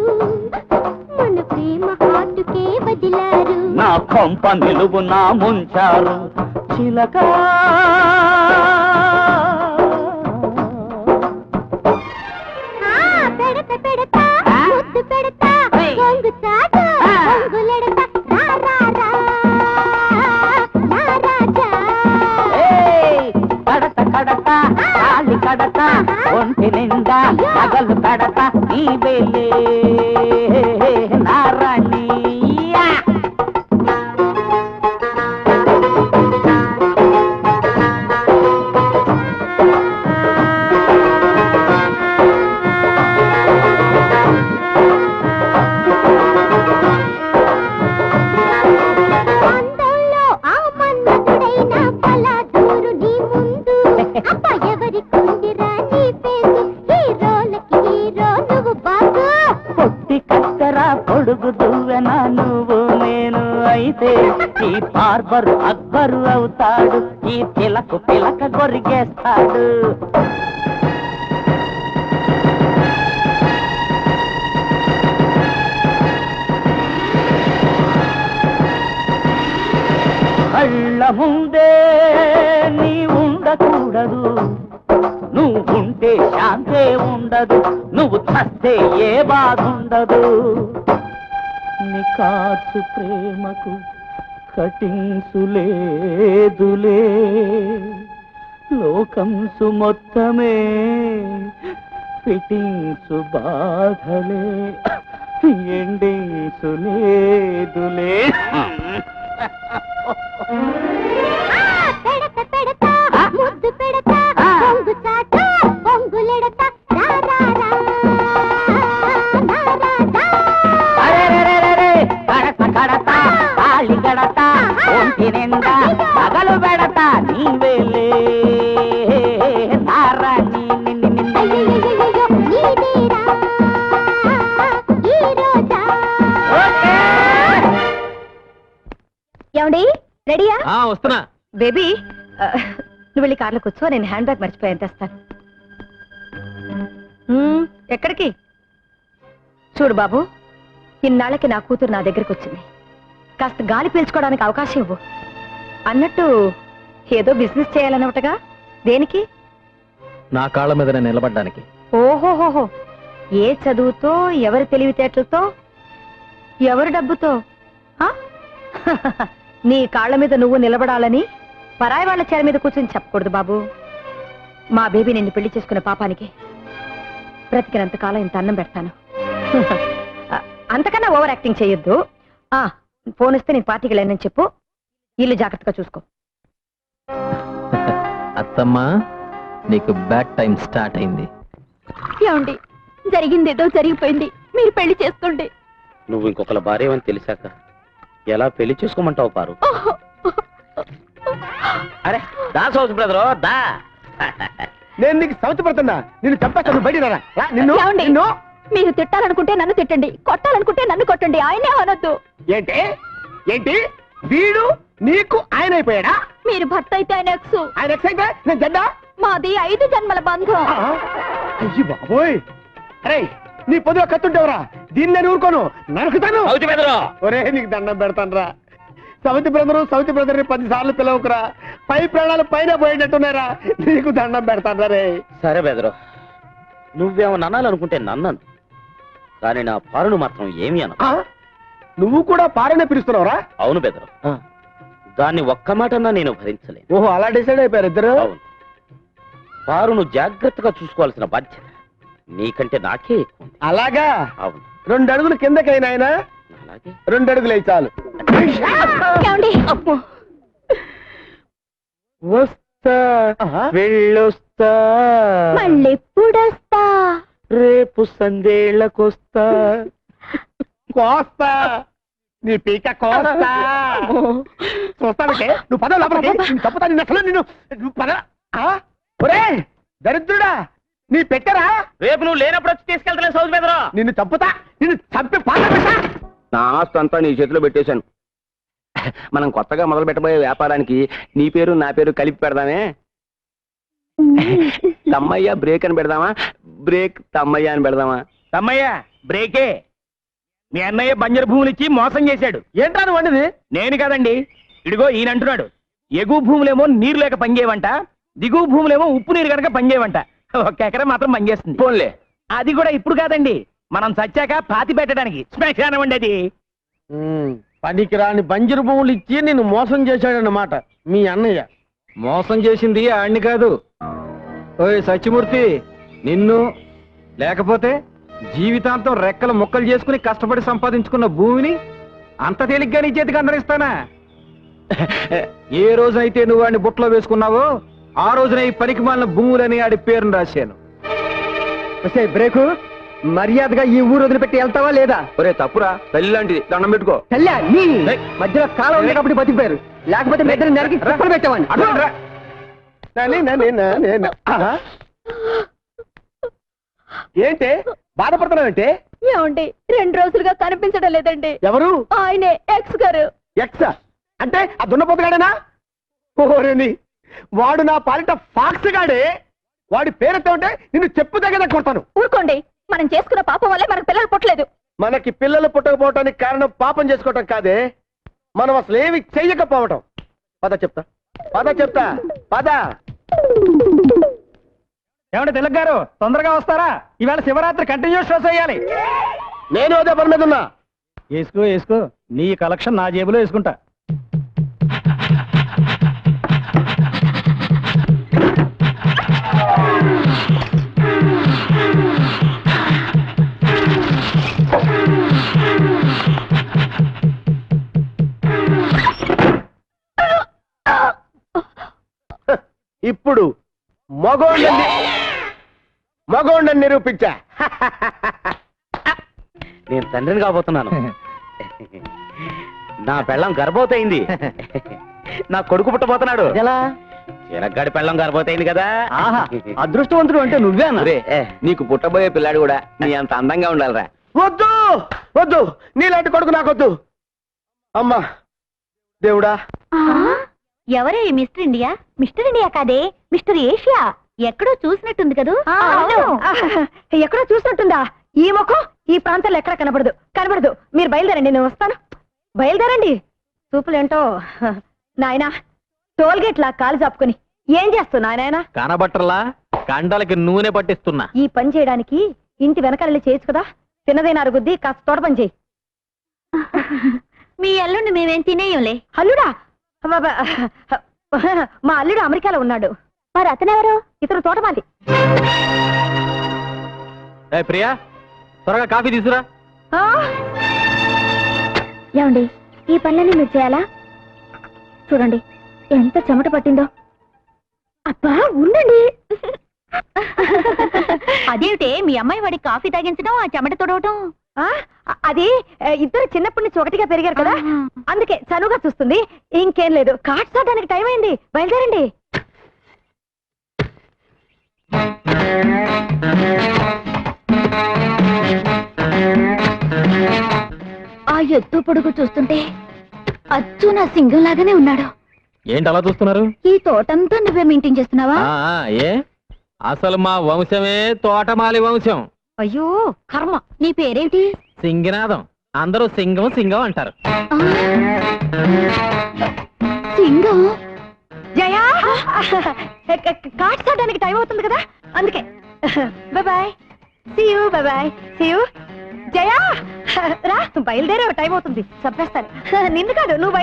మన ప్రేమ హార్టుకే వదిలారు. నా కొంప నిలువునా ముంచారు. చిలక నీవేలే నారాణి. పొట్టి కత్తెర పొడుగు దువ్వెన నువ్వు నేను అయితే ఈ బార్బర్ అక్బరు అవుతాడు, ఈ పిలకు పిలక గొరిగేస్తాడు. కళ్ళ ముందే నీ ఉండకూడదు, నువ్వుంటే శాంతే ఉండదు, నువ్వు చస్తే ఏ బాగుండదు. నికాసు ప్రేమకు కటింసులేదులే, లోకంసు మొత్తమే ఫిటింగ్సు బాధలే, ఎండింగ్సులేదులే. ముద్దు పెడతా పొంగు చాట పొంగులెడతా కడత కడత తాళి గడత ఒంటి నిండా పగలు పెడతా నీవేలే నారాణి. ఏమండి రెడీయా? వస్తున్నా. బేబీ నువ్వు వెళ్ళి కార్లో కూర్చో, నేను హ్యాండ్ బ్యాగ్ మర్చిపోయాను తెస్తాను. ఎక్కడికి? చూడు బాబు, ఇన్నాళ్ళకి నా కూతురు నా దగ్గరకు వచ్చింది, కాస్త గాలి పీల్చుకోవడానికి అవకాశం ఇవ్వు. అన్నట్టు ఏదో బిజినెస్ చేయాలన్నట్టుగా, దేనికి? నా కాళ్ళ మీద నేను నిలబడ్డానికి. ఓహోహోహో, ఏ చదువుతో, ఎవరి తెలివితేటలతో, ఎవరి డబ్బుతో? నీ కాళ్ళ మీద నువ్వు నిలబడాలని పరాయి వాళ్ళ చీర మీద కూర్చొని చెప్పకూడదు బాబు. మా బేబీ నిన్ను పెళ్లి చేసుకున్న పాపానికి బ్రతికినంత కాలం ఇంత అన్నం పెడతాను. అంతకన్నా ఓవర్ యాక్టింగ్ చేయొద్దు. ఫోన్ ఇస్తే నేను పార్టీకి వెళ్ళానని చెప్పు, ఇల్లు జాగ్రత్తగా చూసుకో. అత్తమ్మా, నీకు బ్యాడ్ టైం స్టార్ట్ అయింది. ఏమండి, జరిగిందేదో జరిగిపోయింది, మీరు పెళ్లి చేసుకోండి. నువ్వు ఇంకొకళ్ళ భార్య అని తెలిసాక ఎలా పెళ్లి చేసుకోమంటావు పారు? అరే దా సౌత్ బ్రదర్ దా. నేను నీకు సౌత్ పడుతున్నా, నిన్ను చంపేస్తాను, బయట నిన్ను. ఏమండి? మీరు తిట్టాలనుకుంటే నన్ను తిట్టండి, కొట్టాలనుకుంటే నన్ను కొట్టండి, ఆయనే అనొద్దు. ఏంటి ఏంటి వీడు నీకు ఆయన అయిపోయాడా? మీరు భర్త అయితే ఆయన ఎక్స్, ఆయన ఎక్స్ అయితే నేను జడ్డా? మాది 5 జన్మల బంధం. అయ్యి బాబోయ్, అరే నీ పొద్దులో కత్తుంటేవరా, దీన్ని నేను ఊరుకోను, నరుకుతాను. ఒరే నీకు దండం పెడతాను రా, సౌతి బ్రదర్ ని 10 సార్లు పిలవకురా, పై ప్రాణాలు పైన పోయేటట్టున్నారా, నీకు దండం పెడతాను రే. సరే బెదరు, నువ్వేమన్నా అనాలనుకుంటే నన్నను, కానీ నా పారును మాత్రం ఏమి అన. నువ్వు కూడా పారనే పిలుస్తున్నావురా? అవును బెదరు, దాన్ని ఒక్క మాటన్నా నేను భరించలేను. ఓహో, అలా డిసైడ్ అయిపోయారు ఇద్దరు? అవును, పారును జాగ్రత్తగా చూసుకోవాల్సిన బాధ్యత నీకంటే నాకే ఎక్కువ. అలాగా? అవును. 2 అడుగులు కిందకైనా ఆయన, అలాగే 2 అడుగులు అయి చాలు. వస్తా వెళ్ళొస్తా, మళ్ళెప్పుడొస్తా? రేపు సందేళ్లకొస్తా, కోస్తా నీ పీక కోస్తా. చూస్తానంటే నువ్వు పద లోపలికి, తప్పుతా నిన్ను అసలు, నువ్వు పద. ఒరే దరిద్రుడా, నీ పెట్టరా? రేపు నువ్వు లేనప్పుడు వచ్చి తీసుకెళ్తా సౌత్ బెదరు. నిన్ను చంపుతా, నిన్ను చంపి పాత. నా ఆస్తి అంతా నీ చేతిలో పెట్టేశాను. మనం కొత్తగా మొదలు పెట్టబోయే వ్యాపారానికి నీ పేరు నా పేరు కలిపి పెడదామే. తమ్మయ్య బ్రేక్ అని పెడదామా, బ్రేక్ తమ్మయ్య అని పెడదామా? తమ్మయ్య బ్రేకే. మీ అన్నయ్య బంజరు భూములు ఇచ్చి మోసం చేశాడు. ఏంటా నువ్వు వండిది? నేను కాదండి, ఇడిగో ఈయన అంటున్నాడు. ఎగువ భూములేమో నీరు లేక పనిచేయవంట, దిగువ భూములేమో ఉప్పు నీరు కనుక పనిచేయవంట. 1 ఎకరం మాత్రం పనిచేస్తుంది. పోన్లే, అది కూడా ఇప్పుడు కాదండి, మనం చచ్చాక పాతి పెట్టడానికి శ్మశానం అండి అది. పనికి రాని బంజరు భూములు ఇచ్చి నిన్ను మోసం చేశాడన్నమాట మీ అన్నయ్య. మోసం చేసింది ఆడిని కాదు. ఓయ్ సత్యమూర్తి, నిన్ను లేకపోతే జీవితాంతం రెక్కలు ముక్కలు చేసుకుని కష్టపడి సంపాదించుకున్న భూమిని అంత తేలిగ్గా నీ చేతికి అందరిస్తానా? ఏ రోజైతే నువ్వు వాడిని బుట్టలో వేసుకున్నావో ఆ రోజున ఈ పనికి మాలిన భూములని ఆడి పేరును రాశాను. బ్రేకు మర్యాదగా ఈ ఊరు వదిలిపెట్టి వెళ్తావా లేదా? ఒరే తప్పురా, తల్లి లాంటిది, దండం పెట్టుకో. తల్లా నీ మధ్యలో కాలం ఉంది కాబట్టి బతికిపోయారు, లేకపోతే మీ ఇద్దరు నెలకి చెప్పలు పెట్టేవాడిని. ఏంటి బాధపడుతున్నావంటే? ఏమండి 2 రోజులుగా కనిపించడం లేదండి. ఎవరు? ఆయనే ఎక్స్ గారు. ఎక్స్ అంటే ఆ దున్నపోతుగాడేనా? ఓరేని, వాడు నా పాలిట ఫాక్స్ గాడే. వాడి పేరుతో ఉంటే నిన్ను చెప్పు దగ్గర కొడతాను. ఊరుకోండి, మనం చేసుకున్న పాపం వల్లే మనకు పిల్లలు పుట్టలేదు. మనకి పిల్లలు పుట్టకపోవటానికి కారణం పాపం చేసుకోవటం కాదే, మనం అసలు ఏమి చెయ్యకపోవటం. పద చెప్తా, పద. ఏమంటే తిలక్ గారు, తొందరగా వస్తారా? ఈవేళ శివరాత్రి కంటిన్యూస్ షోస్ వేయాలి. నేను అదే పని మీద ఉన్నా. వేసుకో, నీ కలెక్షన్ నా జేబులో వేసుకుంటా. ఇప్పుడు మగోండని నిరూపించా. నేను తండ్రిని కాబోతున్నాను. నా పెళ్ళం గర్భవతయింది. నా కొడుకు పుట్టబోతున్నాడు. ఎలా? చిరగ్గాడి పెళ్ళం గర్భవతయింది కదా. అదృష్టవంతుడు అంటే నువ్వే అన్నా. నీకు పుట్టబోయే పిల్లాడు కూడా నీ అంత అందంగా ఉండాలిరా. వద్దు, నీలాంటి కొడుకు నాకొద్దు. అమ్మా దేవుడా. ఎవరే మిస్టర్ ఇండియా? మిస్టర్ ఇండియా కాదే, మిస్టర్ ఏషియా. ఎక్కడో చూసినట్టుంది కదూ? ఎక్కడో చూసినట్టుందా? ఈ ముఖం ఈ ప్రాంతాల్లో ఎక్కడ కనబడదు. మీరు బయలుదేరండి, నేను వస్తాను. బయలుదేరండి. చూపులేంటో నాయనా, టోల్గేట్ లా కాలు చాపుకొని ఏం చేస్తున్నా నాయనా? కనబట్టర్లా, కండలకి నూనె పట్టిస్తున్నా. ఈ పని చేయడానికి ఇంటి వెనకాల చేయొచ్చు కదా. తిన్నదైనా అరుగుద్ది, కాస్త తోట పని చేయి. మీ అల్లుండి మేమేం తినేయంలే. అల్లుడా? మా అల్లుడు అమెరికాలో ఉన్నాడు. మరి అతనెవరు? ఇతను తోటమాలి. ప్రియా, త్వరగా కాఫీ తీసురా. ఏమండి, ఈ పనులన్నీ మీరు చేయాలా? చూడండి ఎంత చెమట పట్టిందో. అబ్బా ఉండండి. అదేమిటే మీ అమ్మాయి వాడికి కాఫీ తాగించడం, ఆ చెమట తొడవటం? అది ఇద్దరు చిన్నప్పటి నుంచి ఒకటిగా పెరిగారు కదా, అందుకే చనువుగా చూస్తుంది. ఇంకేం లేదు. కార్డ్స్ ఆడడానికి టైం అయింది, బయలుదేరండి. ఆ ఎత్తు పొడుగు చూస్తుంటే అచ్చు నా సింగం లాగానే ఉన్నాడు. ఏంటి అలా చూస్తున్నారు? ఈ తోటంతా నువ్వే మెయింటైన్ చేస్తున్నావా? ఏ అసలు మా వంశమే తోటమాలి వంశం. అయ్యో కర్మ. నీ పేరేమిటి? సింగనాథం. అందరూ సింగం అంటారు. సింగం? జయా, కార్డ్స్ ఆడడానికి టైం అవుతుంది కదా, అందుకే. బాయ్. See you. జయా రా, నువ్వు బయలుదేరే టైం అవుతుంది. చంపేస్తాను. నిన్ను కాదు, నువ్వు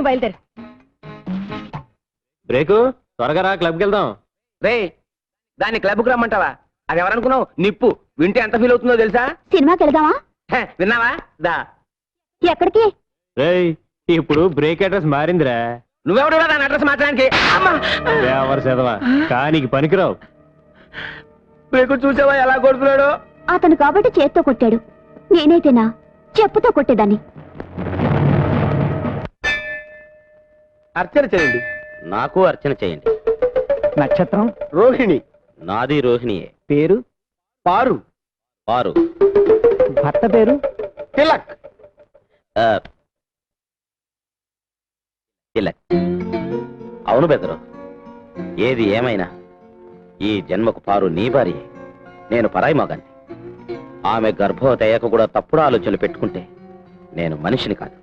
బయలుదేరు. బ్రేకు, త్వరగా రా, క్లబ్కి వెళ్దాం. రే, దాన్ని క్లబ్కి రమ్మంటావా? అది ఎవరనుకున్నావు? నిప్పు. వింటే ఎంత ఫీల్ అవుతుందో తెలుసా? సినిమాకి వెళ్దామా? విన్నావా? దా. ఎక్కడికి? రేయ్, ఇప్పుడు బ్రేక్ అడ్రస్ మారిందిరా. నువ్వెవడు దాని అడ్రస్ మార్చడానికి? కానీ పనికిరావు. బ్రేకు చూసావా ఎలా కొడుతున్నాడు? అతను కాబట్టి చేత్తో కొట్టాడు, నేనైతేనా చెప్పుతో కొట్టేదాన్ని. అర్చన చేయండి. నాకు అర్చన చేయండి. నక్షత్రం రోహిణి. నాది రోహిణియే. పేరు పారు. భర్త పేరు తిలక్. తిలక్. అవును బెదరు, ఏది ఏమైనా ఈ జన్మకు పారు నీ భార్యే. నేను పరాయి మగాన్ని. ఆమె గర్భవతి అయ్యాక కూడా తప్పుడు ఆలోచనలు పెట్టుకుంటే నేను మనిషిని కాదు.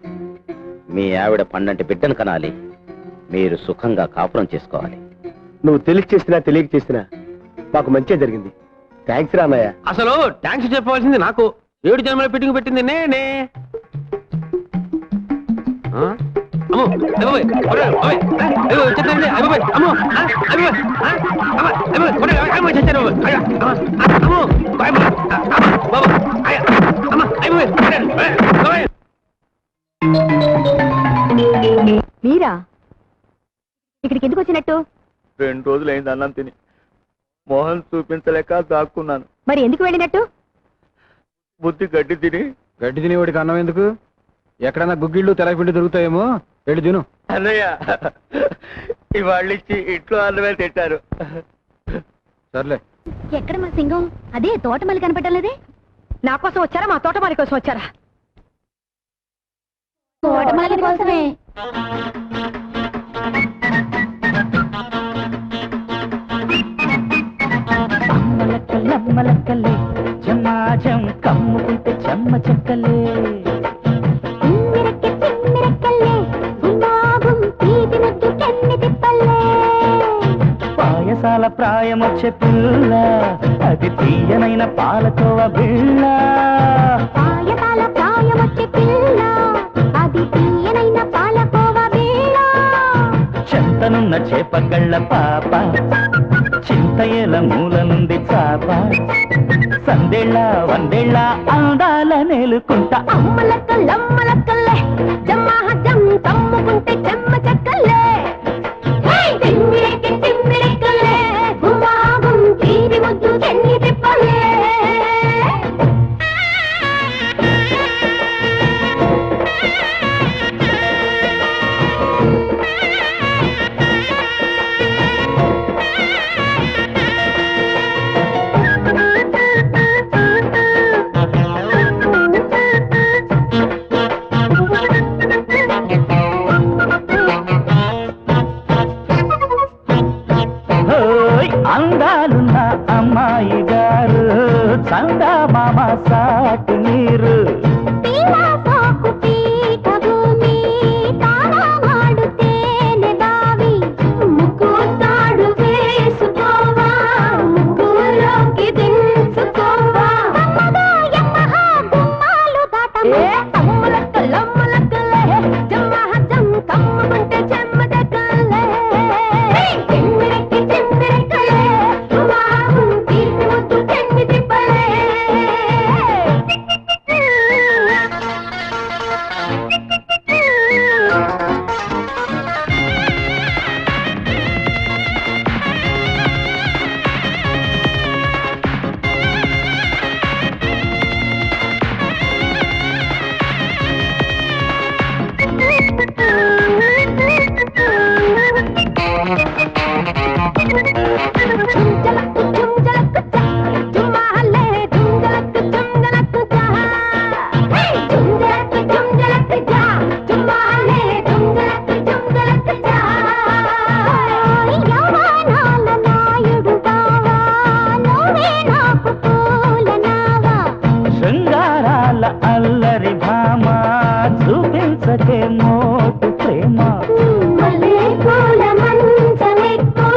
మీ ఆవిడ పండంటి బిడ్డను కనాలి, మీరు సుఖంగా కాపురం చేసుకోవాలి. నువ్వు తెలిసి చేసినా తెలియక చేసినా మాకు మంచి జరిగింది. థ్యాంక్స్ రా అన్నయ్య. అసలు థ్యాంక్స్ చెప్పవలసింది నాకు. 7 జన్మల ఫిట్టింగ్ పెట్టింది నేనే. మీరా ఇక్కడికి ఎందుకు వచ్చినట్టు? 2 రోజులైంది అన్నం తిని మోహన్ చూపించలేక దాక్కున్నాను. మరి ఎందుకు వెళ్ళినట్టు? బుద్ధి గడ్డి తిని. గడ్డి తినేవాడికి అన్నం ఎందుకు? ఎక్కడైనా గుగ్గిళ్ళు తెలపిండి దొరుకుతాయేమో, వెళ్ళి తిను. అన్నయ్య ఇవాళ్ళు ఇచ్చి ఇంట్లో అన్నమే తింటారు. సర్లే. ఎక్కడ మా సింగం? అదే తోటమల్లి కనపడలేదే. నా కోసం వచ్చారా మా తోటమాలి కోసం వచ్చారా? తోటమల్లి కోసమే. అమ్మలక్కలే జమాజం కమ్ముకుంటే చెమ్మ చెక్కలే. పాయసాల ప్రాయమొచ్చే పిల్ల, అది తీయనైన పాలకోవ బిళ్ళ. పాయసాల ప్రాయమొచ్చే పిల్ల, అది తీయనైన పాలకోవ బిళ్ళ. చెంతనున్న చేపగళ్ళ పాప, చింతయేల మూలనుంది చాప. సందేళ్ళ వందేళ్ళ అందాల నేలుకుంటా. అమ్మలక్కల్లమ్మలక్కల్లే జమ్మాహజం కమ్ముకుంటే చెమ్మ చెక్కల్లే. తిమ్మిరెక్కి తిమ్మిరెక్కల్లే గుమాగుం తీరి ముద్దు చెన్ని తిప్పలే. అందాలున్న అమ్మాయి గారు చందా మామ సాటి నీరు. పీలాసాకు పీఠ భూమి తాళమాడుతేనే బావి. ముక్కు తాడు వేసుకోవా, ముక్కులోకి దించుకోవా. అమ్మగా యమ్మహా గుమ్మాలు దాటమ్మా. అమ్మలక్కలమ్మలక్కలే జమ్మహజం కమ్ముకుంటే చెమ్మ చెక్కలే. తిమ్మిరెక్కి తిమ్మిరెక్కలే గుమాగుం తీపి ముద్దు చెన్ని తిప్పలే. చుంజలక్కు చుంజలక్కు చా, చుమ్మాహల్లే చుంజలక్కు చుంజలక్కు చా. చుంజలక్కు చుంజలక్కు చా, చుమ్మాహల్లే చుంజలక్కు చుంజలక్కు చా. యవ్వనాల నాయుడు బావా, నువ్వే నాకు పూల నావా. శృంగారాల అల్లరి భామ, చూపించకే మోటు ప్రేమ. మల్లె పూల మంచమెక్కు,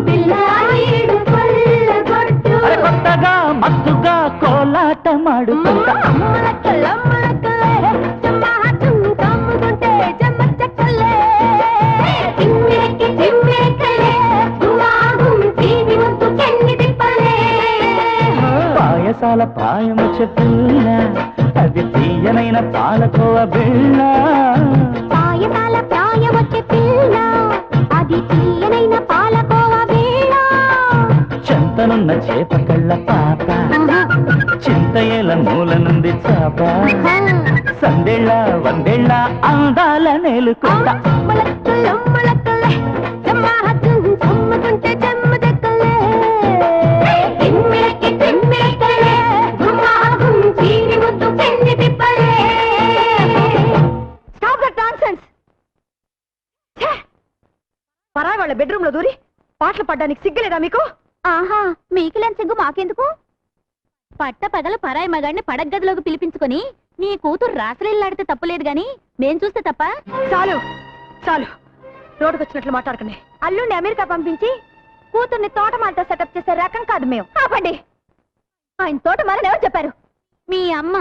బిల్లాయిడు కొల్లగొట్టు. అరే కొత్తగా మత్తుగా కోలాట మాడుకుంటా. అమ్మలక్కలమ్మలక్కలే జమ్మహజం కమ్ముకుంటే చెమ్మ చెక్కలే. తిమ్మిరెక్కి తిమ్మిరెక్కలే గుమాగుం తీపి ముద్దు చెన్ని తిప్పలే. పాయసాల ప్రాయమొచ్చే పిల్ల, అది తీయనైన పాలకోవ బిళ్ళ. పాయసాల ప్రాయమొచ్చే పిల్ల, అది తీయనైన పాలకోవ బిళ్ళ. చెంతనున్న చేపకళ్ళ పాప, చింతయేల మూలనుంది చాప. సందేళ్ళ వందేళ్ళ అందాల నేలుకుంటా. అమ్మలక్కలమ్మలక్కలే జమ్మహజం కమ్ముకుంటే చెమ్మ చెక్కలే. తిమ్మిరెక్కి తిమ్మిరెక్కలే గుమాగుం తీరి ముద్దు చెన్ని తిప్పలే. Stop that nonsense. పరాయి వాళ్ళ బెడ్రూమ్ లో దూరి పాటలు పాడడానికి సిగ్గులేదా మీకు? ఆహా, మీకు లేని సిగ్గు మాకెందుకు? పట్ట పగలు పరాయి మగాడిని పడగదిలోకి పిలిపించుకొని నీ కూతురు రాసలీలాడితే తప్పులేదు గాని మేం చూస్తే తప్ప? చాలు చాలు, రోడ్డుకొచ్చినట్లు మాట్లాడకండి. అల్లుండి అమెరికా పంపించి కూతుర్ని తోటమాలతో సెటప్ చేసే రకం కాదు మేము. ఆపండి. ఆయన తోటమాలని ఎవరు చెప్పారు? మీ అమ్మ.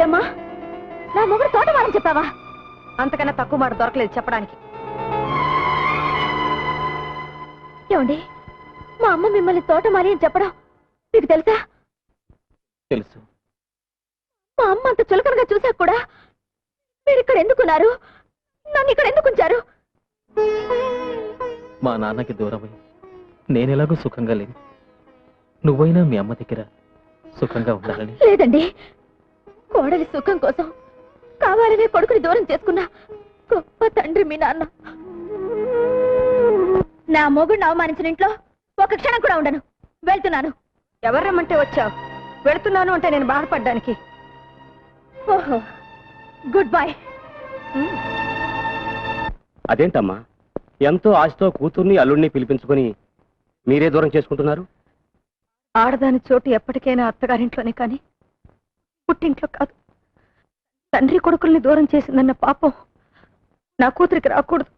ఏమ్మా, నా మొగుడు తోటమాలని చెప్పావా? అంతకన్నా తక్కువ మాట దొరకలేదు చెప్పడానికి. ఏమండి, మా అమ్మ మిమ్మల్ని తోటమాలి అని చెప్పడం మీకు తెలుసా? తెలుసు. మా అమ్మ అంత చులకనగా చూశాక కూడా మీరు ఇక్కడ ఎందుకున్నారు? నన్ను ఇక్కడ ఎందుకు ఉంచారు? మా నాన్నకి దూరమై నేనెలాగో సుఖంగా లేను. నువ్వైనా మీ అమ్మ దగ్గర సుఖంగా ఉండాలని. లేదండి, కోడలి సుఖం కోసం కావాలనే కొడుకుని దూరం చేసుకున్నా గొప్ప తండ్రి మీ నాన్న. నా మొగుడిని అవమానించిన ఇంట్లో ఒక క్షణం కూడా ఉండను. వెళ్తున్నాను. ఎవరు రమ్మంటే వచ్చావు? వెళుతున్నాను అంటే నేను బాధపడ్డానికి. ఓహో, గుడ్ బై. అదేంటమ్మా, ఎంతో ఆశతో కూతుర్ని అల్లుడిని పిలిపించుకొని మీరే దూరం చేసుకుంటున్నారు? ఆడదాని చోటు ఎప్పటికైనా అత్తగారింట్లోనే కానీ పుట్టింట్లో కాదు. తండ్రి కొడుకుల్ని దూరం చేసిందన్న పాపం నా కూతురికి రాకూడదు.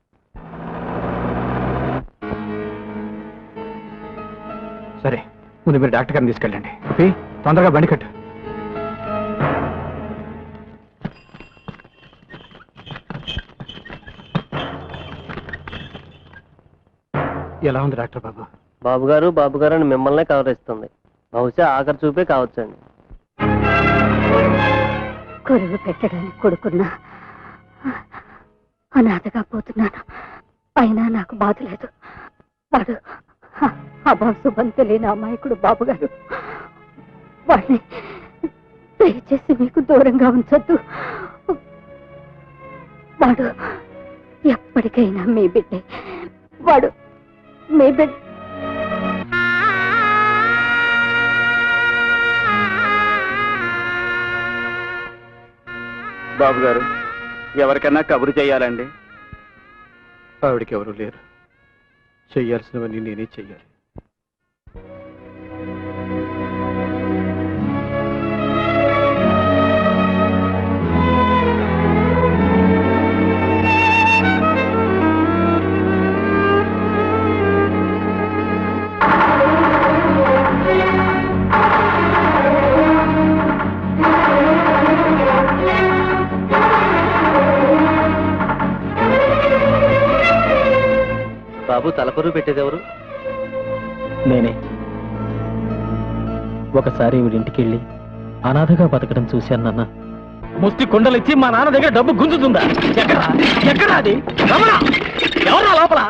సరే, ముందు మీరు డాక్టర్ గారిని తీసుకెళ్ళండి. గోపి, తొందరగా బండి కట్టు. ఎలా ఉంది డాక్టర్ బాబు? బాబు గారు అని మిమ్మల్నే కవరిస్తుంది. బహుశా ఆఖరి చూపే కావచ్చండి. కొరువు పెట్టడానికి కొడుకున్నా అనాథగా పోతున్నాను. అయినా నాకు బాధ లేదు. వాడు అభాసుభం తెలియని అమాయకుడు బాబుగారు. వాడిని దయచేసి మీకు దూరంగా ఉంచొద్దు. వాడు ఎప్పటికైనా మీ బిడ్డే. వాడు మీ బిడ్డ. బాబు గారు, ఎవరికైనా కబురు చేయాలండి? ఆవిడకి ఎవరు లేరు. చెయ్యాల్సినవన్నీ నేనే చెయ్యాలి. బాబు, తలకొరు పెట్టేదెవరు? నేనే. ఒకసారి వీడింటికి వెళ్ళి అనాథగా బతకడం చూశాను నాన్న. ముష్టి కుండలిచ్చి మా నాన్న దగ్గర డబ్బు గుంజుతుందా? ఎక్కడా అది? రమణ, ఎవరా లోపల?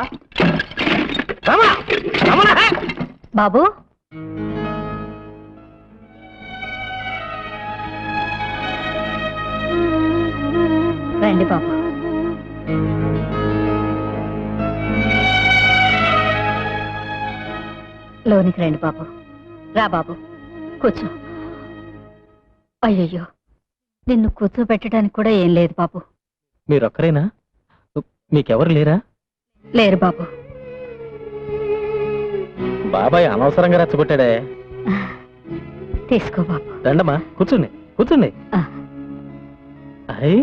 రమణ, రమణ! బాబు, రండి బాబు. లోనికి రండి బాబు. రా బాబు, కూర్చో. అయ్యయ్యో, నిన్ను కూర్చోబెట్టడానికి కూడా ఏం లేదు బాబు. మీరొక్కరేనా? మీకెవరు లేరా? లేరు బాబు. బాబాయ్ అనవసరంగా రెచ్చగొట్టాడే. తీసుకో బాబు. రండమ్మా, కూర్చుండి కూర్చుండి. ఆ. అయ్యి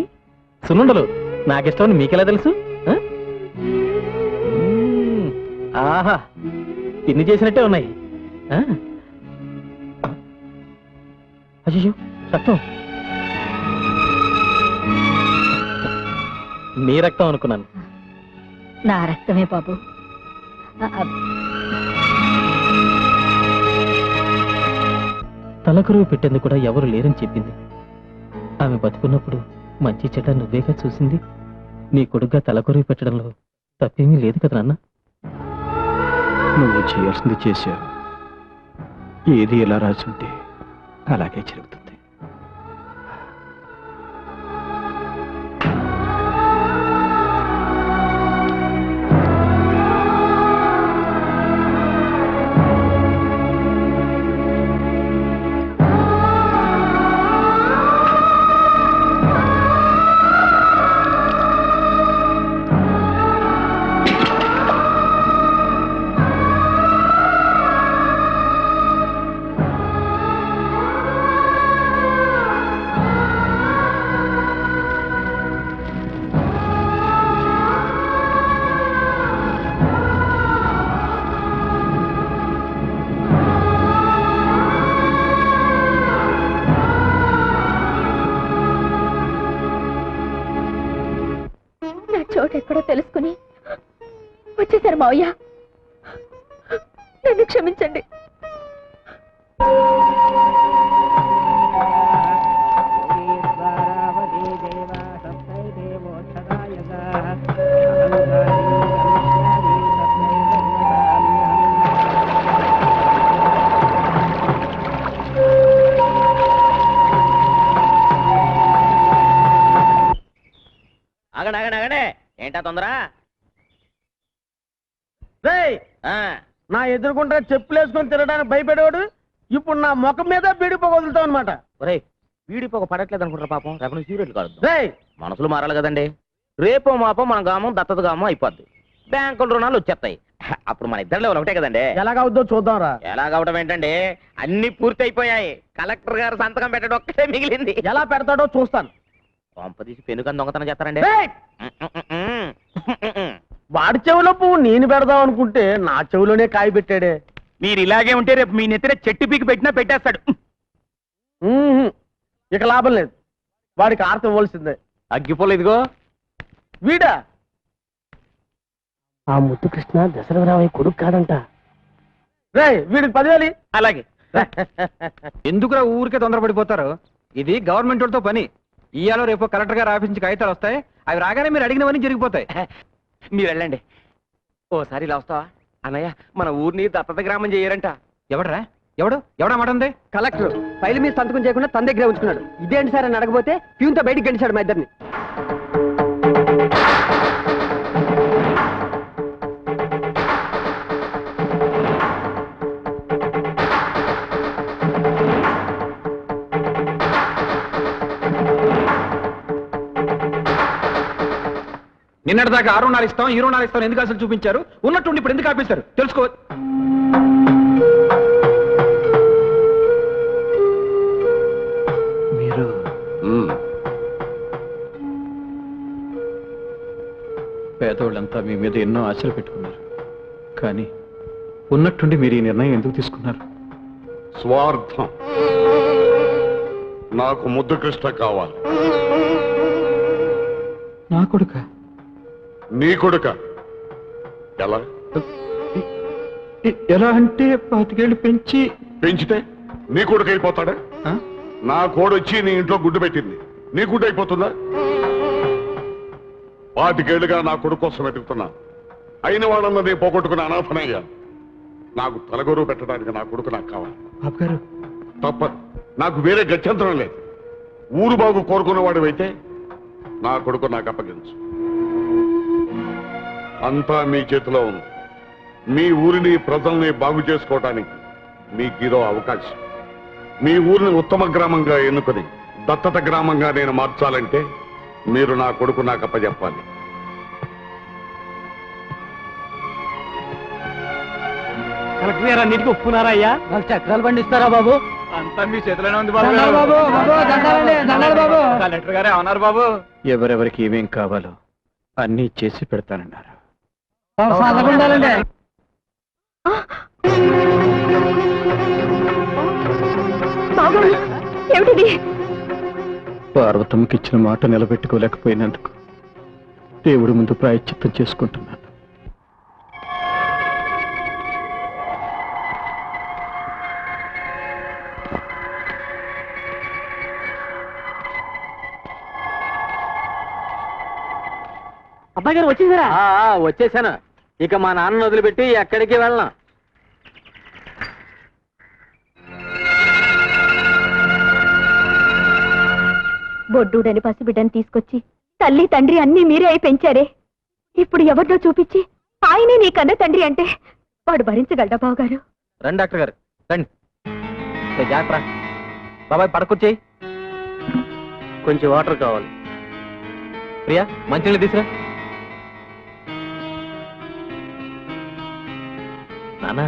సున్నుండలు నాకిష్టమని మీకెలా తెలుసు? ఆ? ఆహా, తిన్ని చేసినట్టే ఉన్నాయి. అయ్యో, రక్తం. నీ రక్తం అనుకున్నాను. నా రక్తమే బాబు. తలకరువు పెట్టేందుకు కూడా ఎవరు లేరని చెప్పింది. ఆమె బతుకున్నప్పుడు మంచి చెడ్డ నువ్వేగా చూసింది. నీ కొడుగ్గా తలకరువు పెట్టడంలో తప్పేమీ లేదు కదా నాన్న. నువ్వు చేయాల్సింది చేశావు. ఏది ఎలా రాసుంటే అలాగే జరుగుతుంది. చోటు ఎక్కడో తెలుసుకుని వచ్చేసారు మావయ్య. నన్ను క్షమించండి. ఏంటా తొందర? రేయ్, నా ఎదురుకుంటా చెప్పులు వేసుకొని తిరగడానికి భయపడేవాడు ఇప్పుడు నా ముఖం మీద బీడిపోక వదులుతావు అనమాట. ఒరే వీడిపోక పడట్లేదు అనుకుంటారు పాపం, రేపు సీరియల్ కాదు. రేయ్, మనసులు మారాలి కదండి. రేపో మాపో మన గామం దత్తత గామం అయిపోద్ది, బ్యాంకుల రుణాలు వచ్చేస్తాయి. అప్పుడు మన ఇద్దరు లెవెల్ ఒకటే కదండి. ఎలాగవుద్దో చూద్దాం రా. ఎలా కావటం ఏంటండి, అన్ని పూర్తి అయిపోయాయి. కలెక్టర్ గారు సంతకం పెట్టడం ఒక్కటే మిగిలింది. ఎలా పెడతాడో చూస్తాను. పంపదీసి పెనుకని దొంగతనం చేస్తారండి. రేయ్, వాడి చెవిలో పువ్వు నేను పెడదాం అనుకుంటే నా చెవిలోనే కాయ పెట్టాడే. మీరు ఇలాగే ఉంటే రేపు మీ నెత్తిన చెట్టు పీకి పెట్టినా పెట్టేస్తాడు. ఇక లాభం లేదు, వాడికి ఆర్త ఇవ్వాల్సిందే. అగ్గిపోలేదు ఇదిగో. వీడా ఆ ముద్దు కృష్ణ దశరథరామయ్య కొడుకు కాదంట. రేయ్, వీడికి 10,000. అలాగే. ఎందుకురా ఊరికే తొందరపడిపోతారు? ఇది గవర్నమెంట్ వాళ్ళతో పని. ఇయ్యాలో రేపు కలెక్టర్ గారు ఆఫీస్ నుంచి కాగితాలు వస్తాయి, అవి రాగానే మీరు అడిగినవన్నీ జరిగిపోతాయి. మీరు వెళ్ళండి. ఓసారి ఇలా వస్తావా? అన్నయ్య, మన ఊరిని దత్తత గ్రామం చేయరంట. ఎవడరా? ఎవడా మాట ఉంది? కలెక్టర్ ఫైల్ మీద సంతకం చేయకుండా తన దగ్గరే ఉంచుకున్నాడు. ఇదేంటి సార్ అని అడగబోతే ప్యూన్తో బయటికి గడిచాడు మా ఇద్దరిని. నిన్నటిదాకా ఆ రుణాలు ఇస్తాం ఈ రుణాలు ఇస్తాం ఎందుకు అసలు చూపించారు? ఉన్నట్టుండి ఇప్పుడు ఎందుకు ఆపేశారు తెలుసుకో. మీరు పేదోళ్ళంతా మీ మీద ఎన్నో ఆశలు పెట్టుకున్నారు, కానీ ఉన్నట్టుండి మీరు ఈ నిర్ణయం ఎందుకు తీసుకున్నారు? స్వార్థం. నాకు ముద్దు కృష్ణ కావాలి. నా కొడుక? నీ కొడుక? ఎలా? ఎలా అంటే 25 ఏళ్ళు పెంచితే నీ కొడుకు అయిపోతాడా? నా కోడొచ్చి నీ ఇంట్లో గుడ్డు పెట్టింది, నీ గుడ్డు అయిపోతుందా? 25 ఏళ్ళుగా నా కొడుకు కోసం వెతుకుతున్నా. అయిన వాళ్ళన్నది పోగొట్టుకుని అనాథనయ్యా. నాకు తలగొరువు పెట్టడానికి నా కొడుకు నాకు కావాలి. బాబుగారు, తప్పదు, నాకు వేరే గత్యంతరం లేదు. ఊరు బాగు కోరుకున్నవాడివైతే నా కొడుకు నాకు అప్పగించు. అంతా మీ చేతిలో ఉంది. మీ ఊరిని ప్రజల్ని బాగు చేసుకోవటానికి మీకు ఇదో అవకాశం. మీ ఊరిని ఉత్తమ గ్రామంగా ఎన్నుకొని దత్తత గ్రామంగా నేను మార్చాలంటే మీరు నా కొడుకు నాకు అప్పచెప్పాలి. కలెక్టర్ గారు అన్నిటికీ ఒప్పుకున్నారా అయ్యా? నాకు చక్రాలు పండిస్తారా బాబు? అంతా మీ చేతిలోనే ఉంది బాబు. కలెక్టర్ గారే అవునారు బాబు. ఎవరెవరికి ఏమేం కావాలో అన్నీ చేసి పెడతానన్నారు. ఏమిటిది? పార్వతమ్మకి ఇచ్చిన మాట నిలబెట్టుకోలేకపోయినందుకు దేవుడి ముందు ప్రాయశ్చిత్తం చేసుకుంటున్నాను. అబ్బాయి గారు వచ్చేసారా? వచ్చేసాను. ఇక మా నాన్న వదిలిపెట్టి ఎక్కడికి వెళ్ళను. బొడ్డూడని పసిబిడ్డని తీసుకొచ్చి తల్లి తండ్రి అన్నీ మీరే అయి పెంచారే. ఇప్పుడు ఎవరిలో చూపించి ఆయనే నీ కన్న తండ్రి అంటే వాడు భరించగలడా బావగారు? రండి డాక్టర్ గారు రండి. జాగ్రత్త బాబాయ్, పడకొచ్చేయి. కొంచెం వాటర్ కావాలి. ప్రియా, మంచినీళ్ళు తీసురా. నానా,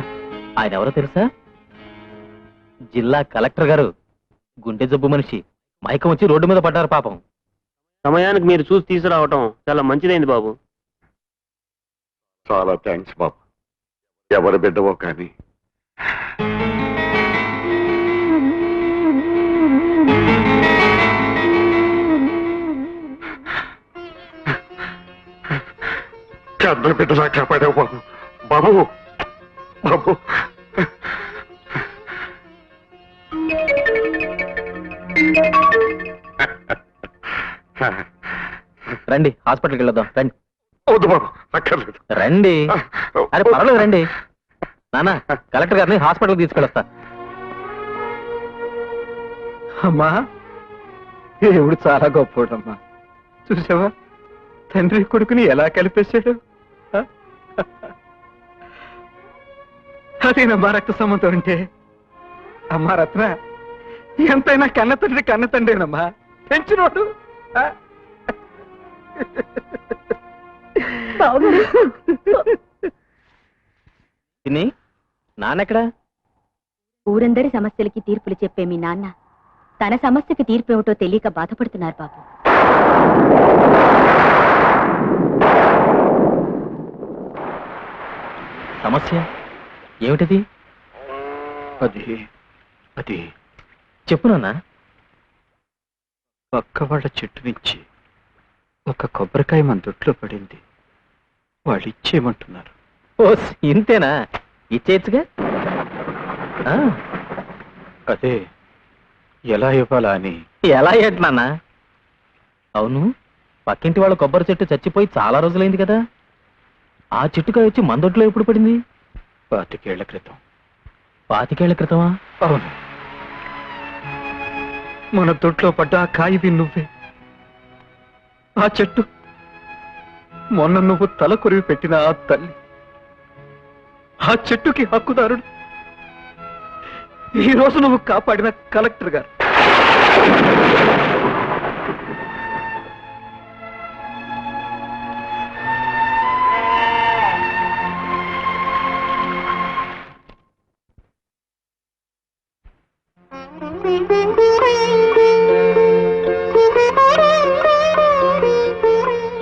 ఆయన ఎవరో తెలుసా? జిల్లా కలెక్టర్ గారు. గుండె జబ్బు మనిషి, మైకం వచ్చి రోడ్డు మీద పడ్డారు పాపం. సమయానికి మీరు చూసి తీసుకురావటం చాలా మంచిదైంది బాబు. చాలా థ్యాంక్స్ బాబు. ఎవరి బిడ్డవో కానీ కన్న బిడ్డలా కాపాడావు బాబు. బాబు బాబు రండి, హాస్పిటల్కి వెళ్ళొద్దాం రండి. వద్దు బాబు, అక్కర్లేదు. రండి. అరే పర్వాలేదు రండి. నానా, కలెక్టర్ గారిని హాస్పిటల్కి తీసుకెళ్ళొస్తా. అమ్మా, దేవుడు చాలా గొప్పోడమ్మా. చూసావా, తండ్రి కొడుకుని ఎలా కలిపేశాడు? అదేనమ్మా రక్త సంబంధం అంటే. అమ్మా రత్న, ఎంతైనా కన్న తండ్రేనమ్మా, పెంచినోడు. నాన్నెక్కడా? ఊరందరి సమస్యలకి తీర్పులు చెప్పే మీ నాన్న తన సమస్యకి తీర్పు ఏమిటో తెలియక బాధపడుతున్నారు బాబు. సమస్య ఏమిటది? అది చెప్పు నాన్న. పక్క వాళ్ళ చెట్టు నుంచి ఒక కొబ్బరికాయ మన దొడ్లో పడింది, వాళ్ళు ఇచ్చేయమంటున్నారు. ఓ ఇంతేనా? ఇచ్చేయచ్చుగా. అదే ఎలా ఇవ్వాలా అని. ఎలా ఏంటి నాన్న? అవును, పక్కింటి వాళ్ళ కొబ్బరి చెట్టు చచ్చిపోయి చాలా రోజులైంది కదా, ఆ చెట్టుకాయ వచ్చి మందొట్లో ఎప్పుడు పడింది? 25 ఏళ్ల క్రితం. 25 ఏళ్ల క్రితమా? అవును, మన దొడ్లో పడ్డ ఆ కాయవి నువ్వే. ఆ చెట్టు మొన్న నువ్వు తల కొరివి పెట్టిన ఆ తల్లి, ఆ చెట్టుకి హక్కుదారుడు ఈ రోజు నువ్వు కాపాడిన కలెక్టర్ గారు.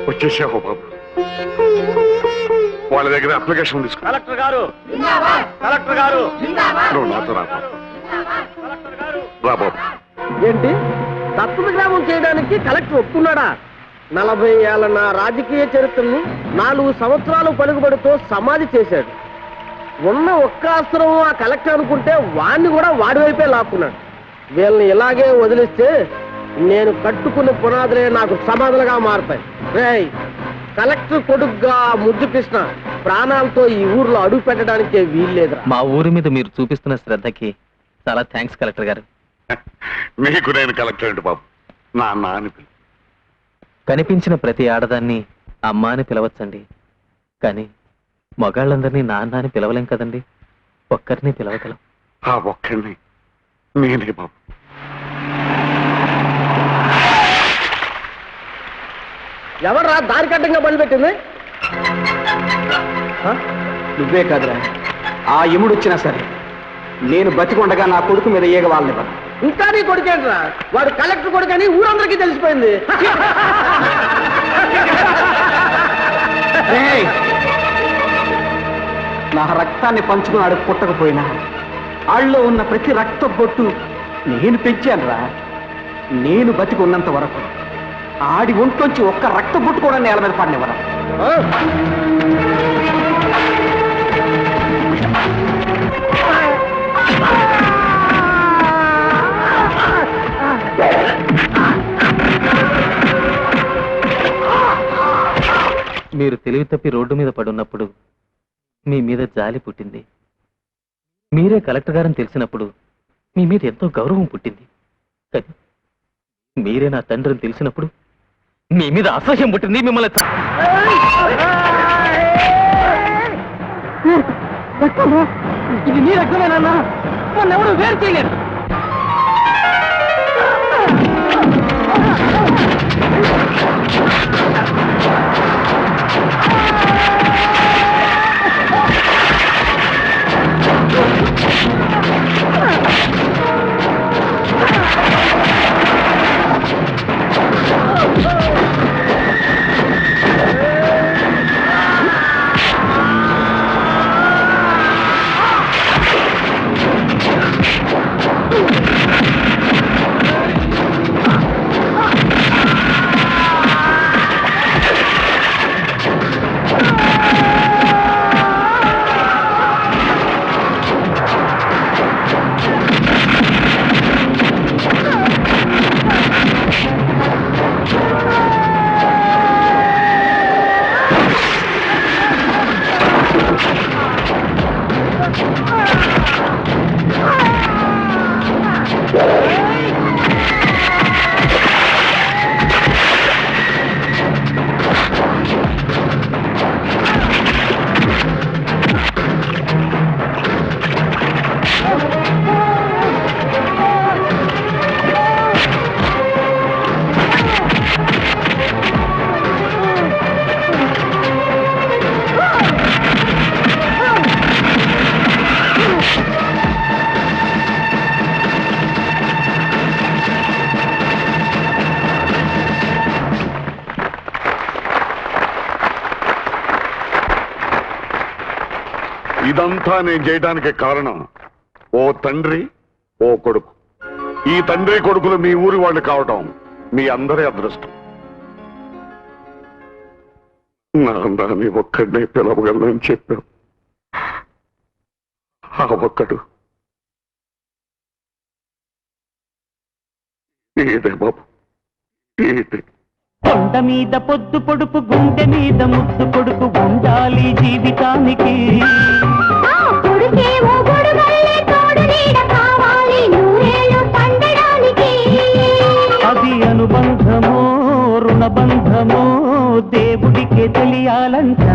వచ్చేసావు బాబు, వాళ్ళ దగ్గర అప్లికేషన్ తీసుకో. కలెక్టర్ గారు, కలెక్టర్ గారు, నువ్వు నాతో రా బాబు. రా బాబు. ఏంటి, దత్తత గ్రామం చేయడానికి కలెక్టర్ ఒప్పుకున్నాడా? 40 ఏళ్ల నా రాజకీయ చరిత్రను 4 సంవత్సరాలు పలుకుబడితో సమాధి చేశాడు. ఉన్న ఒక్క అస్త్రం ఆ కలెక్టర్ అనుకుంటే వాణ్ణి కూడా వాడి వైపే లాక్కున్నాడు. వీళ్ళని ఇలాగే వదిలిస్తే నేను కట్టుకున్న పునాదులే నాకు సమాధులుగా మారతాయి. రేయ్, కలెక్టర్ కొడుగ్గా ముద్దు కృష్ణ ప్రాణాలతో ఈ ఊర్లో అడుగు పెట్టడానికే వీల్లేదురా. మా ఊరి మీద మీరు చూపిస్తున్న శ్రద్ధకి చాలా థ్యాంక్స్ కలెక్టర్ గారు. నీకు నేను కలెక్టర్ ఏంటి బాబు, నాన్న అని పిలు. కనిపించిన ప్రతి ఆడదాన్ని అమ్మ అని పిలవచ్చండి, కానీ మగాళ్ళందరినీ నాన్న అని పిలవలేం కదండి. ఒక్కరిని పిలవగలం. ఆ ఒక్కడిని నేనే బాబు. ఎవర్రా దారి కట్టంగా బలిపెట్టింది? నువ్వే కాదురా, ఆ యముడొచ్చినా సరే నేను బతికొండగా నా కొడుకు మీద ఈగ వాళ్ళనివ్వను. ఇంకా నీ కొడుకేంట్రా? వాడు కలెక్టర్ కొడుకు అని ఊరందరికీ తెలిసిపోయింది. ఏయ్! నా రక్తాన్ని పంచుకున్నాడు పుట్టకపోయినా ఆళ్ళలో ఉన్న ప్రతి రక్త బొట్టు నేను పెంచానురా. నేను బతికి ఉన్నంత వరకు ఆడి ఒంట్లోంచి ఒక్క రక్త బొట్టు కూడా నేల మీద పడినవరా. మీరు తెలివి తప్పి రోడ్డు మీద పడున్నప్పుడు మీ మీద జాలి పుట్టింది. మీరే కలెక్టర్ గారని తెలిసినప్పుడు మీ మీద ఎంతో గౌరవం పుట్టింది. కానీ మీరే నా తండ్రిని తెలిసినప్పుడు మీ మీద అసహ్యం పుట్టింది. మిమ్మల్ని ఇది నీ రక్తమేనా? ఎవడు వేరు చేయలేదు. ఇదంతా నేను చేయడానికి కారణం ఓ తండ్రి ఓ కొడుకు. ఈ తండ్రి కొడుకులు మీ ఊరి వాళ్ళు కావటం మీ అందరి అదృష్టం. నాన్నని ఒక్కడినే పిలవగలనని చెప్పావు. ఆ ఒక్కడు ఏదే బాబు ఏదే. కొండ మీద పొద్దు పొడుపు, గుండె మీద ముద్దు కొడుకు ఉండాలి జీవితానికి. అది అనుబంధమో రుణబంధమో దేవుడికే తెలియాలంట.